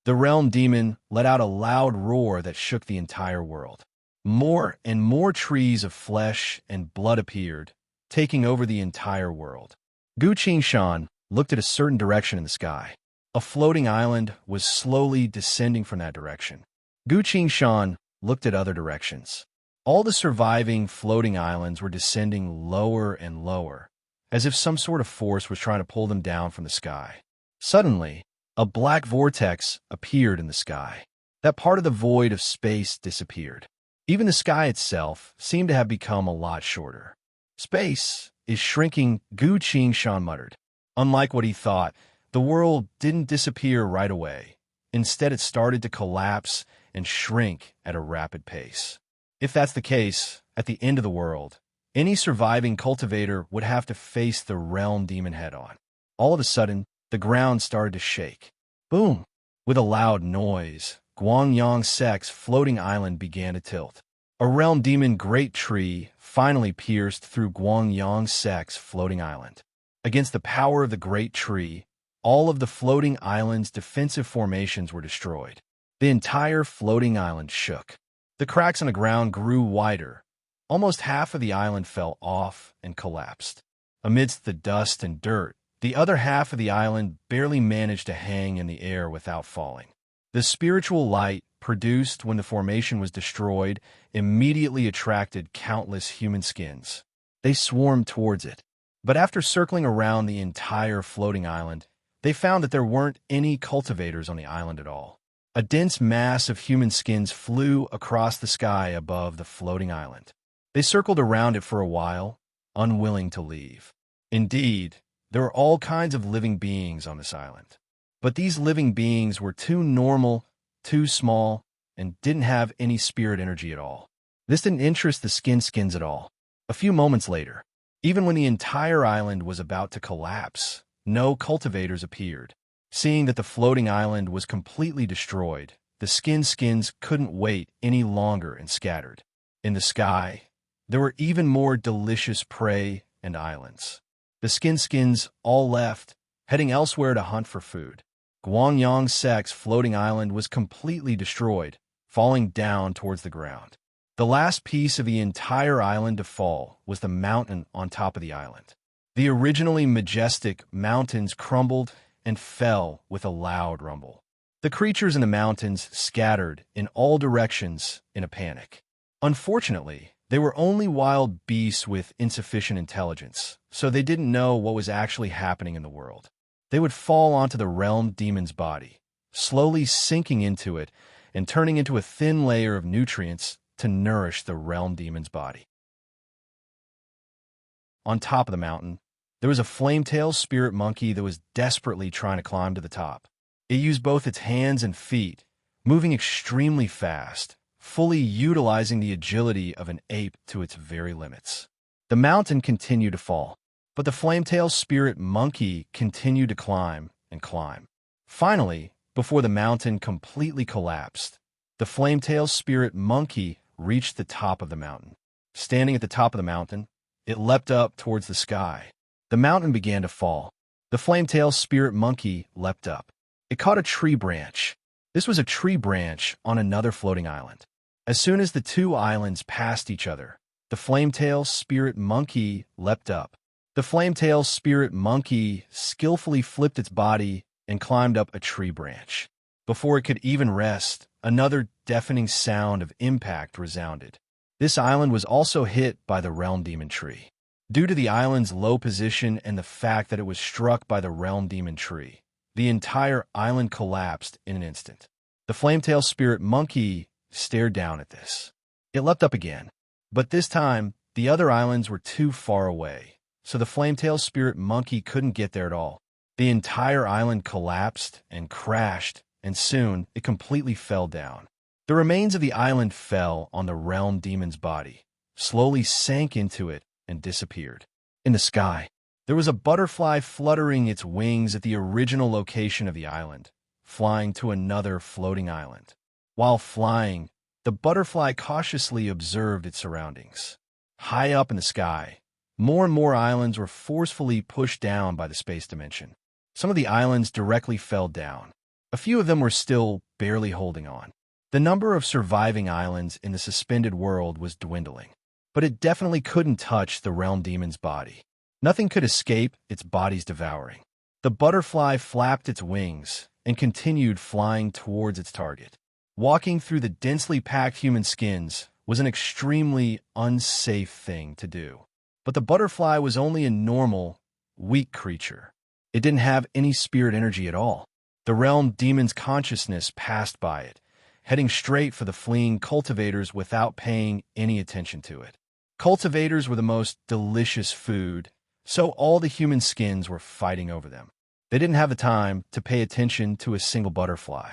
The realm demon let out a loud roar that shook the entire world. More and more trees of flesh and blood appeared, taking over the entire world. Gu Qingshan looked at a certain direction in the sky. A floating island was slowly descending from that direction. Gu Qingshan looked at other directions. All the surviving floating islands were descending lower and lower, as if some sort of force was trying to pull them down from the sky. Suddenly, a black vortex appeared in the sky. That part of the void of space disappeared. Even the sky itself seemed to have become a lot shorter. Space is shrinking, Gu Qingshan muttered. Unlike what he thought, the world didn't disappear right away. Instead, it started to collapse and shrink at a rapid pace. If that's the case, at the end of the world, any surviving cultivator would have to face the realm demon head-on. All of a sudden, the ground started to shake. Boom! With a loud noise, Guangyang Sek's floating island began to tilt. A realm demon great tree finally pierced through Guangyang Sek's floating island. Against the power of the great tree, all of the floating island's defensive formations were destroyed. The entire floating island shook. The cracks on the ground grew wider. Almost half of the island fell off and collapsed. Amidst the dust and dirt, the other half of the island barely managed to hang in the air without falling. The spiritual light produced when the formation was destroyed immediately attracted countless human skins. They swarmed towards it. But after circling around the entire floating island, they found that there weren't any cultivators on the island at all. A dense mass of human skins flew across the sky above the floating island. They circled around it for a while, unwilling to leave. Indeed, there were all kinds of living beings on this island. But these living beings were too normal, too small, and didn't have any spirit energy at all. This didn't interest the skins at all. A few moments later, even when the entire island was about to collapse, no cultivators appeared. Seeing that the floating island was completely destroyed, the skins couldn't wait any longer and scattered. In the sky, there were even more delicious prey and islands. The skins all left, heading elsewhere to hunt for food. Guangyang Sek's floating island was completely destroyed, falling down towards the ground. The last piece of the entire island to fall was the mountain on top of the island. The originally majestic mountains crumbled and fell with a loud rumble. The creatures in the mountains scattered in all directions in a panic. Unfortunately, they were only wild beasts with insufficient intelligence, so they didn't know what was actually happening in the world. They would fall onto the realm demon's body, slowly sinking into it and turning into a thin layer of nutrients to nourish the realm demon's body. On top of the mountain, there was a flame-tailed spirit monkey that was desperately trying to climb to the top. It used both its hands and feet, moving extremely fast, fully utilizing the agility of an ape to its very limits. The mountain continued to fall, but the flame-tailed spirit monkey continued to climb and climb. Finally, before the mountain completely collapsed, the flame-tailed spirit monkey reached the top of the mountain. Standing at the top of the mountain, it leapt up towards the sky. The mountain began to fall. The flame-tailed spirit monkey leapt up. It caught a tree branch. This was a tree branch on another floating island. As soon as the two islands passed each other, the flame-tailed spirit monkey leapt up. The flame-tailed spirit monkey skillfully flipped its body and climbed up a tree branch. Before it could even rest, another deafening sound of impact resounded. This island was also hit by the realm demon tree. Due to the island's low position and the fact that it was struck by the realm demon tree, the entire island collapsed in an instant. The flame-tailed spirit monkey stared down at this. It leapt up again, but this time the other islands were too far away, so the flame-tailed spirit monkey couldn't get there at all. The entire island collapsed and crashed, and soon it completely fell down. The remains of the island fell on the realm demon's body, slowly sank into it, and disappeared. In the sky, there was a butterfly fluttering its wings at the original location of the island, flying to another floating island. While flying, the butterfly cautiously observed its surroundings. High up in the sky, more and more islands were forcefully pushed down by the space dimension. Some of the islands directly fell down. A few of them were still barely holding on. The number of surviving islands in the suspended world was dwindling, but it definitely couldn't touch the realm demon's body. Nothing could escape its body's devouring. The butterfly flapped its wings and continued flying towards its target. Walking through the densely packed human skins was an extremely unsafe thing to do. But the butterfly was only a normal, weak creature. It didn't have any spirit energy at all. The realm demon's consciousness passed by it, heading straight for the fleeing cultivators without paying any attention to it. Cultivators were the most delicious food, so all the human skins were fighting over them. They didn't have the time to pay attention to a single butterfly.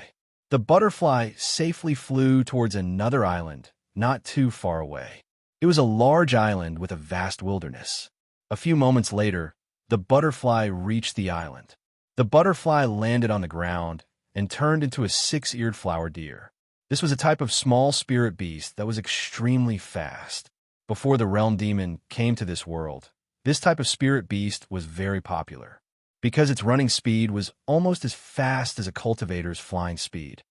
The butterfly safely flew towards another island, not too far away. It was a large island with a vast wilderness. A few moments later, the butterfly reached the island. The butterfly landed on the ground and turned into a six-eared flower deer. This was a type of small spirit beast that was extremely fast. Before the realm demon came to this world, this type of spirit beast was very popular, because its running speed was almost as fast as a cultivator's flying speed.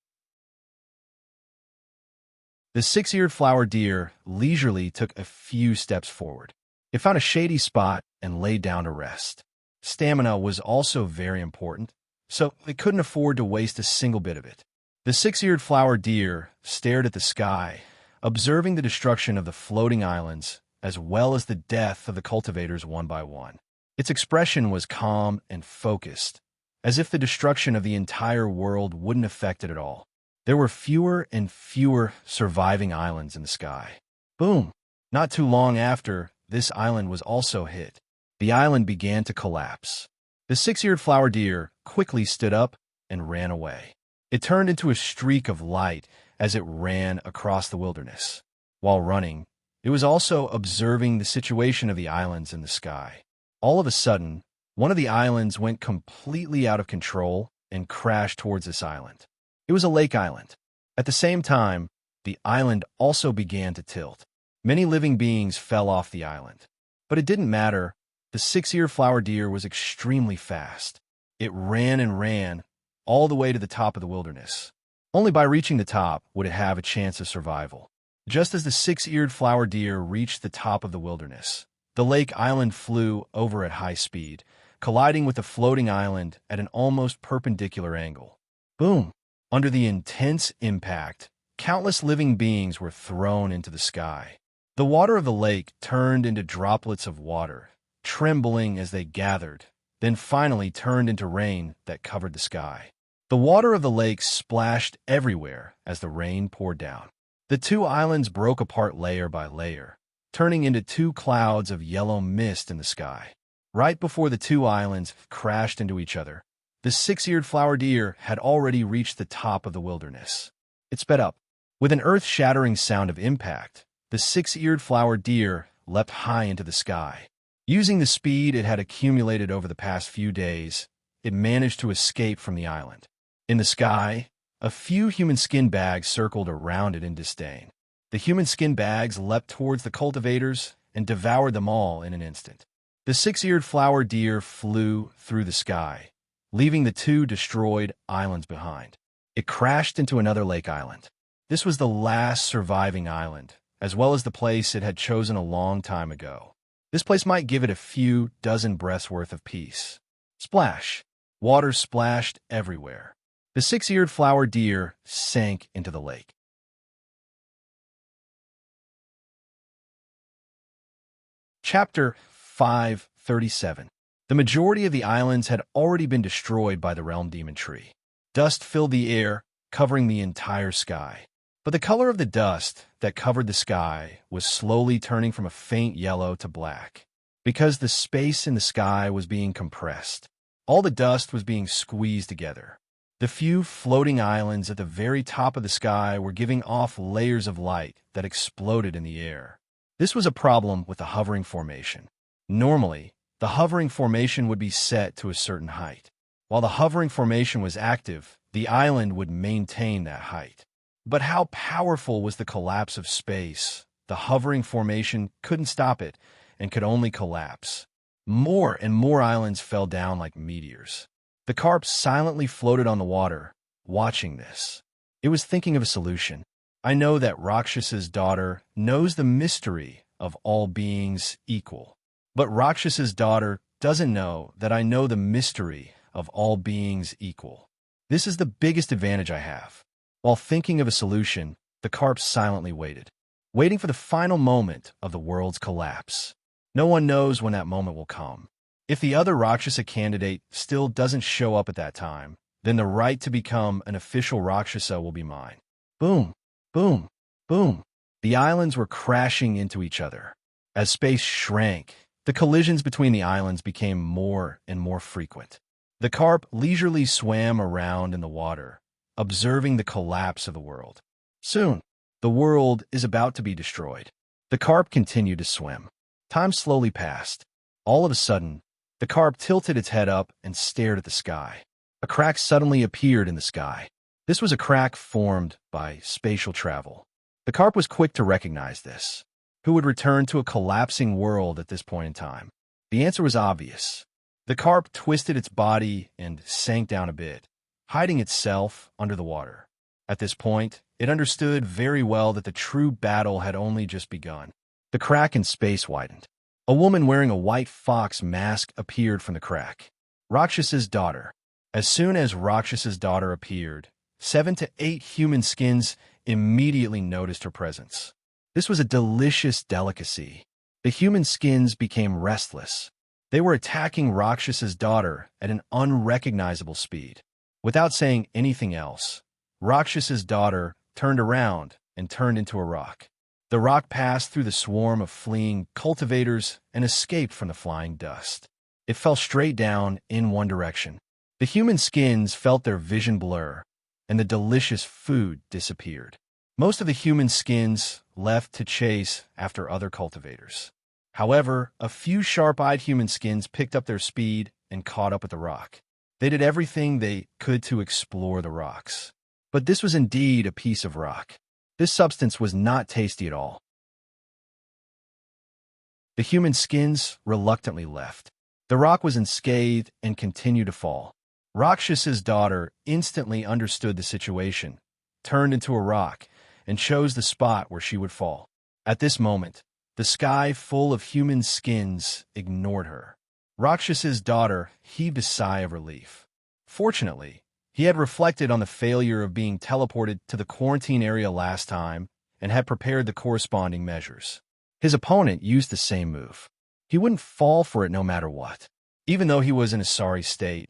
The six-eared flower deer leisurely took a few steps forward. It found a shady spot and lay down to rest. Stamina was also very important, so it couldn't afford to waste a single bit of it. The six-eared flower deer stared at the sky, observing the destruction of the floating islands as well as the death of the cultivators one by one. Its expression was calm and focused, as if the destruction of the entire world wouldn't affect it at all. There were fewer and fewer surviving islands in the sky. Boom! Not too long after, this island was also hit. The island began to collapse. The six-eared flower deer quickly stood up and ran away. It turned into a streak of light as it ran across the wilderness. While running, it was also observing the situation of the islands in the sky. All of a sudden, one of the islands went completely out of control and crashed towards this island. It was a lake island. At the same time, the island also began to tilt. Many living beings fell off the island. But it didn't matter. The six-eared flower deer was extremely fast. It ran and ran all the way to the top of the wilderness. Only by reaching the top would it have a chance of survival. Just as the six-eared flower deer reached the top of the wilderness, the lake island flew over at high speed, colliding with the floating island at an almost perpendicular angle. Boom! Under the intense impact, countless living beings were thrown into the sky. The water of the lake turned into droplets of water, trembling as they gathered, then finally turned into rain that covered the sky. The water of the lake splashed everywhere as the rain poured down. The two islands broke apart layer by layer, turning into two clouds of yellow mist in the sky. Right before the two islands crashed into each other, the six-eared flower deer had already reached the top of the wilderness. It sped up. With an earth-shattering sound of impact, the six-eared flower deer leapt high into the sky. Using the speed it had accumulated over the past few days, it managed to escape from the island. In the sky, a few human skin bags circled around it in disdain. The human skin bags leapt towards the cultivators and devoured them all in an instant. The six-eared flower deer flew through the sky, leaving the two destroyed islands behind. It crashed into another lake island. This was the last surviving island, as well as the place it had chosen a long time ago. This place might give it a few dozen breaths worth of peace. Splash! Water splashed everywhere. The six-eared flower deer sank into the lake. Chapter 537. The majority of the islands had already been destroyed by the realm demon tree. Dust filled the air, covering the entire sky. But the color of the dust that covered the sky was slowly turning from a faint yellow to black, because the space in the sky was being compressed. All the dust was being squeezed together. The few floating islands at the very top of the sky were giving off layers of light that exploded in the air. This was a problem with the hovering formation. Normally, the hovering formation would be set to a certain height. While the hovering formation was active, the island would maintain that height. But how powerful was the collapse of space? The hovering formation couldn't stop it and could only collapse. More and more islands fell down like meteors. The carp silently floated on the water, watching this. It was thinking of a solution. I know that Rakshas's daughter knows the mystery of all beings equal. But Rakshas's daughter doesn't know that I know the mystery of all beings equal. This is the biggest advantage I have. While thinking of a solution, the carp silently waited, waiting for the final moment of the world's collapse. No one knows when that moment will come. If the other Rakshasa candidate still doesn't show up at that time, then the right to become an official Rakshasa will be mine. Boom, boom, boom. The islands were crashing into each other. As space shrank, the collisions between the islands became more and more frequent. The carp leisurely swam around in the water, observing the collapse of the world. Soon, the world is about to be destroyed. The carp continued to swim. Time slowly passed. All of a sudden, the carp tilted its head up and stared at the sky. A crack suddenly appeared in the sky. This was a crack formed by spatial travel. The carp was quick to recognize this. Who would return to a collapsing world at this point in time? The answer was obvious. The carp twisted its body and sank down a bit, hiding itself under the water. At this point, it understood very well that the true battle had only just begun. The crack in space widened. A woman wearing a white fox mask appeared from the crack. Rakshas's daughter. As soon as Rakshas's daughter appeared, 7 to 8 human skins immediately noticed her presence. This was a delicious delicacy. The human skins became restless. They were attacking Rakshas's daughter at an unrecognizable speed. Without saying anything else, Rakshas's daughter turned around and turned into a rock. The rock passed through the swarm of fleeing cultivators and escaped from the flying dust. It fell straight down in one direction. The human skins felt their vision blur, and the delicious food disappeared. Most of the human skins left to chase after other cultivators. However, a few sharp-eyed human skins picked up their speed and caught up with the rock. They did everything they could to explore the rocks. But this was indeed a piece of rock. This substance was not tasty at all. The human skins reluctantly left. The rock was unscathed and continued to fall. Rakshas's daughter instantly understood the situation, turned into a rock, and chose the spot where she would fall. At this moment, the sky full of human skins ignored her. Rakshas's daughter heaved a sigh of relief. Fortunately, he had reflected on the failure of being teleported to the quarantine area last time and had prepared the corresponding measures. His opponent used the same move. He wouldn't fall for it no matter what. Even though he was in a sorry state,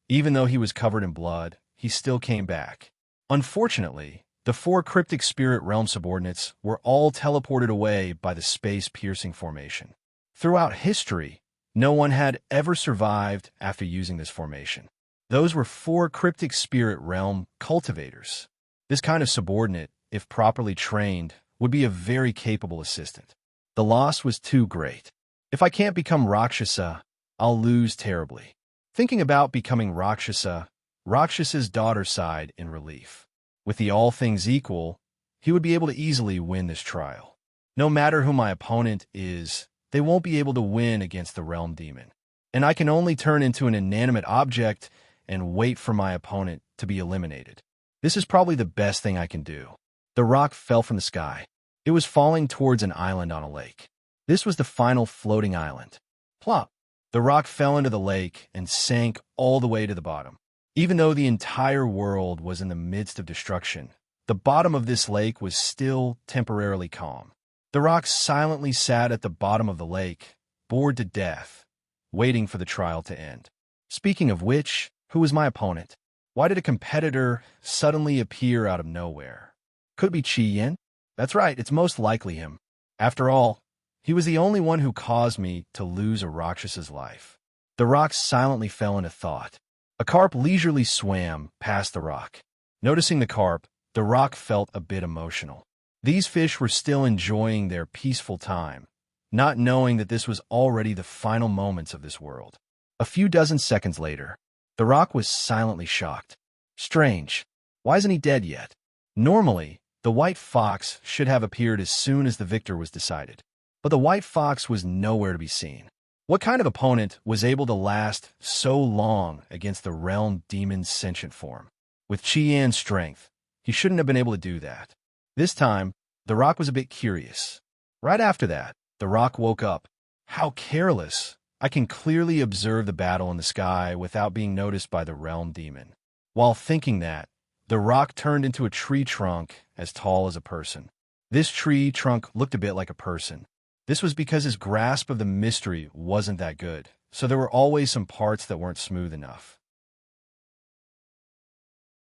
even though he was covered in blood, he still came back. Unfortunately, The 4 cryptic spirit realm subordinates were all teleported away by the space-piercing formation. Throughout history, no one had ever survived after using this formation. Those were 4 cryptic spirit realm cultivators. This kind of subordinate, if properly trained, would be a very capable assistant. The loss was too great. If I can't become Rakshasa, I'll lose terribly. Thinking about becoming Rakshasa, Rakshasa's daughter sighed in relief. With the all things equal, he would be able to easily win this trial. No matter who my opponent is, they won't be able to win against the realm demon. And I can only turn into an inanimate object and wait for my opponent to be eliminated. This is probably the best thing I can do. The rock fell from the sky. It was falling towards an island on a lake. This was the final floating island. Plop! The rock fell into the lake and sank all the way to the bottom. Even though the entire world was in the midst of destruction, the bottom of this lake was still temporarily calm. The rock silently sat at the bottom of the lake, bored to death, waiting for the trial to end. Speaking of which, who was my opponent? Why did a competitor suddenly appear out of nowhere? Could it be Chi Yin? That's right, it's most likely him. After all, he was the only one who caused me to lose a Rakshasa's life. The rock silently fell into thought. A carp leisurely swam past the rock. Noticing the carp, the rock felt a bit emotional. These fish were still enjoying their peaceful time, not knowing that this was already the final moments of this world. A few dozen seconds later, the rock was silently shocked. Strange. Why isn't he dead yet? Normally, the white fox should have appeared as soon as the victor was decided. But the white fox was nowhere to be seen. What kind of opponent was able to last so long against the realm demon's sentient form? With Chi Yan's strength, he shouldn't have been able to do that. This time, the rock was a bit curious. Right after that, the rock woke up. How careless! I can clearly observe the battle in the sky without being noticed by the realm demon. While thinking that, the rock turned into a tree trunk as tall as a person. This tree trunk looked a bit like a person. This was because his grasp of the mystery wasn't that good, so there were always some parts that weren't smooth enough.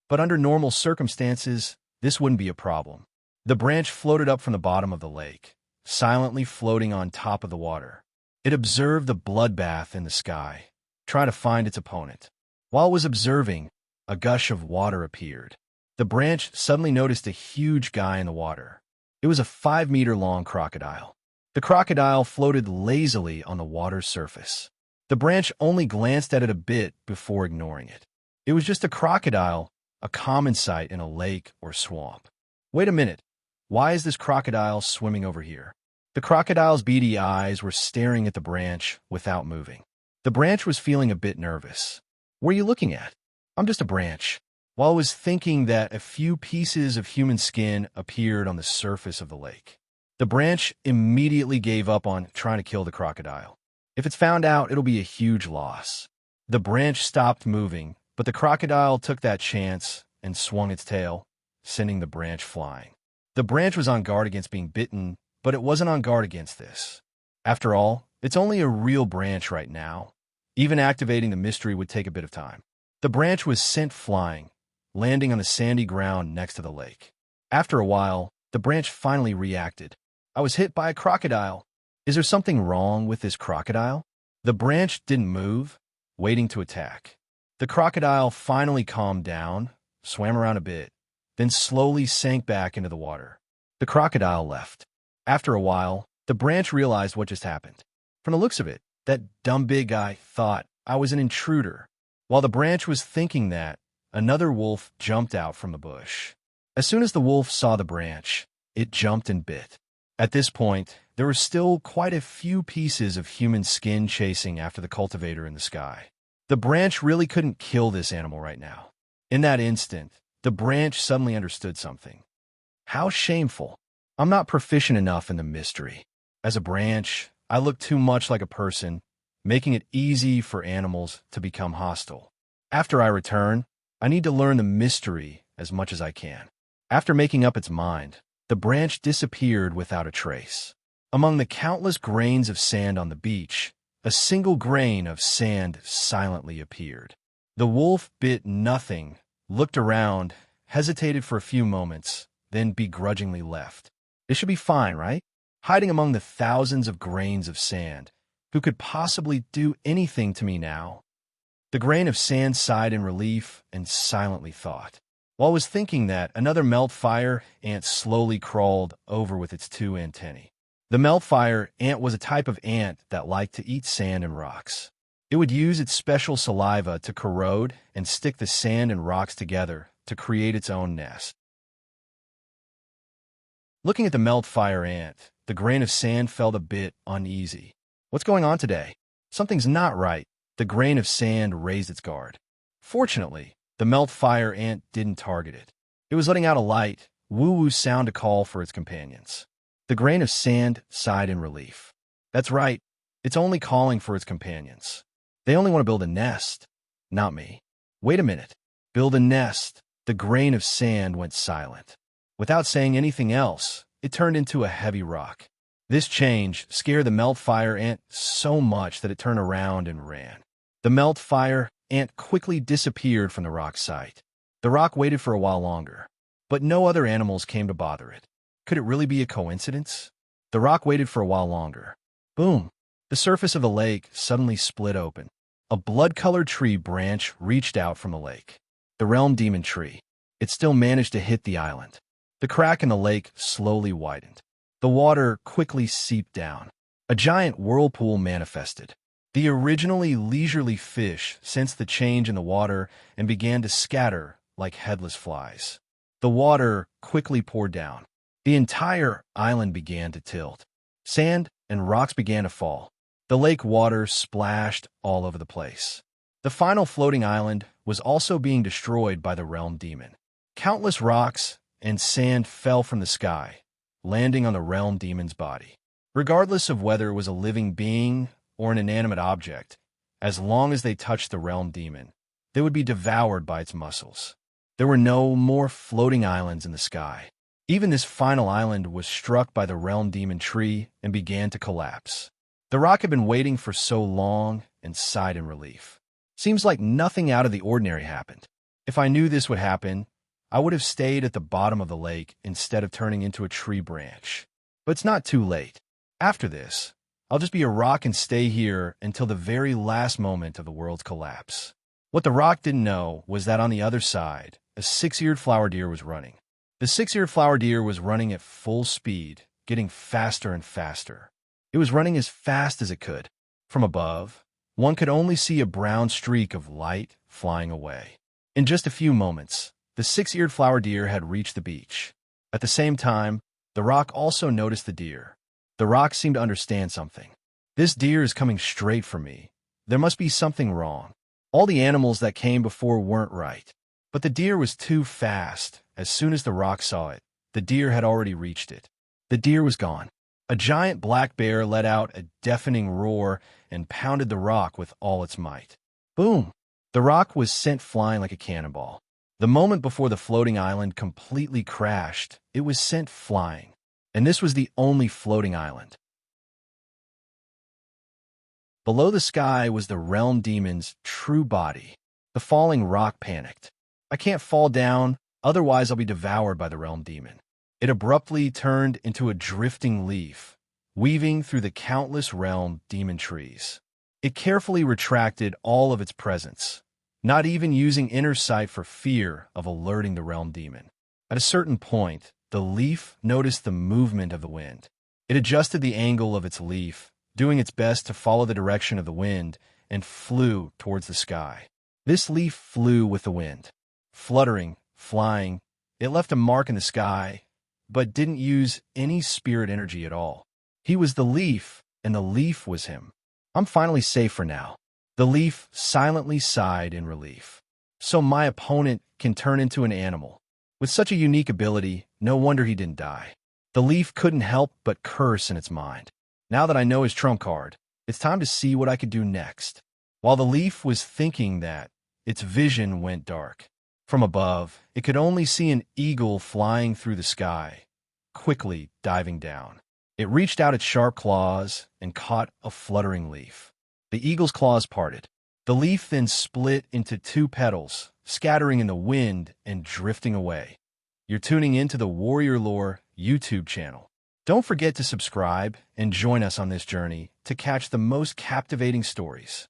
But under normal circumstances, this wouldn't be a problem. The branch floated up from the bottom of the lake, silently floating on top of the water. It observed the bloodbath in the sky, trying to find its opponent. While it was observing, a gush of water appeared. The branch suddenly noticed a huge guy in the water. It was a 5-meter-long crocodile. The crocodile floated lazily on the water's surface. The branch only glanced at it a bit before ignoring it. It was just a crocodile, a common sight in a lake or swamp. Wait a minute. Why is this crocodile swimming over here? The crocodile's beady eyes were staring at the branch without moving. The branch was feeling a bit nervous. What are you looking at? I'm just a branch. While I was thinking that a few pieces of human skin appeared on the surface of the lake. The branch immediately gave up on trying to kill the crocodile. If it's found out, it'll be a huge loss. The branch stopped moving, but the crocodile took that chance and swung its tail, sending the branch flying. The branch was on guard against being bitten, but it wasn't on guard against this. After all, it's only a real branch right now. Even activating the mystery would take a bit of time. The branch was sent flying, landing on the sandy ground next to the lake. After a while, the branch finally reacted. I was hit by a crocodile. Is there something wrong with this crocodile? The branch didn't move, waiting to attack. The crocodile finally calmed down, swam around a bit, then slowly sank back into the water. The crocodile left. After a while, the branch realized what just happened. From the looks of it, that dumb big guy thought I was an intruder. While the branch was thinking that, another wolf jumped out from the bush. As soon as the wolf saw the branch, it jumped and bit. At this point, there were still quite a few pieces of human skin chasing after the cultivator in the sky. The branch really couldn't kill this animal right now. In that instant, the branch suddenly understood something. How shameful. I'm not proficient enough in the mystery. As a branch, I look too much like a person, making it easy for animals to become hostile. After I return, I need to learn the mystery as much as I can. After making up its mind, the branch disappeared without a trace. Among the countless grains of sand on the beach, a single grain of sand silently appeared. The wolf bit nothing, looked around, hesitated for a few moments, then begrudgingly left. It should be fine, right? Hiding among the thousands of grains of sand. Who could possibly do anything to me now? The grain of sand sighed in relief and silently thought. While I was thinking that, another Meltfire ant slowly crawled over with its two antennae. The Meltfire ant was a type of ant that liked to eat sand and rocks. It would use its special saliva to corrode and stick the sand and rocks together to create its own nest. Looking at the Meltfire ant, the grain of sand felt a bit uneasy. What's going on today? Something's not right. The grain of sand raised its guard. Fortunately, the Meltfire ant didn't target it. It was letting out a light, woo-woo sound to call for its companions. The grain of sand sighed in relief. That's right, it's only calling for its companions. They only want to build a nest, not me. Wait a minute. Build a nest. The grain of sand went silent. Without saying anything else, it turned into a heavy rock. This change scared the Meltfire ant so much that it turned around and ran. The Meltfire ant quickly disappeared from the rock site. The rock waited for a while longer, but no other animals came to bother it. Could it really be a coincidence? The rock waited for a while longer. Boom! The surface of the lake suddenly split open. A blood-colored tree branch reached out from the lake. The realm demon tree. It still managed to hit the island. The crack in the lake slowly widened. The water quickly seeped down. A giant whirlpool manifested. The originally leisurely fish sensed the change in the water and began to scatter like headless flies. The water quickly poured down. The entire island began to tilt. Sand and rocks began to fall. The lake water splashed all over the place. The final floating island was also being destroyed by the realm demon. Countless rocks and sand fell from the sky, landing on the realm demon's body. Regardless of whether it was a living being or an inanimate object, as long as they touched the realm demon, they would be devoured by its muscles. There were no more floating islands in the sky. Even this final island was struck by the realm demon tree and began to collapse. The rock had been waiting for so long and sighed in relief. Seems like nothing out of the ordinary happened. If I knew this would happen, I would have stayed at the bottom of the lake instead of turning into a tree branch. But it's not too late. After this, I'll just be a rock and stay here until the very last moment of the world's collapse. What the rock didn't know was that on the other side, a six-eared flower deer was running. The six-eared flower deer was running at full speed, getting faster and faster. It was running as fast as it could. From above, one could only see a brown streak of light flying away. In just a few moments, the six-eared flower deer had reached the beach. At the same time, the rock also noticed the deer. The rock seemed to understand something. This deer is coming straight for me. There must be something wrong. All the animals that came before weren't right. But the deer was too fast. As soon as the rock saw it, the deer had already reached it. The deer was gone. A giant black bear let out a deafening roar and pounded the rock with all its might. Boom! The rock was sent flying like a cannonball. The moment before the floating island completely crashed, it was sent flying. And this was the only floating island. Below the sky was the realm demon's true body. The falling rock panicked. I can't fall down, otherwise I'll be devoured by the realm demon. It abruptly turned into a drifting leaf, weaving through the countless realm demon trees. It carefully retracted all of its presence, not even using inner sight for fear of alerting the realm demon. At a certain point, the leaf noticed the movement of the wind. It adjusted the angle of its leaf, doing its best to follow the direction of the wind, and flew towards the sky. This leaf flew with the wind. Fluttering, flying, it left a mark in the sky, but didn't use any spirit energy at all. He was the leaf, and the leaf was him. I'm finally safe for now. The leaf silently sighed in relief. So my opponent can turn into an animal. With such a unique ability, no wonder he didn't die. The leaf couldn't help but curse in its mind. Now that I know his trump card, it's time to see what I could do next. While the leaf was thinking that, its vision went dark. From above, it could only see an eagle flying through the sky, quickly diving down. It reached out its sharp claws and caught a fluttering leaf. The eagle's claws parted. The leaf then split into two petals, scattering in the wind and drifting away. You're tuning into the Warrior Lore YouTube channel. Don't forget to subscribe and join us on this journey to catch the most captivating stories.